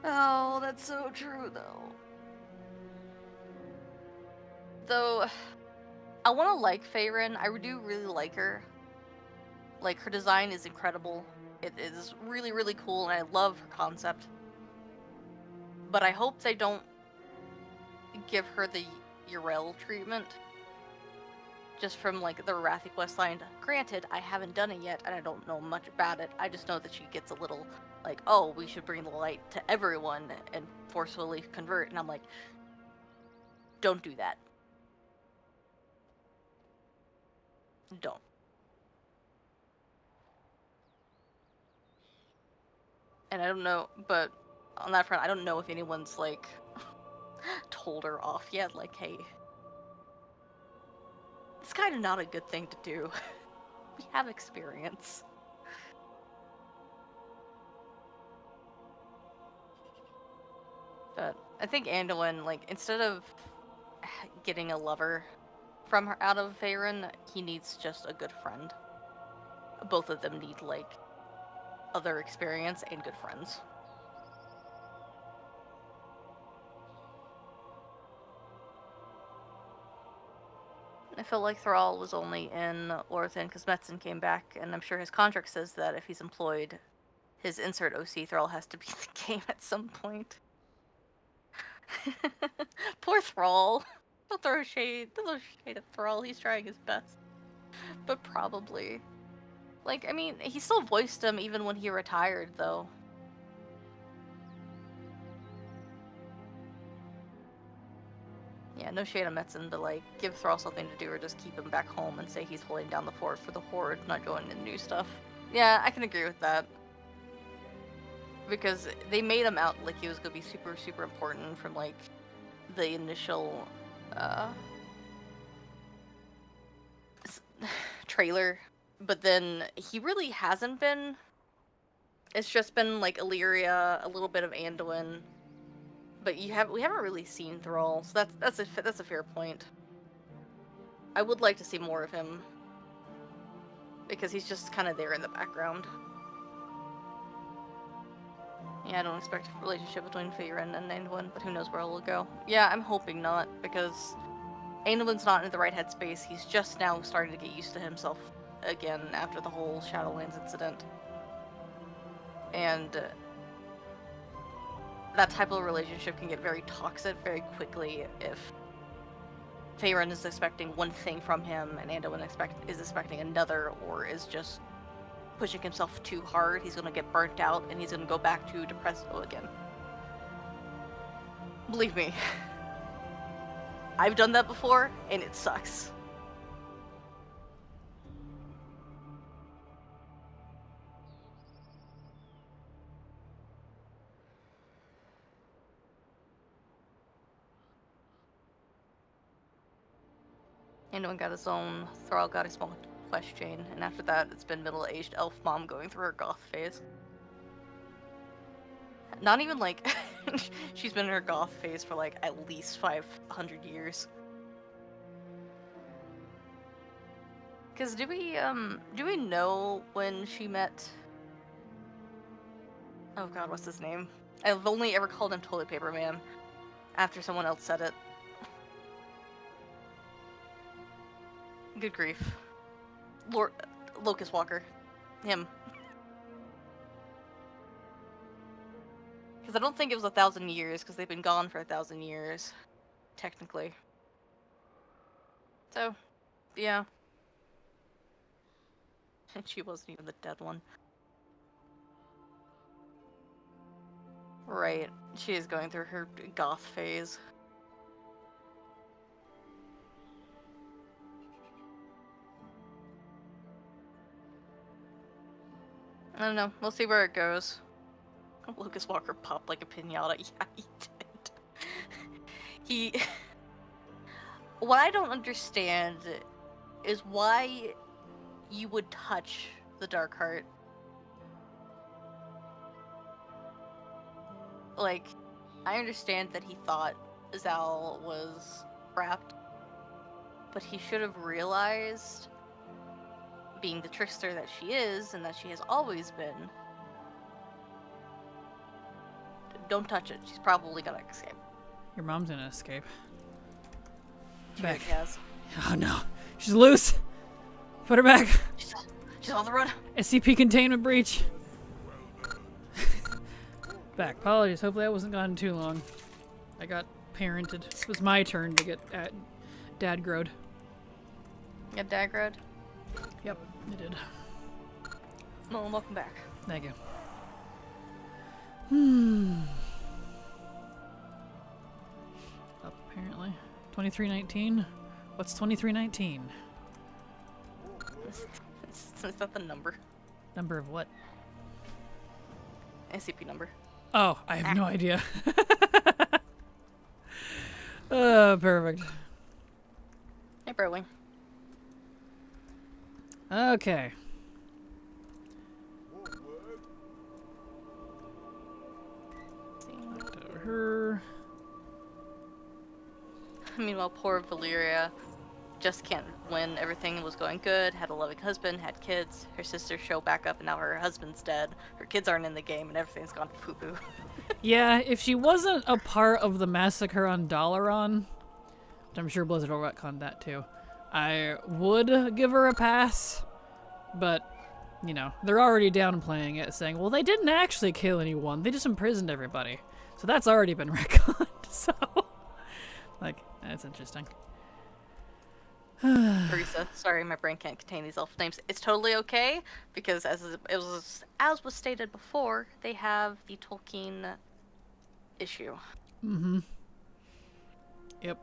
Oh, that's so true, though. Though, I want to like Faerun. I do really like her. Like, her design is incredible. It is really, really cool, and I love her concept. But I hope they don't give her the Yrel treatment. Just from, like, the Wrathy questline. Granted, I haven't done it yet, and I don't know much about it. I just know that she gets a little, like, oh, we should bring the light to everyone and forcefully convert. And I'm like, don't do that. Don't. And I don't know, but on that front, I don't know if anyone's, like, told her off yet, like, hey, it's kind of not a good thing to do. We have experience. But I think Anduin, like, instead of getting a lover from her out of Faerun, he needs just a good friend. Both of them need, like, other experience and good friends. I felt like Thrall was only in Orthan because Metzen came back, and I'm sure his contract says that if he's employed, his insert OC Thrall has to be in the game at some point. Poor Thrall. Don't throw shade. Don't throw shade at Thrall. He's trying his best. But probably. Like, I mean, he still voiced him even when he retired, though. Yeah, no shade on Metzen, but like, give Thrall something to do or just keep him back home and say he's holding down the fort for the Horde, not joining in new stuff. Yeah, I can agree with that. Because they made him out like he was gonna be super, super important from like the initial trailer, but then he really hasn't been. It's just been like Illyria, a little bit of Anduin. But we haven't really seen Thrall, so that's a fair point. I would like to see more of him because he's just kind of there in the background. Yeah, I don't expect a relationship between Feyre and Anduin, but who knows where it'll go. Yeah, I'm hoping not, because Anduin's not in the right headspace. He's just now starting to get used to himself again after the whole Shadowlands incident. And that type of relationship can get very toxic very quickly if Feyre is expecting one thing from him and Anduin is expecting another, or is just pushing himself too hard. He's gonna get burnt out and he's gonna go back to Depresso again. Believe me. I've done that before and it sucks. Anduin got his own, Thrall got a small quest chain, and after that it's been middle-aged elf mom going through her goth phase. Not even like she's been in her goth phase for like at least 500 years. Cause do we know when she met, oh god, what's his name? I've only ever called him Toilet Paper Man after someone else said it. Good grief. Locust Walker. Him. Because I don't think it was 1,000 years, because they've been gone for 1,000 years. Technically. So, yeah. And she wasn't even the dead one. Right. She is going through her goth phase. I don't know. We'll see where it goes. Lucas Walker popped like a pinata. Yeah, he did. He... What I don't understand is why you would touch the Darkheart. Like, I understand that he thought Zal was trapped, but he should have realized, being the trickster that she is, and that she has always been, don't touch it. She's probably gonna escape. Your mom's gonna escape. She Back. really has. Oh no. She's loose. Put her back. She's on the run. SCP containment breach. Back. Apologies. Hopefully I wasn't gone too long. I got parented. It was my turn to get dad-growed. Yeah, Dagrod. Yep, I did. No, welcome back. Thank you. Up apparently. 2319. What's 2319? Is that the number? Number of what? SCP number. Oh, I have no idea. Perfect. Hey, Browing. Okay. Looked over her. Meanwhile, poor Valyria just can't win. Everything was going good, had a loving husband, had kids. Her sisters show back up, and now her husband's dead. Her kids aren't in the game, and everything's gone poo-poo. Yeah, if she wasn't a part of the massacre on Dalaran, which I'm sure Blizzard will retcon that too, I would give her a pass, but, you know, they're already downplaying it, saying, well, they didn't actually kill anyone. They just imprisoned everybody. So that's already been retconned. So, like, that's interesting. Teresa, sorry, my brain can't contain these elf names. It's totally okay, because as was stated before, they have the Tolkien issue. Mm-hmm. Yep.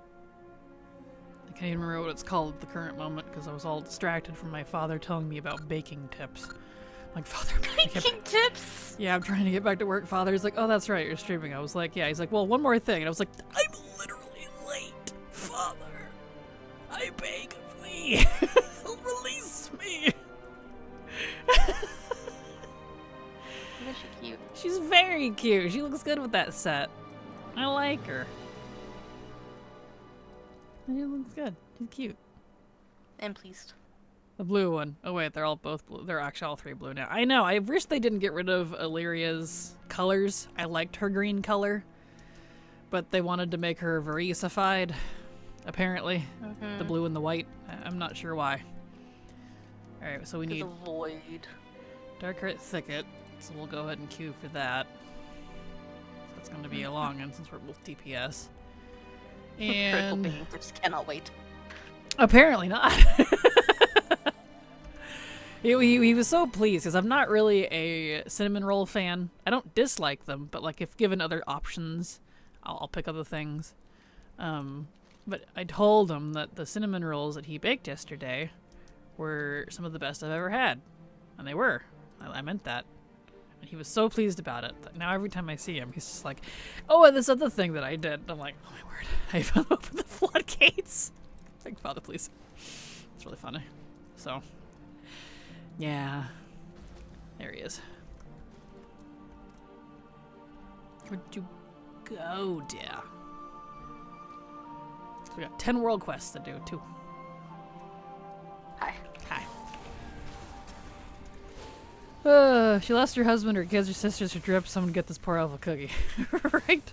I can't even remember what it's called at the current moment because I was all distracted from my father telling me about baking tips. I'm like, Father, Baking tips? Yeah, I'm trying to get back to work. Father's like, oh, that's right, you're streaming. I was like, yeah. He's like, well, one more thing. And I was like, I'm literally late, Father. I beg of thee. Release me. Isn't she cute? She's very cute. She looks good with that set. I like her. She looks good. She's cute. I'm pleased. The blue one. Oh wait, they're all both blue. They're actually all three blue now. I know. I wish they didn't get rid of Illyria's colors. I liked her green color, but they wanted to make her Verisified. Apparently, the blue and the white. I'm not sure why. All right, so we need the void. Dark Heart Thicket. So we'll go ahead and queue for that. So that's going to be a long one since we're both DPS. Critical And being just cannot wait. apparently not. He was so pleased because I'm not really a cinnamon roll fan. I don't dislike them, but like if given other options, I'll pick other things. But I told him that the cinnamon rolls that he baked yesterday were some of the best I've ever had, and they were. I meant that. And he was so pleased about it that now every time I see him, he's just like, "Oh, and this other thing that I did." And I'm like, "Oh my word! I found open the floodgates." Like, Father, please. It's really funny. So. Yeah. There he is. Where'd you go, dear? So we got 10 world quests to do, too. Hi. Hi. She lost her husband, her kids, her sisters, her drip. Someone get this poor elf a cookie. Right?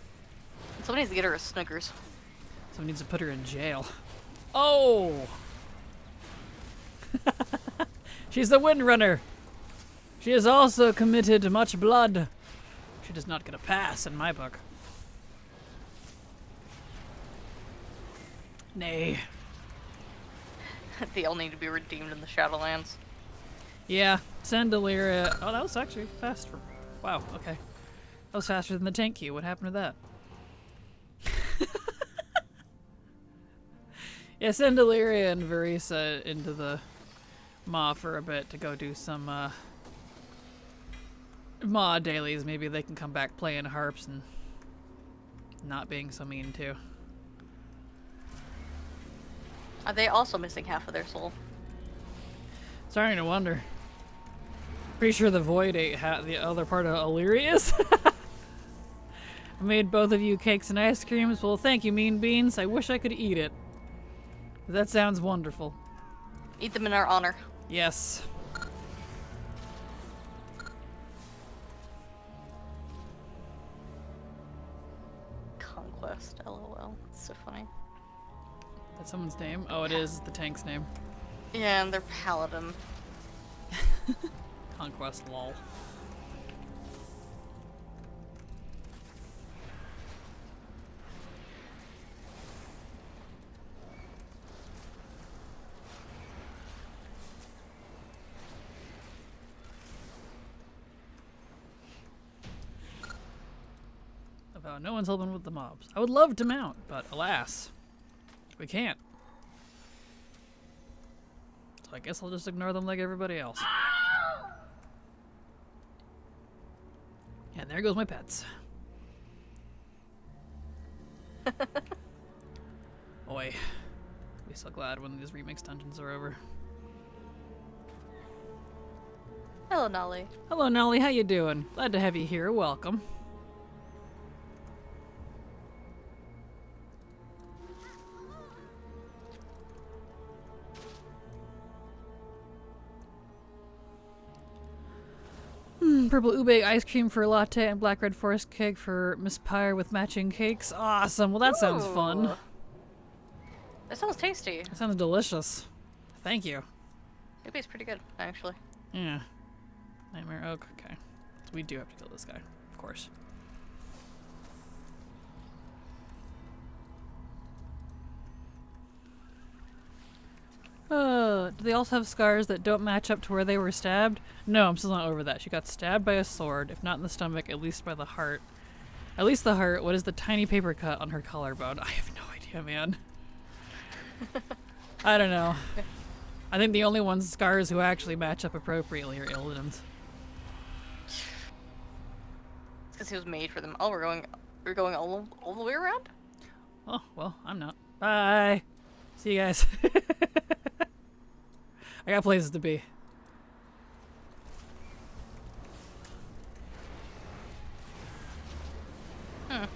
Someone needs to get her a Snickers. Someone needs to put her in jail. Oh! She's the Windrunner. She has also committed much blood. She does not get a pass in my book. Nay. They all need to be redeemed in the Shadowlands. Yeah, Sandalira. Oh, that was actually fast. Wow, okay. That was faster than the tank queue. What happened to that? Yeah, Sandalira and Verisa into the Maw for a bit to go do some Maw dailies. Maybe they can come back playing harps and not being so mean too. Are they also missing half of their soul? Starting to wonder. Pretty sure the Void ate the other part of Illyria's. I made both of you cakes and ice creams. Well, thank you, Mean Beans. I wish I could eat it. That sounds wonderful. Eat them in our honor. Yes. Conquest, lol. It's so funny. That's someone's name? Oh, it is the tank's name. Yeah, and they're paladin. Conquest, lol. About no one's helping with the mobs. I would love to mount, but alas, we can't. So I guess I'll just ignore them like everybody else. And there goes my pets. Boy, I'll be so glad when these remix dungeons are over. Hello, Nolly. Hello, Nolly. How you doing? Glad to have you here. Welcome. Purple ube ice cream for latte and black red forest cake for Miss Pyre with matching cakes. Awesome. Well, that sounds fun. Ooh. That sounds tasty. That sounds delicious. Thank you. Maybe it's pretty good, actually. Yeah. Nightmare Oak. Okay. So we do have to kill this guy, of course. Do they also have scars that don't match up to where they were stabbed? No, I'm still not over that. She got stabbed by a sword, if not in the stomach, at least by the heart. At least the heart. What is the tiny paper cut on her collarbone? I have no idea, man. I don't know. I think the only ones scars who actually match up appropriately are Illidan's. It's because he was made for them. Oh, we're going all the way around? Oh, well, I'm not. Bye. See you guys. I got places to be. Yeah,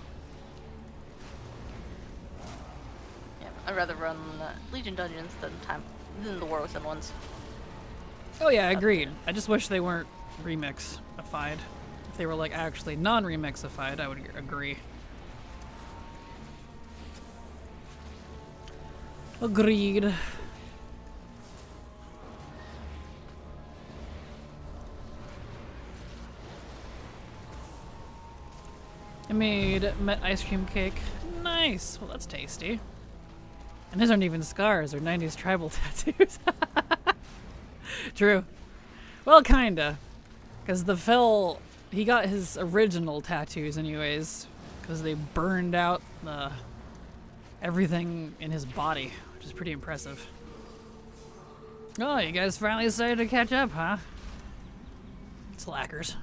I'd rather run Legion dungeons than the War Within ones. Oh yeah, agreed. I just wish they weren't remix-ified. If they were like actually non-remix-ified, I would agree. Agreed. I made met ice cream cake. Nice. Well, that's tasty. And these aren't even scars. They're 90s tribal tattoos. True. Well, kinda. Because the Phil, he got his original tattoos anyways. Because they burned out everything in his body. Which is pretty impressive. Oh, you guys finally decided to catch up, huh? Slackers.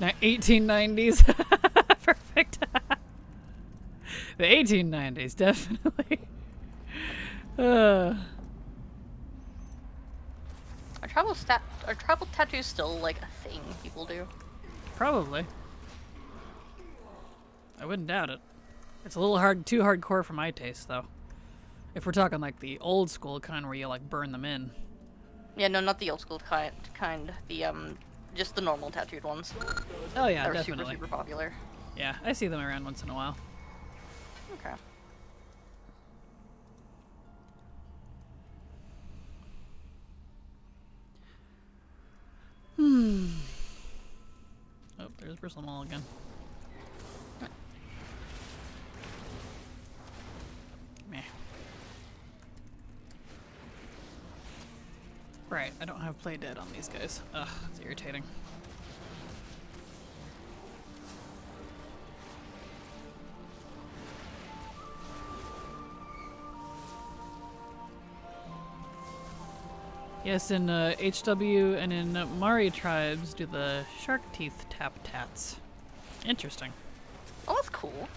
Now 1890s. Perfect. The 1890s, definitely. Are tribal tattoos still like a thing people do? Probably. I wouldn't doubt it. It's a little too hardcore for my taste, though. If we're talking like the old school kind where you like burn them in. Yeah, no, not the old school kind. The just the normal tattooed ones. Oh yeah, that were definitely. super popular. Yeah, I see them around once in a while. Okay. Oh, there's Bristle Mall again. Meh. Right, I don't have play dead on these guys. Ugh, it's irritating. Yes, in HW and in Mari tribes do the shark teeth tap tats. Interesting. Oh, that's cool.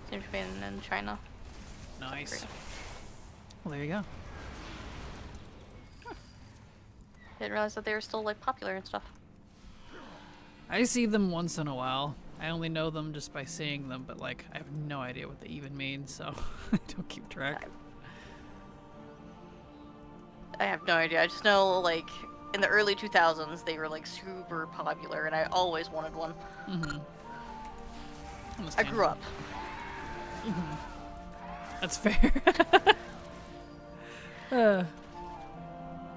Seems to be in China. Nice. Well, there you go. Didn't realize that they were still like popular and stuff. I see them once in a while. I only know them just by seeing them, but like I have no idea what they even mean, so I don't keep track. I have no idea. I just know like in the early 2000s they were like super popular, and I always wanted one. Mm-hmm. I grew up. Mm-hmm. That's fair.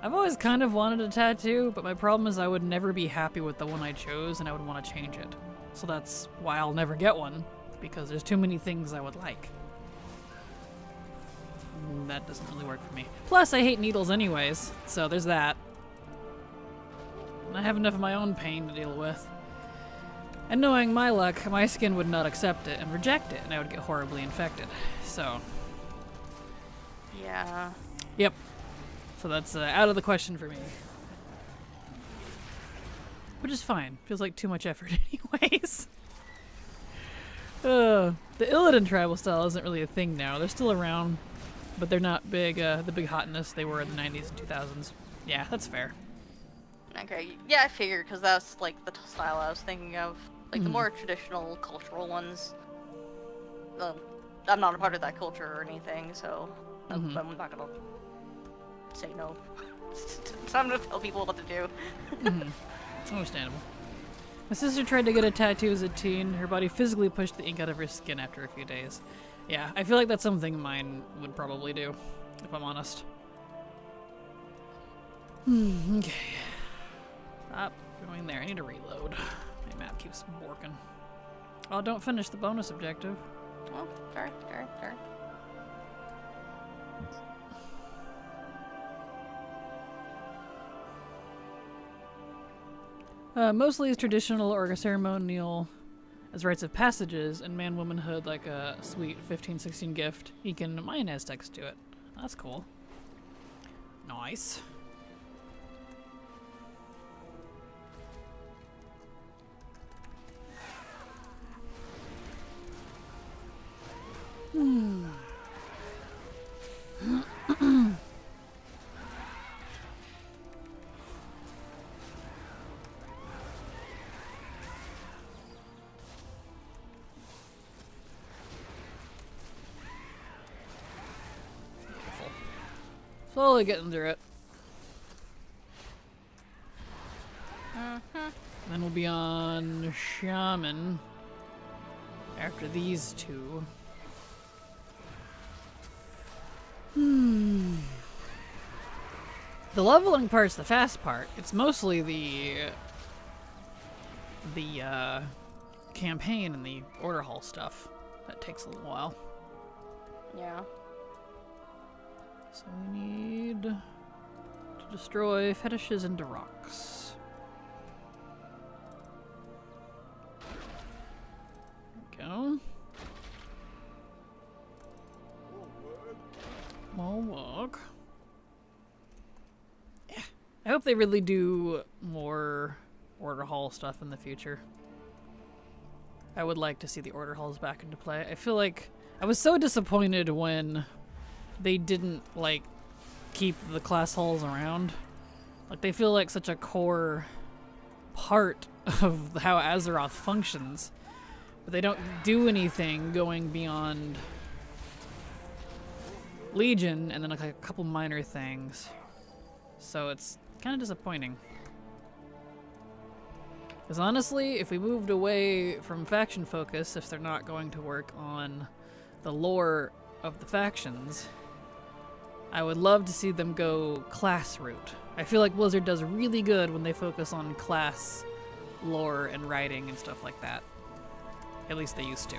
I've always kind of wanted a tattoo, but my problem is I would never be happy with the one I chose, and I would want to change it. So that's why I'll never get one, because there's too many things I would like. And that doesn't really work for me. Plus, I hate needles anyways, so there's that. And I have enough of my own pain to deal with. And knowing my luck, my skin would not accept it and reject it, and I would get horribly infected. So. Yeah. Yep. So that's out of the question for me. Which is fine. Feels like too much effort anyways. The Illidan tribal style isn't really a thing now. They're still around, but they're not big, the big hotness they were in the 90s and 2000s. Yeah, that's fair. Okay. Yeah, I figured, because that's like the style I was thinking of. Like the more traditional cultural ones. I'm not a part of that culture or anything, so I'm not gonna say no. So I'm gonna tell people what to do. Understandable. My sister tried to get a tattoo as a teen. Her body physically pushed the ink out of her skin after a few days. Yeah, I feel like that's something mine would probably do, if I'm honest. Okay. Stop going there. I need to reload. My map keeps working. Oh, don't finish the bonus objective. Oh, sorry. Mostly is traditional or ceremonial as rites of passages, and man-womanhood like a sweet 15-16 gift. You can mine Aztecs to it. That's cool. Nice. Slowly getting through it. Then we'll be on Shaman after these two. The leveling part's the fast part. It's mostly the campaign and the order hall stuff that takes a little while. Yeah. So we need to destroy fetishes into rocks. There we go. More work. Yeah. I hope they really do more order hall stuff in the future. I would like to see the order halls back into play. I feel like I was so disappointed when they didn't, like, keep the class halls around. Like, they feel like such a core part of how Azeroth functions. But they don't do anything going beyond Legion and then like a couple minor things. So it's kind of disappointing. Because honestly, if we moved away from faction focus, if they're not going to work on the lore of the factions, I would love to see them go class route. I feel like Blizzard does really good when they focus on class lore and writing and stuff like that. At least they used to.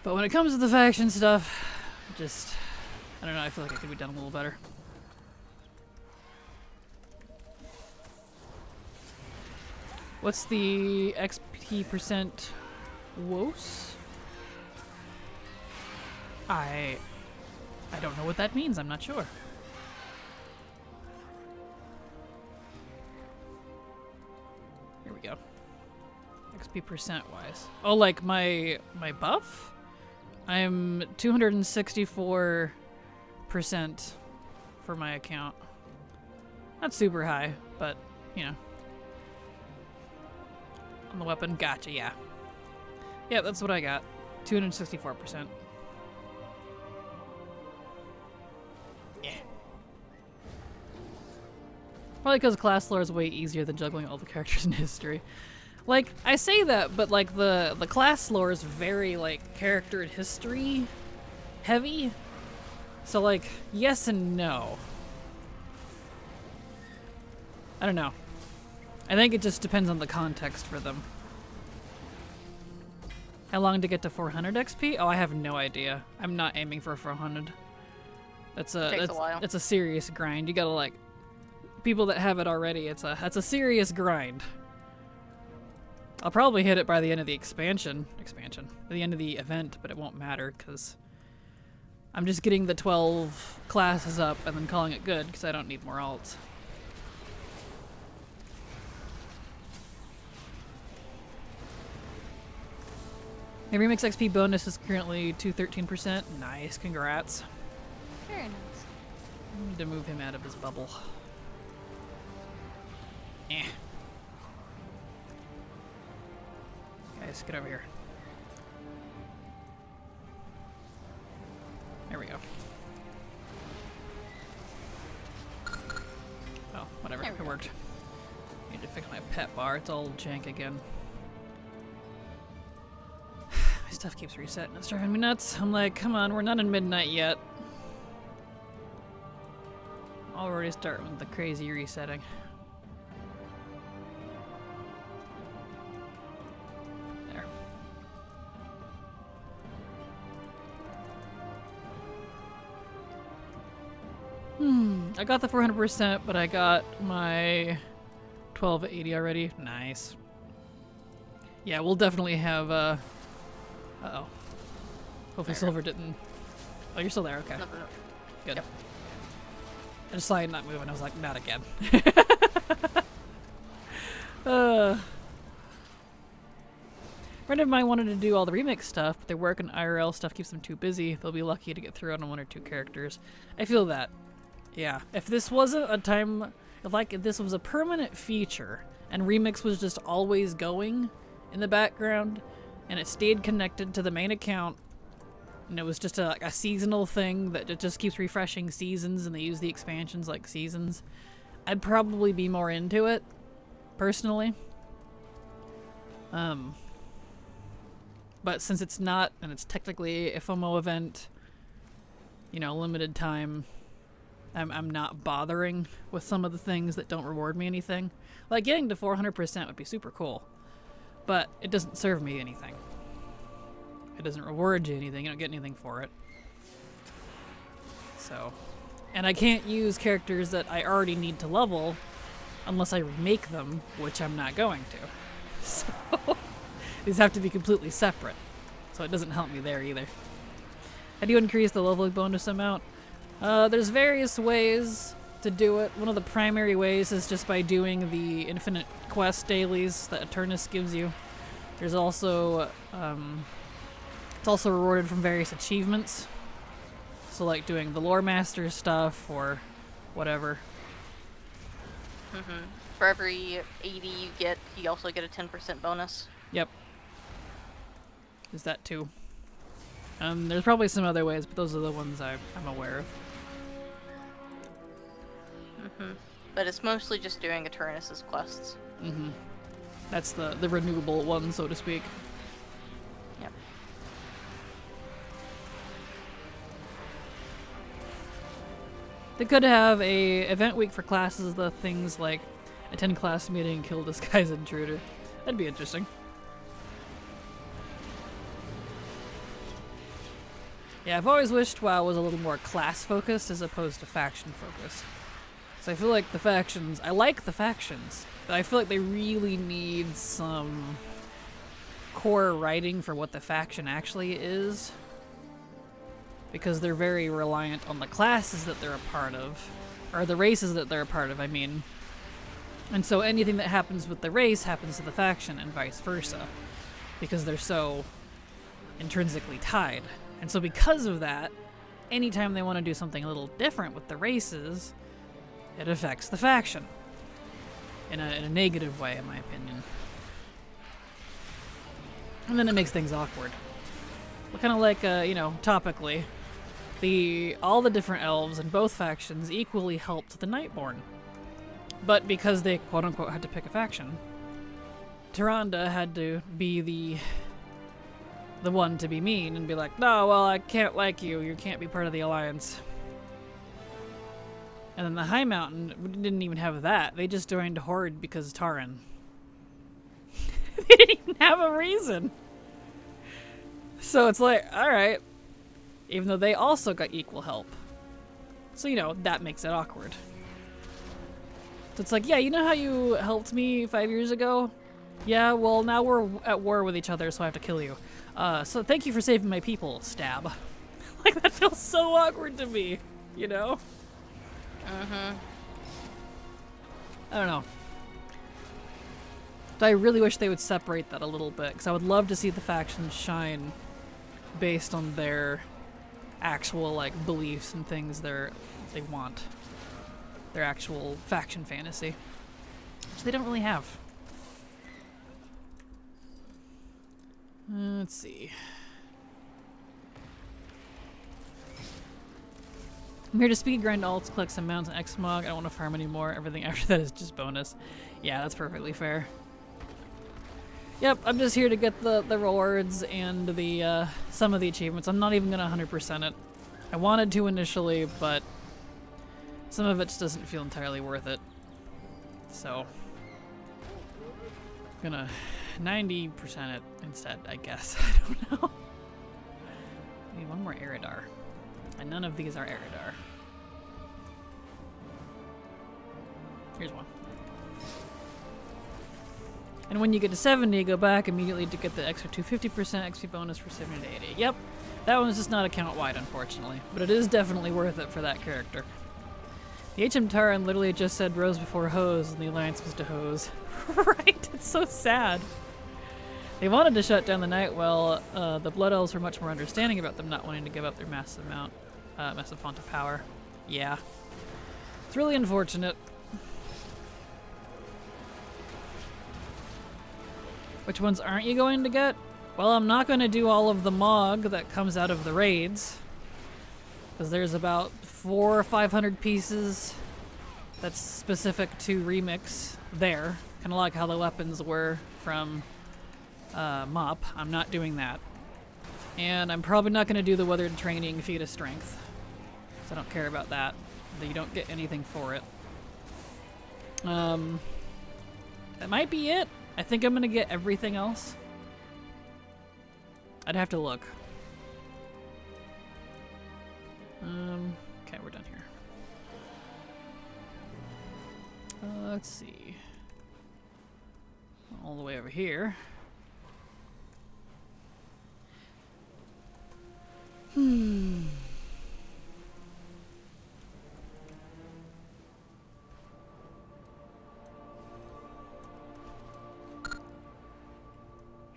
But when it comes to the faction stuff, just, I don't know, I feel like it could be done a little better. What's the XP percent WOS? I don't know what that means. I'm not sure. Here we go. XP percent wise. Oh, like my buff? I'm 264% for my account. Not super high, but you know. On the weapon, gotcha, yeah. Yeah, that's what I got. 264%. Yeah. Probably because class lore is way easier than juggling all the characters in history. Like, I say that, but like the class lore is very like character and history heavy. So like, yes and no. I don't know. I think it just depends on the context for them. How long to get to 400 XP? Oh, I have no idea. I'm not aiming for 400. That's a while. It's a serious grind. You gotta like people that have it already. That's a serious grind. I'll probably hit it by the end of the expansion, by the end of the event, but it won't matter because I'm just getting the 12 classes up and then calling it good because I don't need more alts. The Remix XP bonus is currently 213%. Nice, congrats. Very nice. I need to move him out of his bubble. Eh. Guys, get over here. There we go. Oh, whatever. It Need to fix my pet bar. It's all jank again. My stuff keeps resetting. It's driving me nuts. I'm like, come on, we're not in midnight yet. Already starting with the crazy resetting. There. I got the 400%, but I got my 1280 already. Nice. Yeah, we'll definitely have, uh-oh. Hopefully Silver didn't... Oh, you're still there, okay. No. Good. Yep. I just saw you not moving. I was like, not again. Friend of mine wanted to do all the remix stuff, but their work and IRL stuff keeps them too busy. They'll be lucky to get through on 1 or 2 characters. I feel that. Yeah. If this wasn't a time... if this was a permanent feature, and remix was just always going in the background, and it stayed connected to the main account, and it was just a seasonal thing that it just keeps refreshing seasons, and they use the expansions like seasons, I'd probably be more into it, personally. But since it's not, and it's technically a FOMO event, you know, limited time, I'm not bothering with some of the things that don't reward me anything. Like, getting to 400% would be super cool, but it doesn't serve me anything. It doesn't reward you anything. You don't get anything for it. So, and I can't use characters that I already need to level unless I remake them, which I'm not going to. So, these have to be completely separate. So it doesn't help me there either. How do you increase the leveling bonus amount? There's various ways to do it. One of the primary ways is just by doing the infinite quest dailies that Eternus gives you. There's also, it's also rewarded from various achievements. So like doing the Lore Master stuff or whatever. For every 80 you get, you also get a 10% bonus. Yep. Is that too? There's probably some other ways, but those are the ones I'm aware of. But it's mostly just doing Eternus' quests. That's the renewable one, so to speak. Yep. They could have a event week for classes, the things like attend class meeting, kill disguise intruder. That'd be interesting. Yeah, I've always wished WoW was a little more class focused as opposed to faction focused. So I feel like the factions, I like the factions, but I feel like they really need some core writing for what the faction actually is. Because they're very reliant on the classes that they're a part of, or the races that they're a part of, I mean. And so anything that happens with the race happens to the faction and vice versa, because they're so intrinsically tied. And so because of that, anytime they want to do something a little different with the races, it affects the faction. In a negative way, in my opinion. And then it makes things awkward. Well, kind of like, you know, topically, all the different elves in both factions equally helped the Nightborn. But because they quote-unquote had to pick a faction, Tyrande had to be the one to be mean and be like, no, well, I can't like you. You can't be part of the Alliance. And then the High Mountain didn't even have that. They just joined Horde because Taran. They didn't even have a reason. So it's like, alright. Even though they also got equal help. So, you know, that makes it awkward. So it's like, yeah, you know how you helped me 5 years ago? Yeah, well, now we're at war with each other, so I have to kill you. So thank you for saving my people, stab. Like, that feels so awkward to me, you know? I don't know. But I really wish they would separate that a little bit, because I would love to see the factions shine based on their actual, like, beliefs and things they want. Their actual faction fantasy. Which they don't really have. Let's see. I'm here to speed grind alts, collect some mounts and Xmog. I don't want to farm anymore. Everything after that is just bonus. Yeah, that's perfectly fair. Yep, I'm just here to get the rewards and the some of the achievements. I'm not even gonna 100% it. I wanted to initially, but some of it just doesn't feel entirely worth it. So, I'm gonna 90% it instead, I guess. I don't know. I need one more Eridar. And none of these are Eridar. Here's one. And when you get to 70, go back immediately to get the extra 250% XP bonus for 70 to 80. Yep, that one's just not account-wide, unfortunately. But it is definitely worth it for that character. The HM Taran literally just said rose before hose, and the alliance was to hose. Right? It's so sad. They wanted to shut down the Nightwell. The Blood Elves were much more understanding about them not wanting to give up their massive font of power. Yeah. It's really unfortunate. Which ones aren't you going to get? Well, I'm not going to do all of the Mog that comes out of the raids. Because there's about 400 or 500 pieces that's specific to Remix there. Kind of like how the weapons were from Mop. I'm not doing that. And I'm probably not going to do the Weathered Training Feat of Strength. Because I don't care about that. You don't get anything for it. That might be it. I think I'm gonna get everything else. I'd have to look. Okay, we're done here. Let's see. All the way over here.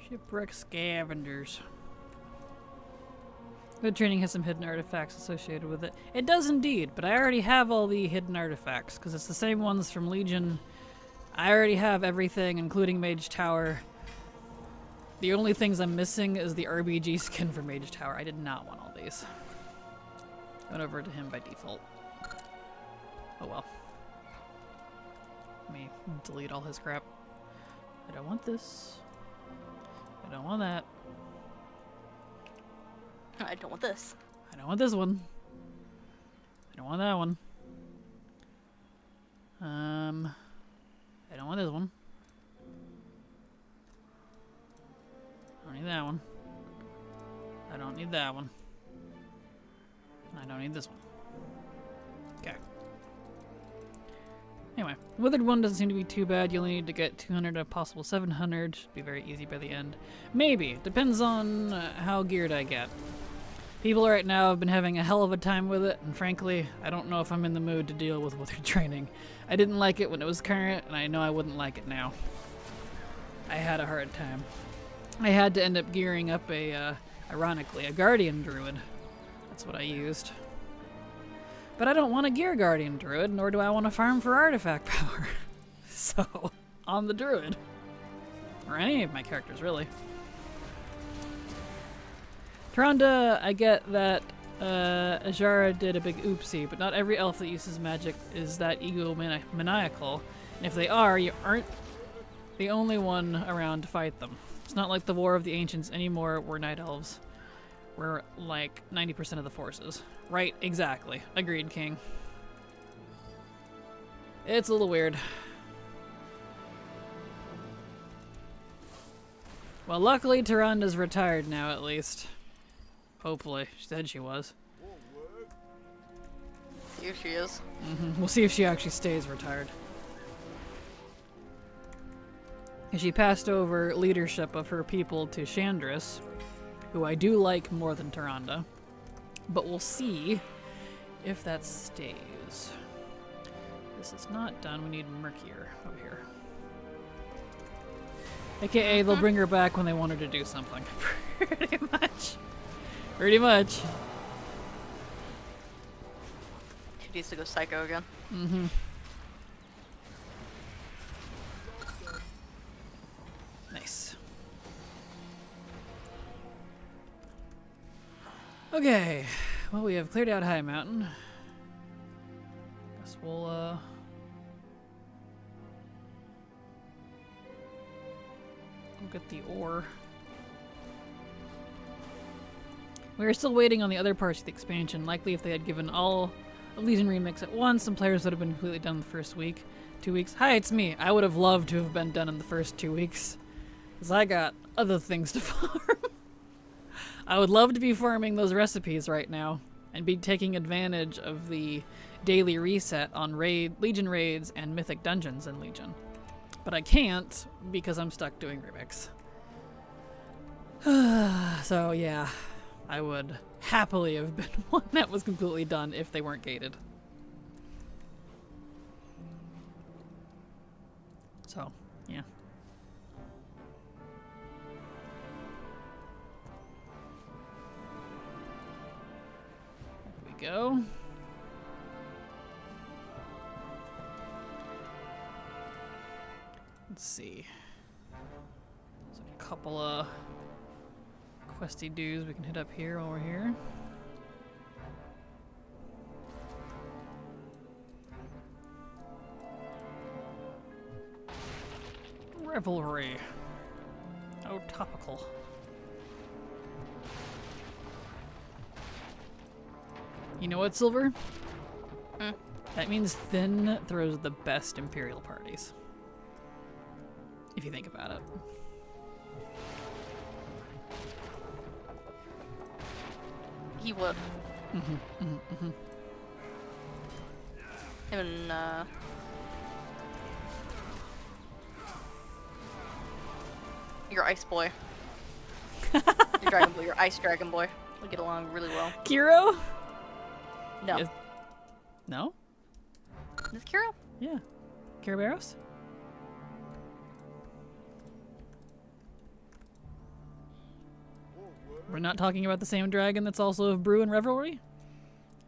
Shipwreck Scavengers. Good training has some hidden artifacts associated with it. It does indeed, but I already have all the hidden artifacts, because it's the same ones from Legion. I already have everything, including Mage Tower. The only things I'm missing is the RBG skin for Mage Tower. I did not want all these. Went over to him by default. Oh well. Let me delete all his crap. I don't want this. I don't want that. I don't want this. I don't want this one. I don't want that one. I don't want this one. I don't need that one. I don't need that one. And I don't need this one. Okay. Anyway, Withered one doesn't seem to be too bad. You only need to get 200, a possible 700. Should be very easy by the end. Maybe. Depends on how geared I get. People right now have been having a hell of a time with it, and frankly, I don't know if I'm in the mood to deal with Withered training. I didn't like it when it was current, and I know I wouldn't like it now. I had a hard time. I had to end up gearing up ironically, a Guardian Druid. That's what I used. But I don't want to gear Guardian Druid, nor do I want to farm for artifact power. So, on the Druid. Or any of my characters, really. Tyrande, I get that Ajara did a big oopsie, but not every elf that uses magic is that egomaniacal. And if they are, you aren't the only one around to fight them. It's not like the War of the Ancients anymore, where Night Elves were like 90% of the forces. Right, exactly. Agreed, King. It's a little weird. Well, luckily Tyrande's retired now, at least. Hopefully. She said she was. Here she is. We'll see if she actually stays retired. And she passed over leadership of her people to Chandris, who I do like more than Tyrande. But we'll see if that stays. This is not done. We need Murkier over here. AKA, they'll bring her back when they want her to do something. Pretty much. Pretty much. She needs to go psycho again. Nice. Okay. Well, we have cleared out High Mountain. we'll get the ore. We're still waiting on the other parts of the expansion. Likely if they had given all a Legion remix at once, some players would have been completely done in the first week. 2 weeks. Hi, it's me. I would have loved to have been done in the first 2 weeks. Because I got other things to farm. I would love to be farming those recipes right now. And be taking advantage of the daily reset on Legion raids and mythic dungeons in Legion. But I can't because I'm stuck doing remix. So yeah, I would happily have been one that was completely done if they weren't gated. So, yeah. There we go. Let's see. There's a couple of questy dues we can hit up here while we're here. Revelry. Oh, topical. You know what, Silver? That means Thin throws the best Imperial parties. If you think about it. He would. Him and, your ice boy. Your dragon boy, your ice dragon boy. We get along really well. Kiro? No. Yes. No? Is it Kiro? Yeah. Kiraberos? We're not talking about the same dragon that's also of brew and revelry?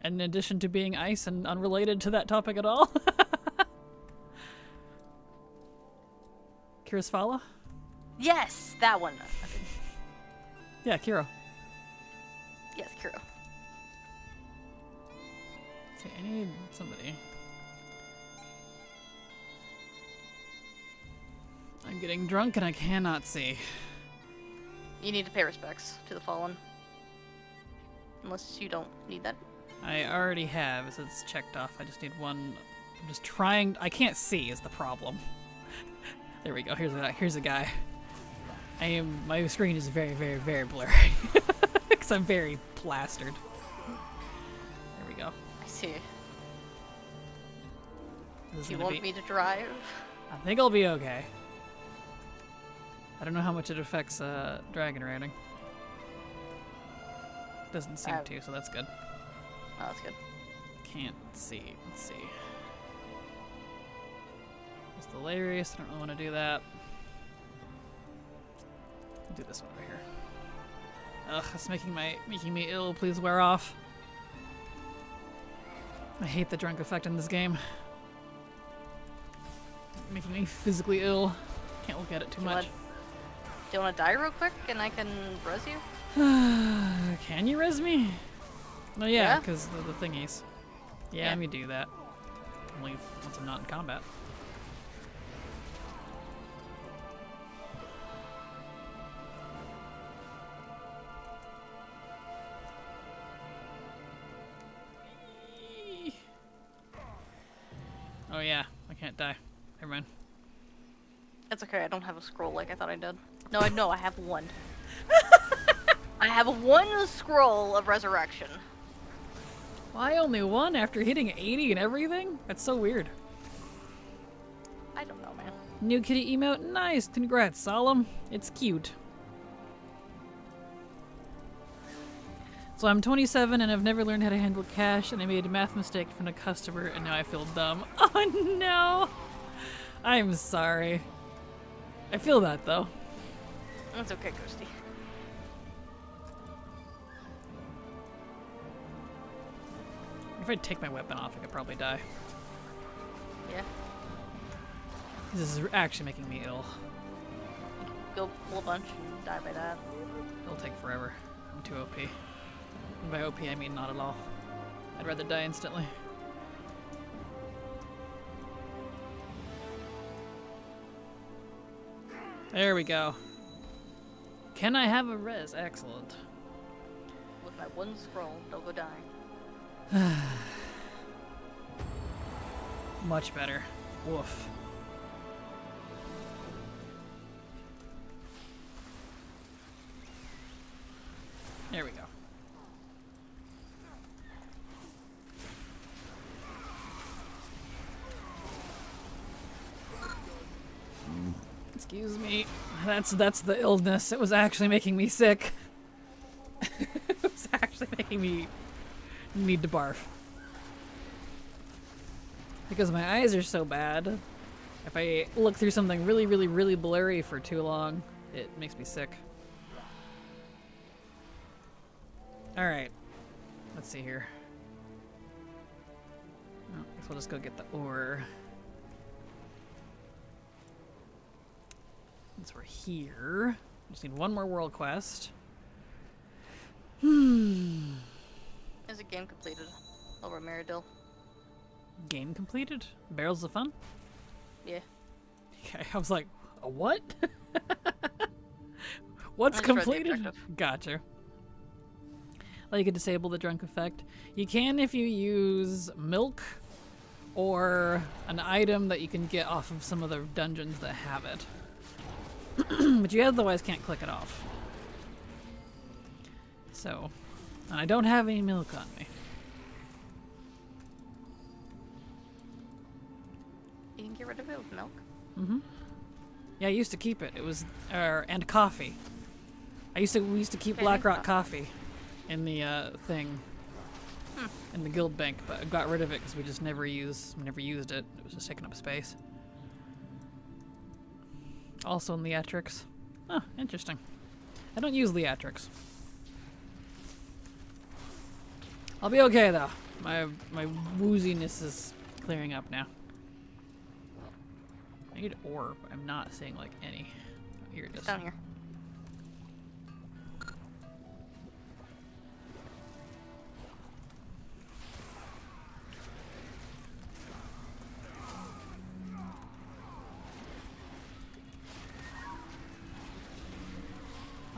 And in addition to being ice and unrelated to that topic at all? Kirisfala? Yes, that one. Yeah, Kiro. Yes, Kiro. Okay, I need somebody. I'm getting drunk and I cannot see. You need to pay respects to the fallen. Unless you don't need that. I already have, so it's checked off. I just need one. I'm just trying. I can't see is the problem. There we go. Here's a guy. My screen is very, very, very blurry. Because I'm very plastered. There we go. I see. This is Do you gonna want be- me to drive? I think I'll be okay. I don't know how much it affects dragon rating. Doesn't seem to, so that's good. Oh, that's good. Can't see. Let's see. It's the Larius. I don't really want to do that. I'll do this one over here. Ugh, it's making me ill. Please wear off. I hate the drunk effect in this game. Making me physically ill. Can't look at it too much. Do you want to die real quick and I can res you? Can you res me? No, yeah, Yeah? because the thingies. Yeah, let me do that. Only once I'm not in combat. Oh yeah, I can't die. Never mind. It's okay, I don't have a scroll like I thought I did. No, I have one. I have one scroll of resurrection. Why only one after hitting 80 and everything? That's so weird. I don't know, man. New kitty emote? Nice! Congrats, Solemn. It's cute. So I'm 27 and I've never learned how to handle cash, and I made a math mistake from a customer and now I feel dumb. Oh no! I'm sorry. I feel that though. That's okay, Ghosty. If I take my weapon off, I could probably die. Yeah. This is actually making me ill. Go pull a bunch and die by that. It'll take forever. I'm too OP. And by OP, I mean not at all. I'd rather die instantly. There we go. Can I have a res? Excellent. With my one scroll, don't go dying. Much better. Woof. There we go. Excuse me. That's the illness. It was actually making me sick. It was actually making me need to barf. Because my eyes are so bad. If I look through something really, really, really blurry for too long, it makes me sick. Alright. Let's see here. Oh, guess we'll just go get the ore. Since we're here, just need one more world quest. Is the game completed? Over Meridil. Game completed? Barrels of Fun? Yeah. Okay, I was like, a what? What's I just read the completed? objective. Gotcha. Well, you can disable the drunk effect. You can if you use milk or an item that you can get off of some of the dungeons that have it. But you otherwise can't click it off. So, and I don't have any milk on me. You can get rid of it with milk. Mm-hmm. Yeah, I used to keep it. It was, and coffee. We used to keep Okay, Blackrock coffee in the thing, in the guild bank, but I got rid of it because we just never used it. It was just taking up space. Also in Leatrix. Oh, interesting. I don't use Leatrix. I'll be okay though. My wooziness is clearing up now. I need ore, but I'm not seeing like any. Oh, here it is. Down here.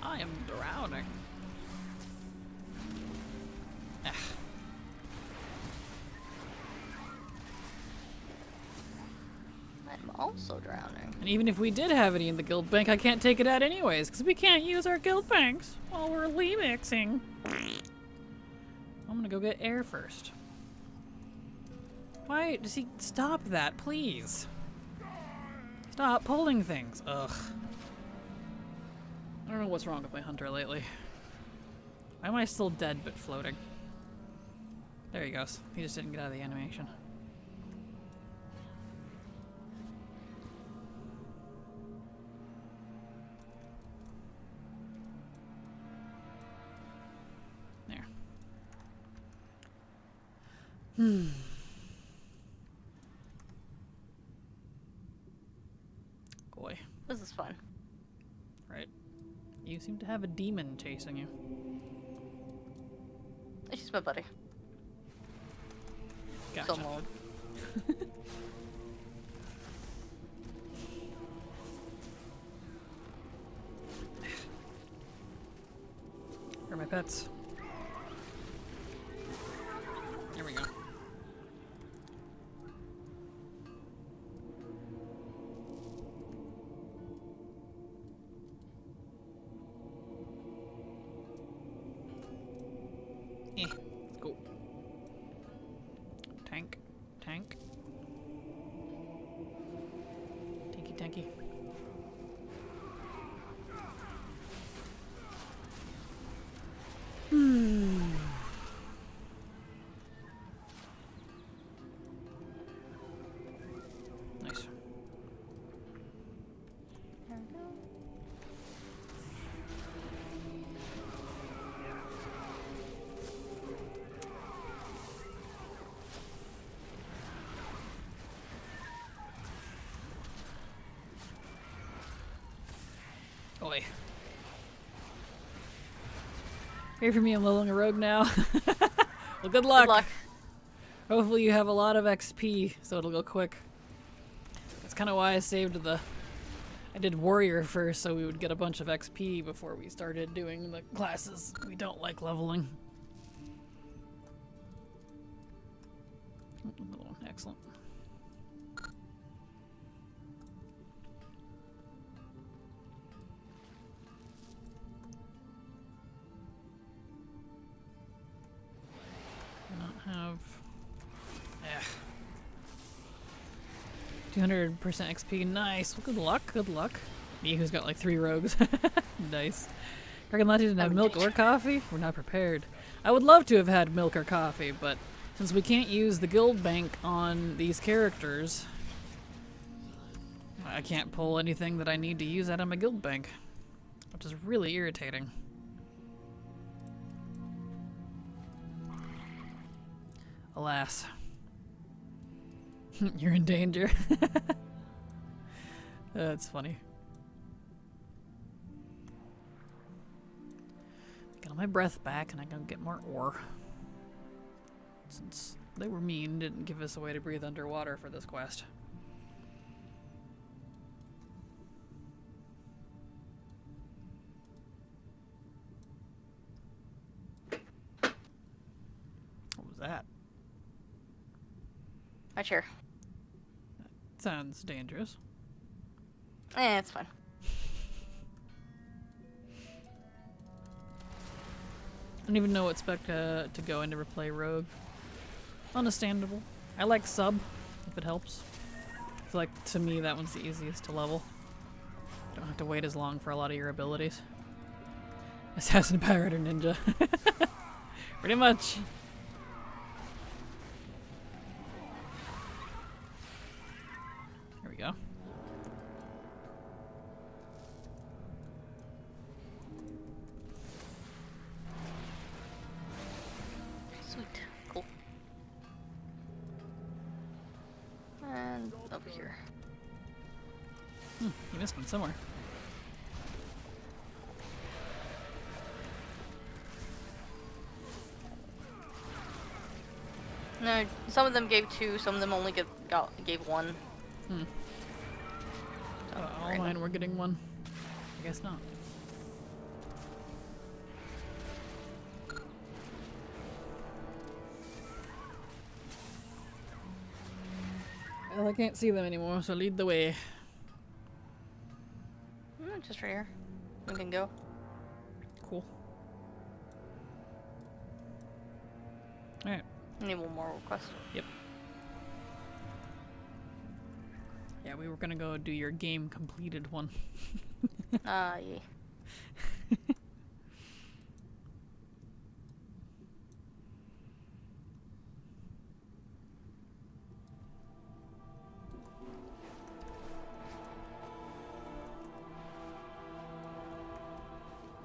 I am drowning. Ah. I'm also drowning. And even if we did have any in the guild bank, I can't take it out anyways, because we can't use our guild banks while we're remixing. I'm gonna go get air first. Why does he stop that, please? Stop pulling things. Ugh. I don't know what's wrong with my hunter lately. Why am I still dead but floating? There he goes. He just didn't get out of the animation. There. Boy. This is fun. Right. You seem to have a demon chasing you. It's just my buddy. Gotcha. So alone. Where are my pets? There we go. Let's go. Tank. Tank. Tanky tanky. Nice. There we go. Oi. Pray for me, I'm leveling a rogue now. Well, good luck. Good luck. Hopefully you have a lot of XP, so it'll go quick. That's kind of why I saved the I did warrior first so we would get a bunch of XP before we started doing the classes. We don't like leveling. Oh, excellent. I don't have... 200% XP, nice. Well, good luck, good luck. Me, who's got like 3 rogues. Nice. Kraken Latte didn't have milk or coffee? We're not prepared. I would love to have had milk or coffee, but since we can't use the guild bank on these characters, I can't pull anything that I need to use out of my guild bank, which is really irritating. Alas. You're in danger. That's funny. Get all my breath back and I can get more ore. Since they were mean, didn't give us a way to breathe underwater for this quest. What was that? My chair. Sounds dangerous. It's fine. I don't even know what spec to go into replay rogue. Understandable. I like sub, if it helps. I feel like, to me, that one's the easiest to level. Don't have to wait as long for a lot of your abilities. Assassin, pirate, or ninja. Pretty much. There we go. Sweet. Cool. And over here. You missed one somewhere. No, some of them gave 2, some of them only gave 1. All mine were getting 1. I guess not. Well, I can't see them anymore, so lead the way. Just right here. We can go. Cool. Alright. Need one more request. Yep. Yeah, we were gonna go do your game completed one. Yeah.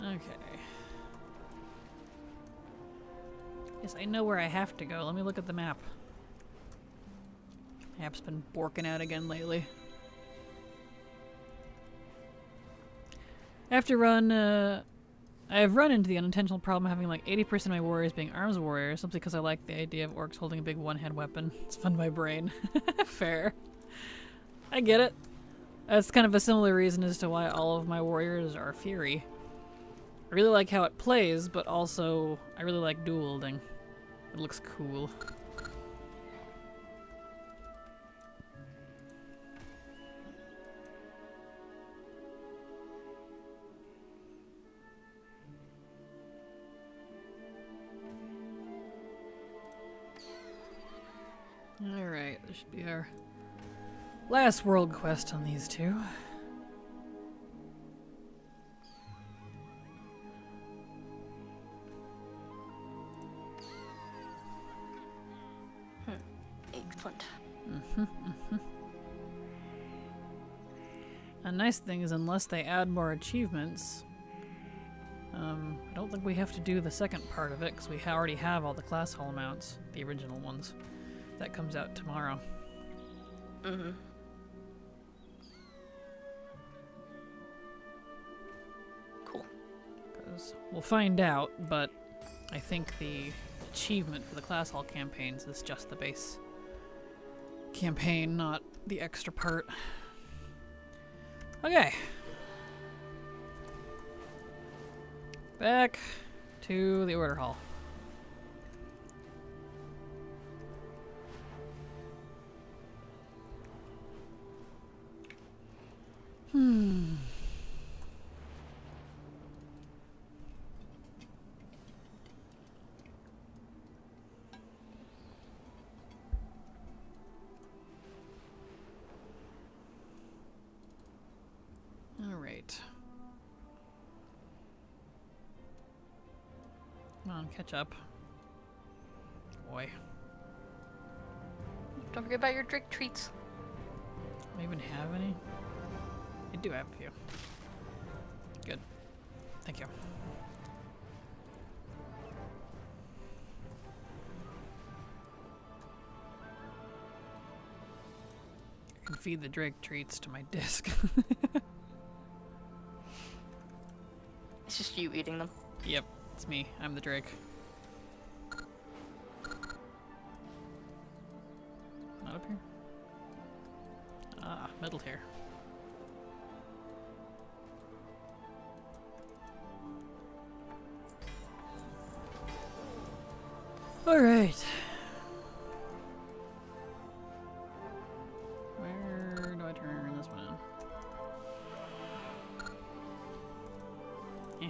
Okay. Yes, I know where I have to go. Let me look at the map. Map's been borking out again lately. I have to run, I've run into the unintentional problem of having like 80% of my warriors being arms warriors, simply because I like the idea of orcs holding a big one-hand weapon. It's fun to my brain. Fair. I get it. That's kind of a similar reason as to why all of my warriors are Fury. I really like how it plays, but also I really like dual wielding. It looks cool. Alright, this should be our last world quest on these two. Excellent. A nice thing is, unless they add more achievements, I don't think we have to do the second part of it, because we already have all the class hall mounts, the original ones. That comes out tomorrow. Cool. Because we'll find out, but I think the achievement for the class hall campaigns is just the base campaign, not the extra part. Okay. Back to the order hall. All right. Come on, catch up. Boy. Don't forget about your Drake treats. Do I even have any? I do have a few. Good. Thank you. I can feed the Drake treats to my disc. It's just you eating them. Yep, it's me. I'm the Drake. Not up here? Ah, middle here. Alright. Where do I turn this one on? Yeah.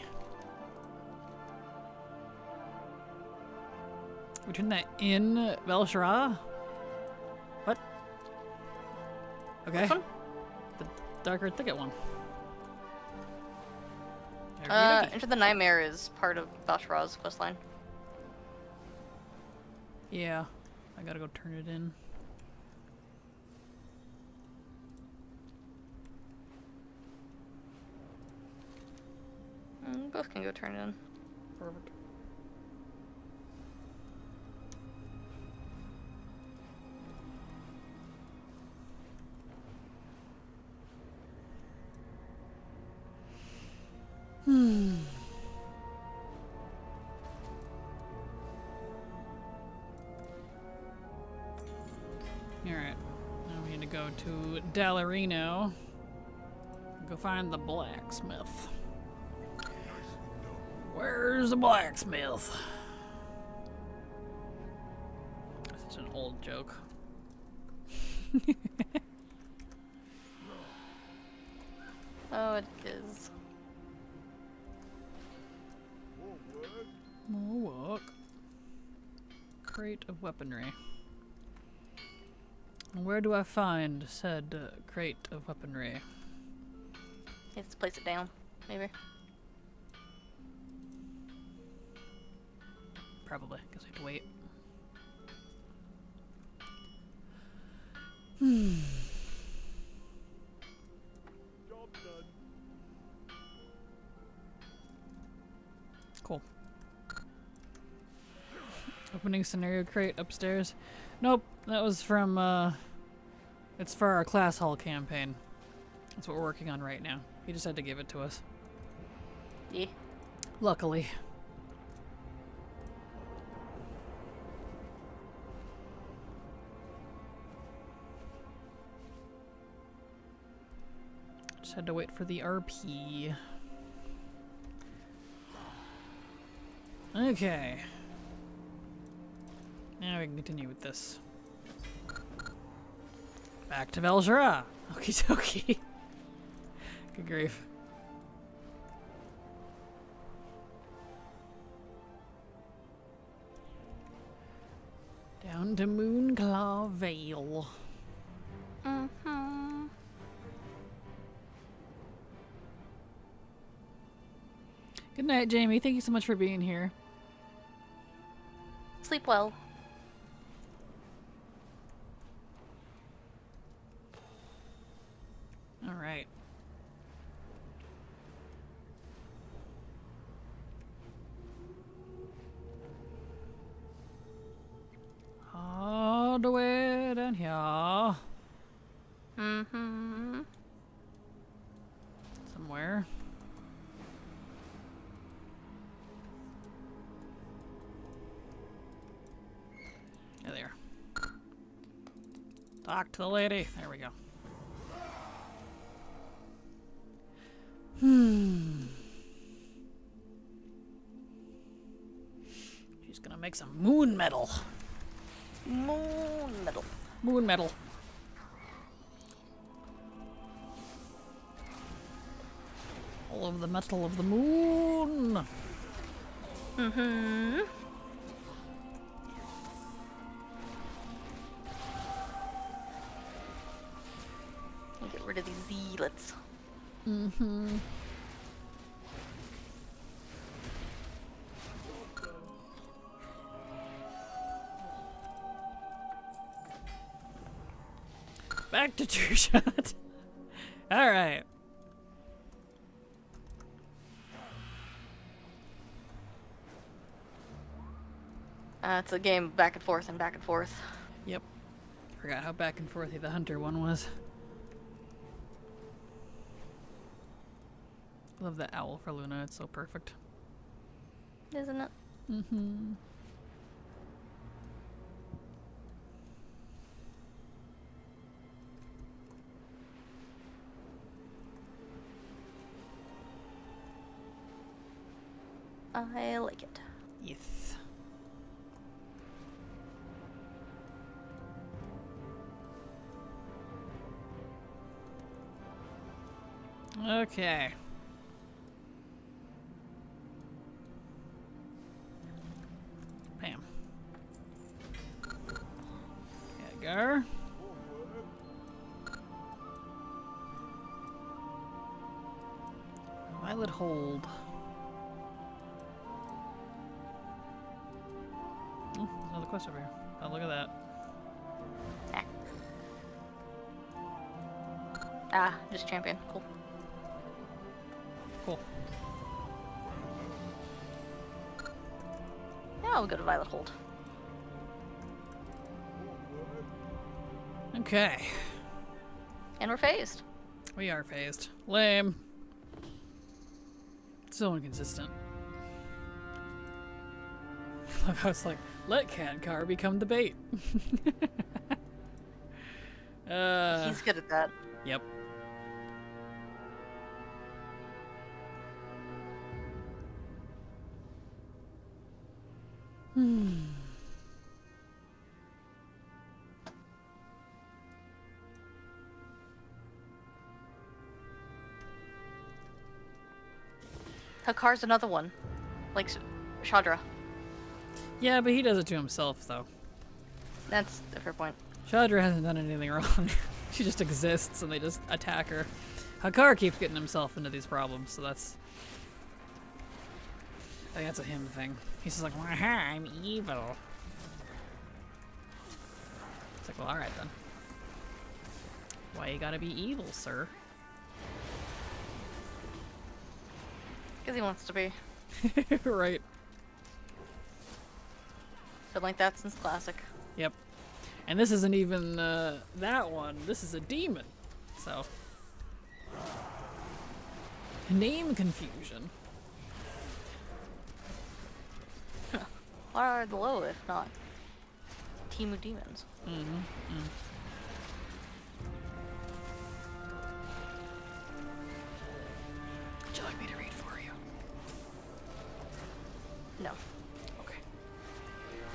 We turn that in Velshara? What? Okay. Which one? The darker thicket one. Okey-dokey. Enter the Nightmare is part of Bashara's questline. Yeah, I gotta go turn it in. Both can go turn it in. Perfect. Alright, now we need to go to Dallarino. Go find the blacksmith. Where's the blacksmith? That's such an old joke. Oh, it is. More work. Crate of weaponry. Where do I find said crate of weaponry? You have to place it down, maybe. Probably, because I have to wait. Cool. Opening scenario crate upstairs. Nope, that was from, it's for our class hall campaign. That's what we're working on right now. He just had to give it to us. Yeah. Luckily. Just had to wait for the RP. Okay. Now we can continue with this. Back to Velshara. Okie dokie. Good grief. Down to Moonclaw Vale. Mm-hmm. Good night, Jamie. Thank you so much for being here. Sleep well. All right. All the way down here. Mm-hmm. Somewhere. Yeah, there. Talk to the lady. There we go. make some moon metal. Moon metal. Moon metal. All of the metal of the moon. Mm-hmm. Get rid of these zealots. Mm-hmm. Back to two shot. All right. It's a game back and forth and back and forth. Yep. Forgot how back and forthy the hunter one was. Love that owl for Luna. It's so perfect. Isn't it? Mm-hmm. I like it. Yes. Okay. Bam. Edgar. Violet hold. Oh, there's another quest over here. Oh, look at that. Just champion. Cool. Cool. Now we'll go to Violet Hold. Okay. And we're phased. We are phased. Lame. So inconsistent. I was like, let Khadgar become the bait. He's good at that. Yep. Hakar's another one. Like Shadra. Yeah, but he does it to himself, though. That's a fair point. Shadra hasn't done anything wrong. She just exists, and they just attack her. Hakar keeps getting himself into these problems, so that's... I think that's a him thing. He's just like, "Waha, I'm evil." It's like, well, alright then. Why you gotta be evil, sir? Because he wants to be. Right. Been like that since Classic. Yep. And this isn't even that one. This is a demon. So. Name confusion. What are the low if not team of demons? Mm-hmm. Mm. Would you like me to read for you? No. Okay.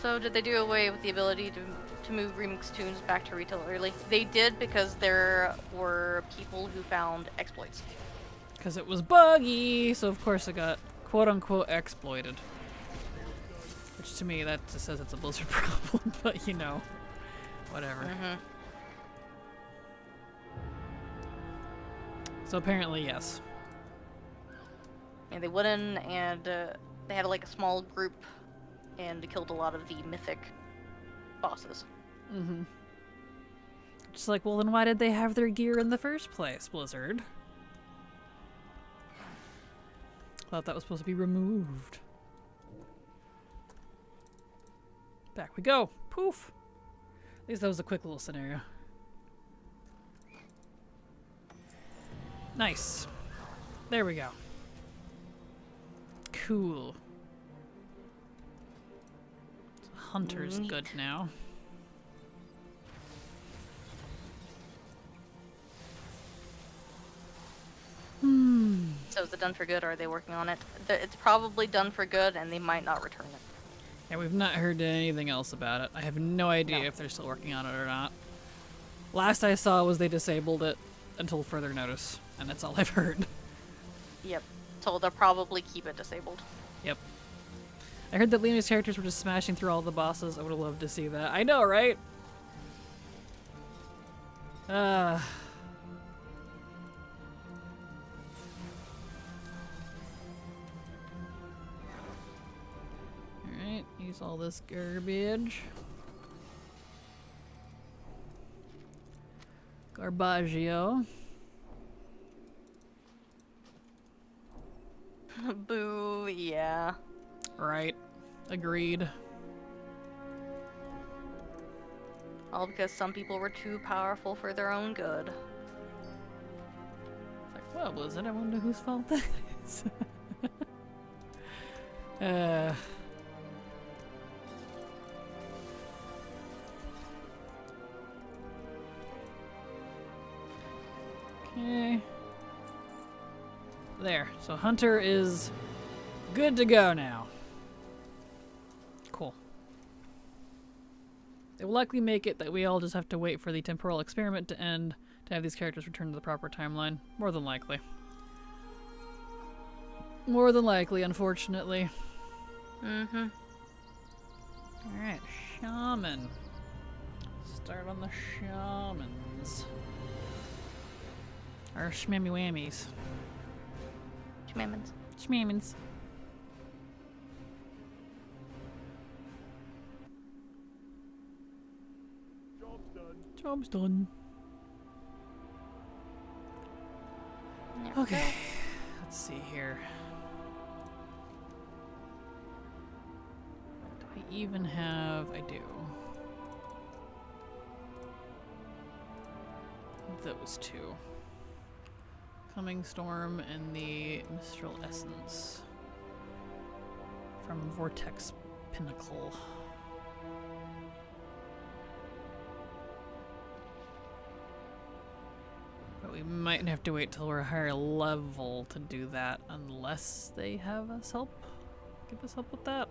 So did they do away with the ability to move remix tunes back to retail early? They did because there were people who found exploits. Because it was buggy, so of course it got quote-unquote exploited. Which to me, that just says it's a Blizzard problem, but you know, whatever. Mm-hmm. So apparently, yes. And they went in and they had like a small group and killed a lot of the mythic bosses. Mm-hmm. Just like, well, then why did they have their gear in the first place, Blizzard? Thought that was supposed to be removed. Back we go. Poof. At least that was a quick little scenario. Nice. There we go. Cool. So Hunter's Neat. good now. So is it done for good or are they working on it? It's probably done for good and they might not return it. Yeah, we've not heard anything else about it. I have no idea No. if they're still working on it or not. Last I saw was they disabled it until further notice, and that's all I've heard. Yep. So they'll probably keep it disabled. Yep. I heard that Lena's characters were just smashing through all the bosses. I would have loved to see that. I know, right? Alright, use all this garbage. Garbaggio. Boo, yeah. Right. Agreed. All because some people were too powerful for their own good. It's like, well, Blizzard, I wonder whose fault that is. Okay. There. So Hunter is good to go now. Cool. It will likely make it that we all just have to wait for the temporal experiment to end to have these characters return to the proper timeline. More than likely. More than likely, unfortunately. Mm-hmm. Alright, Shaman. Start on the Shamans. Or Shmammy Whammies. Schmammons. Shmamins. Job's done. There we Okay, go. let's see here. Do I even have... I do. Those two. Coming Storm and the Mistral Essence. From Vortex Pinnacle. But we might have to wait till we're a higher level to do that, unless they have us help. Give us help with that.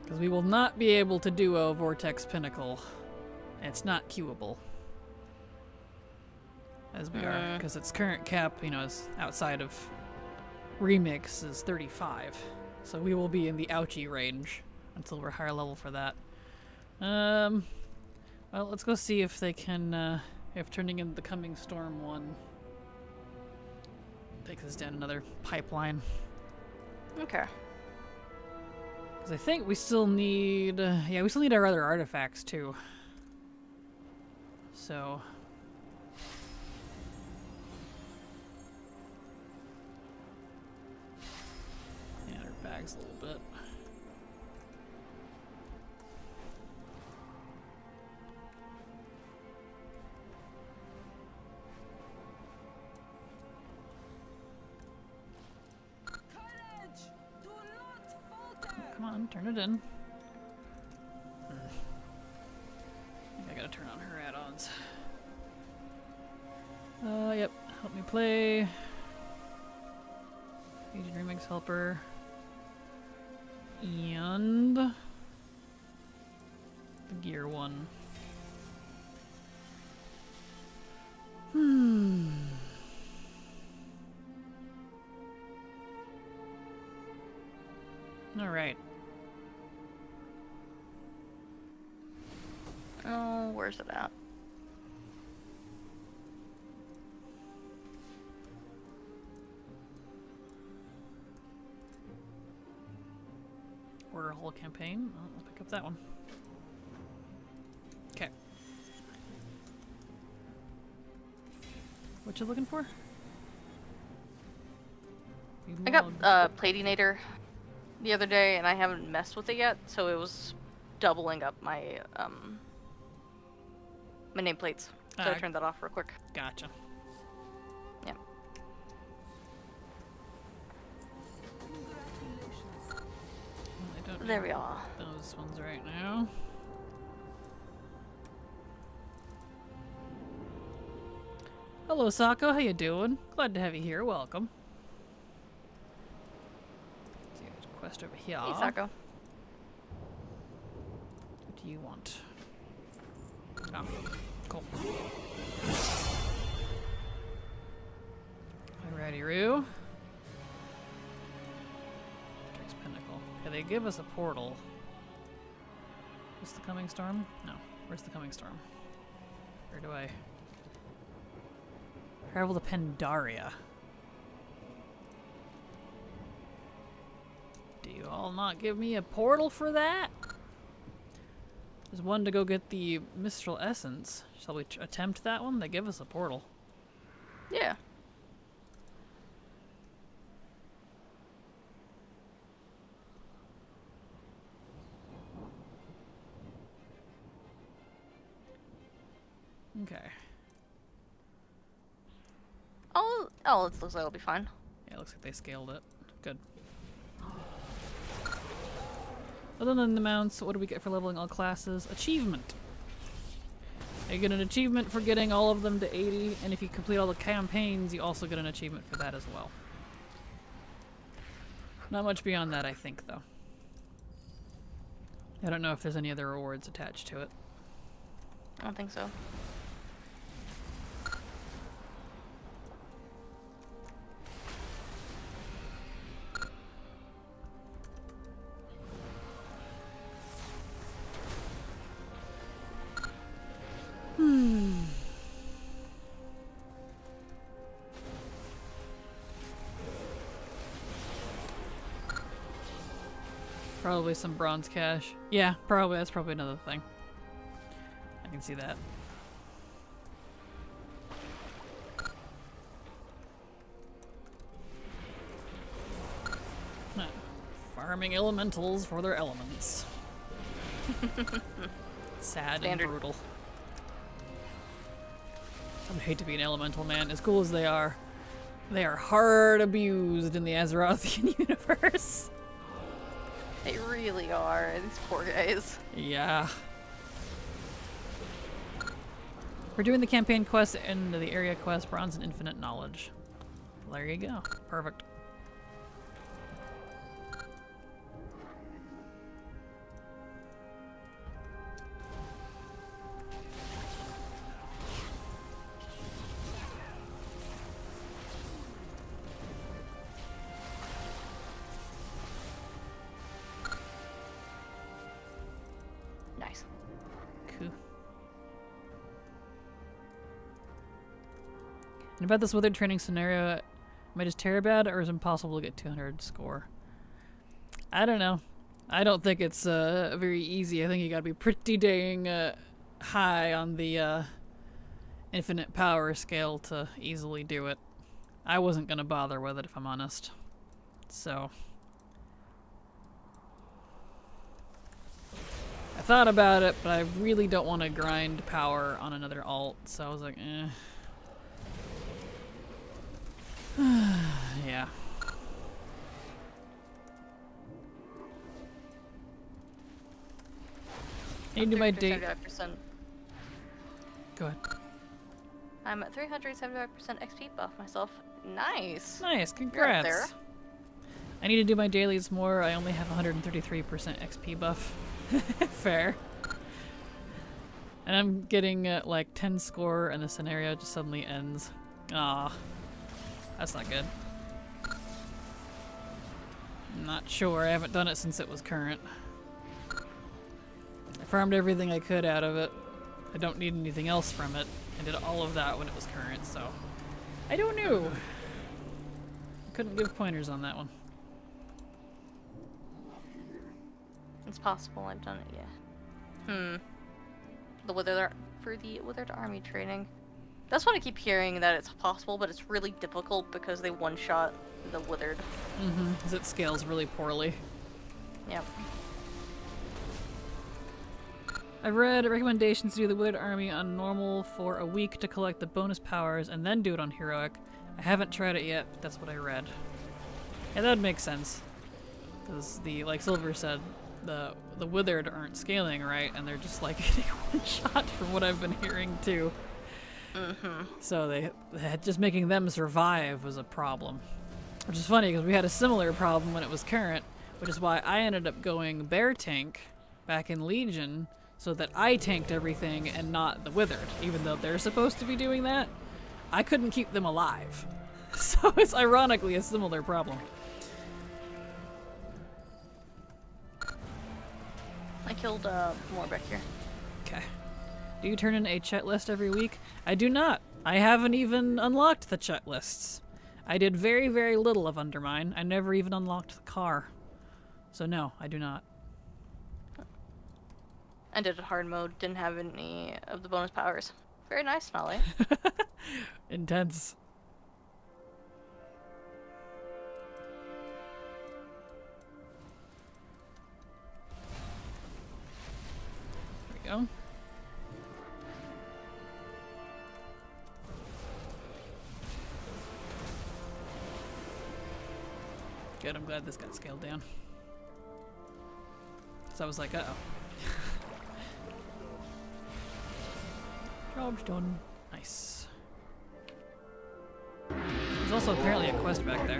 Because we will not be able to do a Vortex Pinnacle. It's not queuable. As we are, because its current cap, you know, is outside of Remix is 35. So we will be in the ouchie range until we're higher level for that. Well, let's go see if they can, if turning in the Coming Storm one takes us down another pipeline. Okay. Because I think we still need, yeah, we still need our other artifacts too. So. Yeah, our bags a little bit. Come on, turn it in. I think I gotta turn on her add-ons. Yep. Help me play. Agent Remix Helper. And the gear one. Alright. Oh, where's it at? Order a whole campaign. Oh, I'll pick up that one. Okay. What you looking for? You I got logged- Platinator the other day, and I haven't messed with it yet, so it was doubling up my my nameplates. So I turned that off real quick. Gotcha. Yep. Well, I don't There need we are. those ones right now. Hello, Sako. How you doing? Glad to have you here. Welcome. Let's see, there's quest over here. Hey, Sako. What do you want? Oh, cool. Alrighty-roo. Drake's Pinnacle. Okay, they give us a portal. Is the coming storm? No. Where's the coming storm? Where do I... Travel to Pandaria. Do you all not give me a portal for that? There's one to go get the Mistral Essence. Shall we attempt that one? They give us a portal. Yeah. Okay. Oh, it looks like it'll be fine. Yeah, it looks like they scaled it. Good. Other than the mounts, what do we get for leveling all classes? Achievement! You get an achievement for getting all of them to 80, and if you complete all the campaigns, you also get an achievement for that as well. Not much beyond that, I think, though. I don't know if there's any other rewards attached to it. I don't think so. Probably some bronze cash. Yeah, probably. That's probably another thing. I can see that. Huh. Farming elementals for their elements. Sad Standard. and brutal. I would hate to be an elemental, man. As cool as they are hard abused in the Azerothian universe. They really are. These poor guys. Yeah. We're doing the campaign quest and the area quest, Bronze and Infinite Knowledge. There you go. Perfect. Nice. Cool. And about this withered training scenario, am I just terribad or is it impossible to get 200 score? I don't know. I don't think it's very easy. I think you gotta be pretty dang high on the infinite power scale to easily do it. I wasn't gonna bother with it if I'm honest. So... I thought about it, but I really don't want to grind power on another alt, so I was like, eh. Yeah. I need to do my date. 375%. Go ahead. I'm at 375% XP buff myself. Nice. Nice, You're up congrats. there. I need to do my dailies more. I only have 133% XP buff. Fair. And I'm getting like 10 score and the scenario just suddenly ends. Ah, that's not good. I'm not sure. I haven't done it since it was current. I farmed everything I could out of it. I don't need anything else from it. I did all of that when it was current, so I don't know. Couldn't give pointers on that one. It's possible I've done it, yeah. The Withered Army training. That's what I keep hearing, that it's possible, but it's really difficult because they one-shot the Withered. Because it scales really poorly. Yep. I've read recommendations to do the Withered Army on normal for a week to collect the bonus powers and then do it on heroic. I haven't tried it yet, but that's what I read. Yeah, that would make sense. Because like Silver said, the Withered aren't scaling right, and they're just like getting one shot from what I've been hearing too. So they just making them survive was a problem. Which is funny because we had a similar problem when it was current. which is why I ended up going bear tank back in Legion so that I tanked everything and not the Withered, even though they're supposed to be doing that. I couldn't keep them alive. So it's ironically a similar problem. I killed more back here. Okay. Do you turn in a chat list every week? I do not. I haven't even unlocked the chat lists. I did very, very little of Undermine. I never even unlocked the car. So no, I do not. I did it hard mode, didn't have any of the bonus powers. Very nice, Nolly. Intense. There we go. Good, I'm glad this got scaled down. So I was like, uh-oh. Job's done. Nice. There's also apparently a quest back there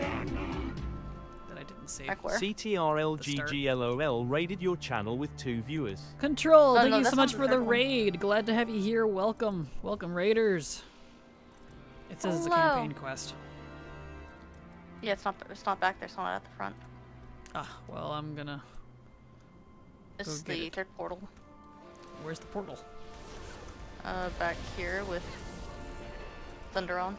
that I didn't see. Back where? CTRLGGLOL raided your channel with 2 viewers. Control, Oh, thank no, you so that's much not for the the third one. raid. Glad to have you here. Welcome. Welcome, raiders. It says it's a Hello. campaign quest. Yeah, it's not back there, it's not at the front. Ah, well, I'm gonna... This Go is get the it. third portal. Where's the portal? Back here with Thunderon.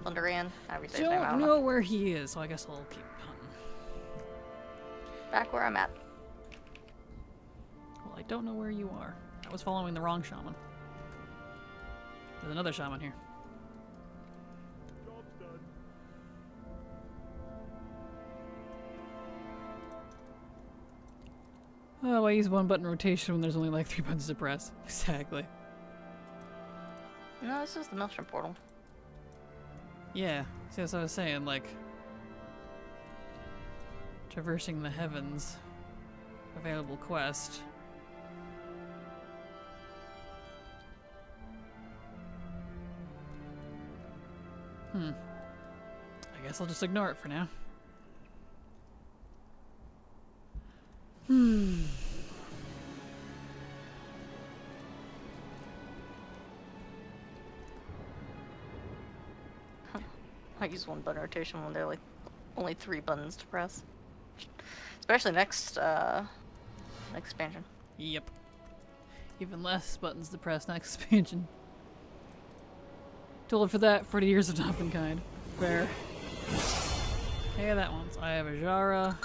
Thunderan, however you say his name, I Don't don't know. know where he is, so I guess I'll keep hunting. Back where I'm at. Well, I don't know where you are. I was following the wrong shaman. There's another shaman here. Oh, I use one button rotation when there's only like 3 buttons to press. Exactly. No, this is the Maelstrom portal. Yeah, see, that's what I was saying, like... Traversing the heavens. Available quest. I guess I'll just ignore it for now. I use one button rotation when there are like only 3 buttons to press. Especially next expansion. Yep. Even less buttons to press next expansion. Told for that, 40 years of not been kind. Fair. Okay, that one's. I have a Jara.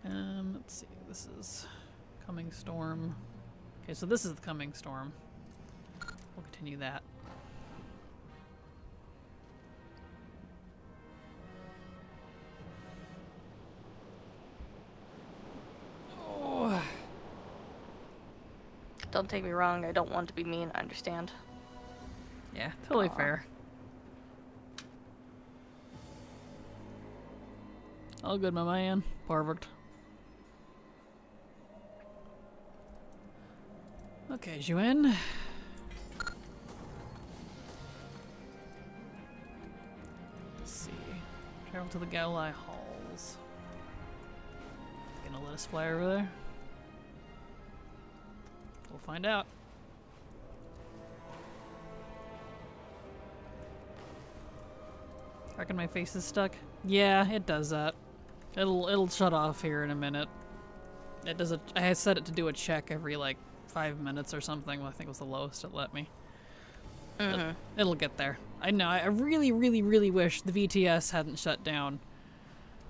Let's see. This is Coming Storm. Okay, so this is the Coming Storm. We'll continue that. Oh. Don't take me wrong, I don't want to be mean, I understand. Yeah, totally Aw. fair. All good, my man. Perfect. Okay, Juin. Let's see. Travel to the Gaolai Halls. Gonna let us fly over there? We'll find out. Reckon my face is stuck? Yeah, it does that. It'll shut off here in a minute. It does a. I had set it to do a check every like 5 minutes or something. I think it was the lowest it let me. It'll get there. I know. I really, really, really wish the VTS hadn't shut down.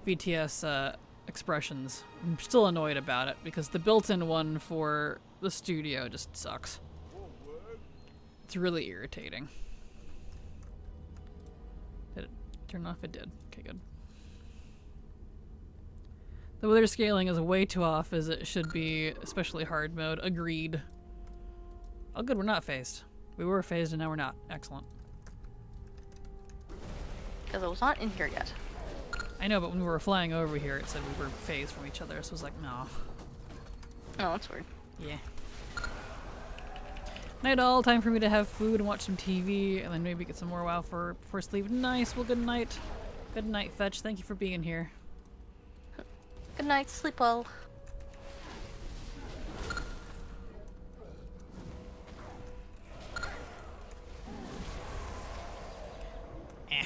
VTS expressions. I'm still annoyed about it because the built-in one for the studio just sucks. It's really irritating. Did it turn off? It did. Okay, good. The wither scaling is way too off as it should be, especially hard mode. Agreed. Oh good, we're not phased. We were phased and now we're not. Excellent. Because I was not in here yet. I know, but when we were flying over here it said we were phased from each other, so it was like, no. Oh, that's weird. Yeah. Night all, time for me to have food and watch some TV, and then maybe get some more WoW before sleep. Nice, well good night. Good night, Fetch. Thank you for being here. Good night, sleep well. Eh.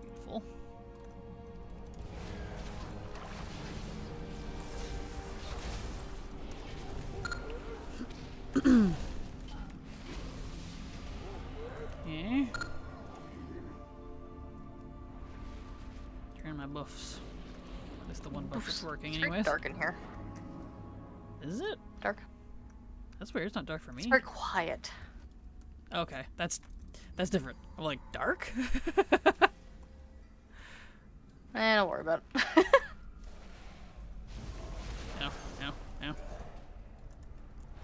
Beautiful. Eh. Turn my buffs. At least the one buff is working It's very anyways. dark in here. Is it? Dark. That's weird. It's not dark for me. It's very quiet. Okay, that's different. I'm like, dark? Don't worry about it. No, no, no.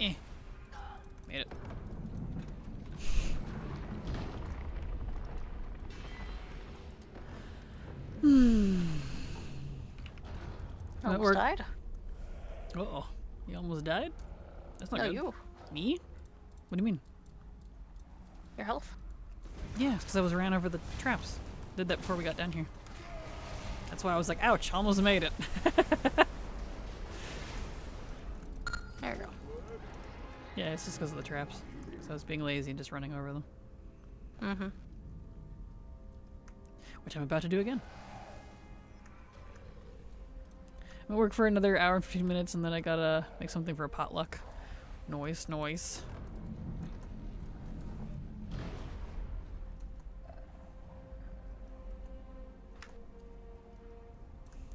Eh. Made it. That Almost worked. died. Uh-oh. You almost died? That's not No, good. you. Me? What do you mean? Your health. Yeah, because I was ran over the traps. Did that before we got down here. That's why I was like, ouch, almost made it. There you go. Yeah, it's just because of the traps. So I was being lazy and just running over them. Mm-hmm. Which I'm about to do again. I'm gonna work for another hour and 15 minutes and then I gotta make something for a potluck. Noise, noise.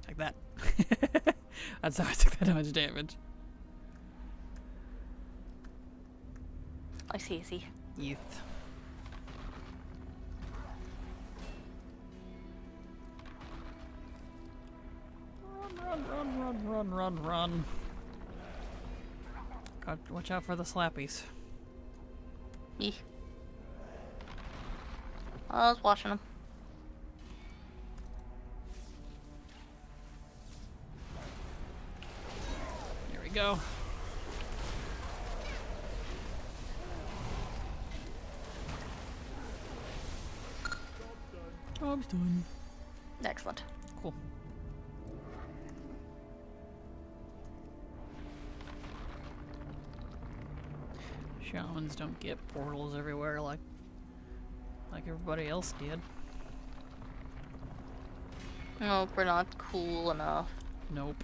Like that. That's how I took that much damage. I see. Youth. Run. God, watch out for the slappies. Eeh. I was watching them. Here we go. Job's done. Excellent. Cool. Shamans don't get portals everywhere like everybody else did. No, we're not cool enough. Nope.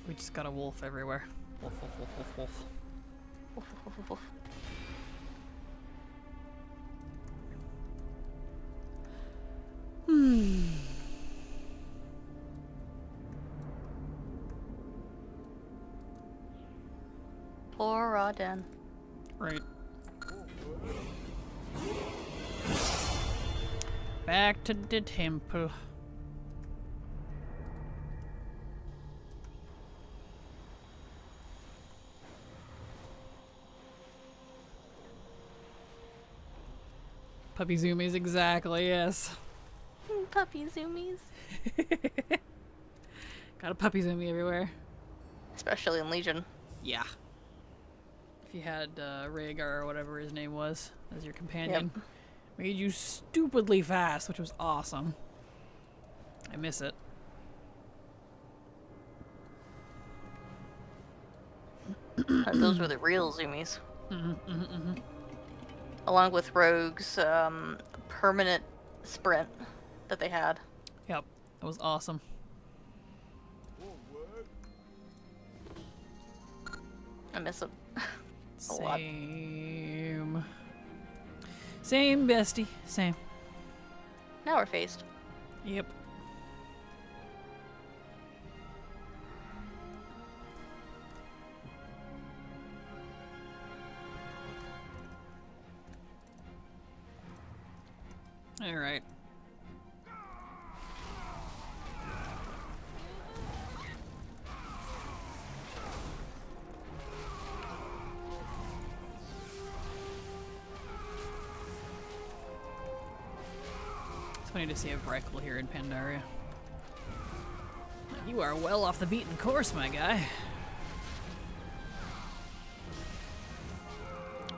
We just got a wolf everywhere. Wolf. Woof, woof, woof, woof. Poor Addon. Right. Back to the temple. Puppy zoomies, exactly, yes. Puppy zoomies. Got a puppy zoomie everywhere. Especially in Legion. Yeah. If you had Rhaegar or whatever his name was as your companion. Yep. Made you stupidly fast, which was awesome. I miss it. Those were the real zoomies. Along with Rogue's permanent sprint that they had. Yep, that was awesome. I miss it. A lot. Same, bestie. Same. Now we're phased. Yep. All right. It's funny to see a Brackle here in Pandaria. You are well off the beaten course, my guy.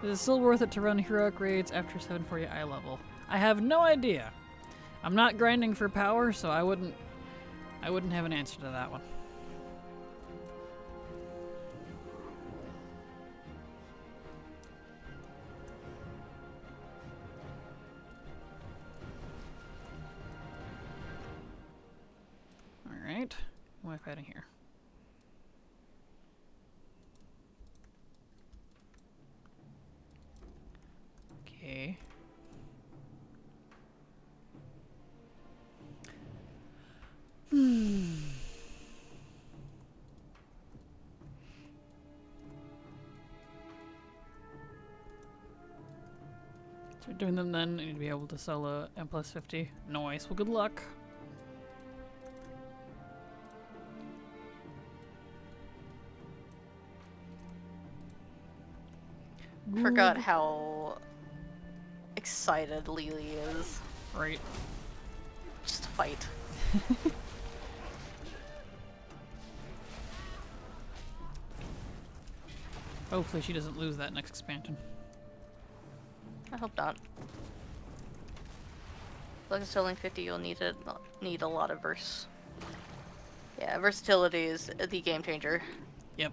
Is it still worth it to run heroic raids after 740 eye level? I have no idea. I'm not grinding for power, so I wouldn't have an answer to that one. All right, who am I fighting here? Okay. So we're doing them then. I need to be able to sell a M+50. Nice. Well, good luck. Forgot how excited Lily is. Right. Just to fight. Hopefully she doesn't lose that next expansion. I hope not. Like it's only 50, you'll need a lot of verse. Yeah, versatility is the game changer. Yep.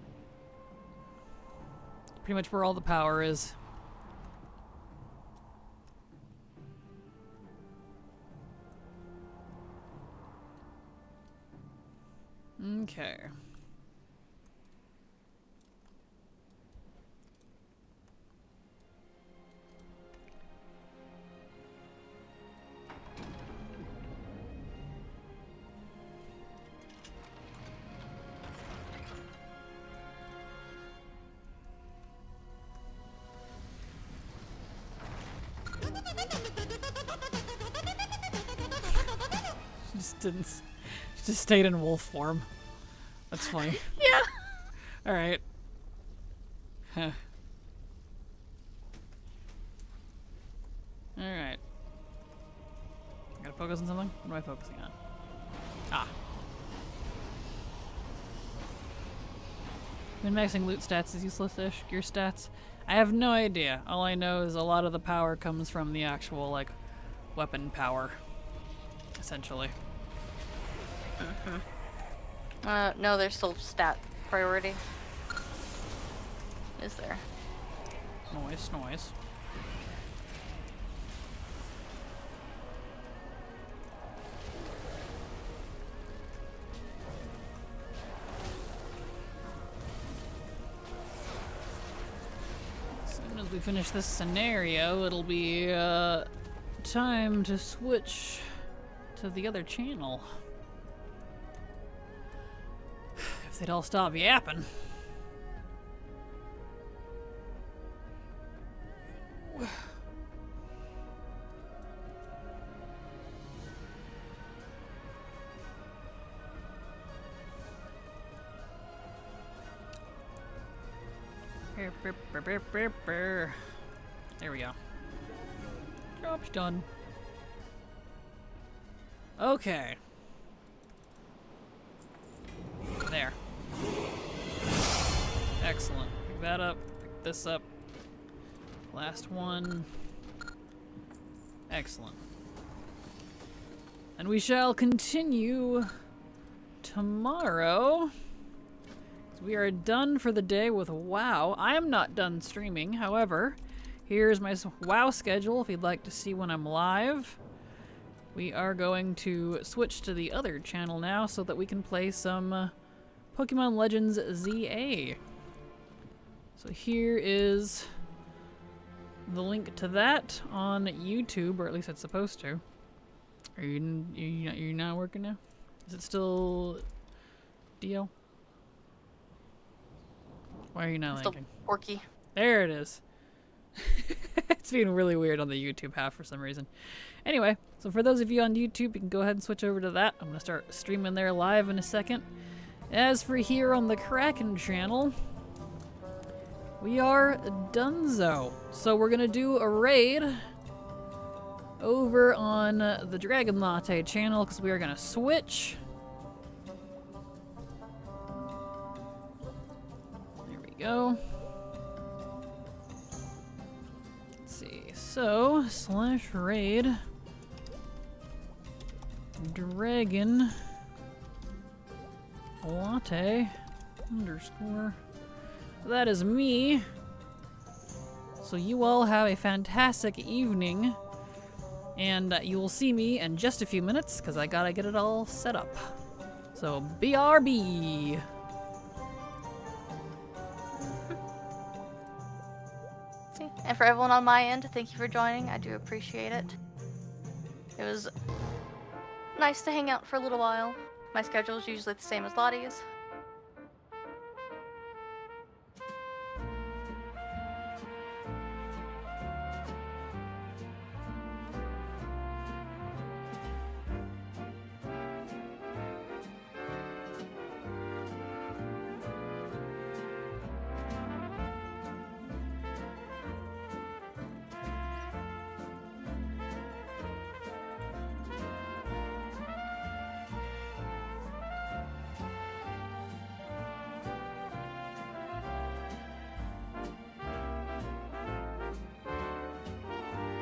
Pretty much where all the power is. Okay. She just stayed in wolf form. That's funny. Yeah. All right. Huh. All right. I gotta focus on something. What am I focusing on? Ah. Min-maxing loot stats is useless-ish. Gear stats. I have no idea. All I know is a lot of the power comes from the actual, like, weapon power. Essentially. No, there's still stat priority. Is there? Noise, noise. As soon as we finish this scenario, it'll be time to switch to the other channel. If they'd all stop yapping. There we go. Job's done. Okay. There. Excellent. Pick that up. Pick this up. Last one. Excellent. And we shall continue tomorrow. We are done for the day with WoW. I am not done streaming, however, here's my WoW schedule if you'd like to see when I'm live. We are going to switch to the other channel now so that we can play some Pokemon Legends ZA. So here is the link to that on YouTube, or at least it's supposed to. Are you not working now? Is it still Dio? Why are you not linking? Still Porky. There it is. It's being really weird on the YouTube half for some reason. Anyway, so for those of you on YouTube, you can go ahead and switch over to that. I'm going to start streaming there live in a second. As for here on the Kraken channel, we are donezo. So we're going to do a raid over on the Dragon Latte channel because we are going to switch we go. Let's see. So, /raid dragon latte _ that is me. So you all have a fantastic evening, and you will see me in just a few minutes because I gotta get it all set up. So BRB. And for everyone on my end, thank you for joining. I do appreciate it. It was nice to hang out for a little while. My schedule is usually the same as Lottie's,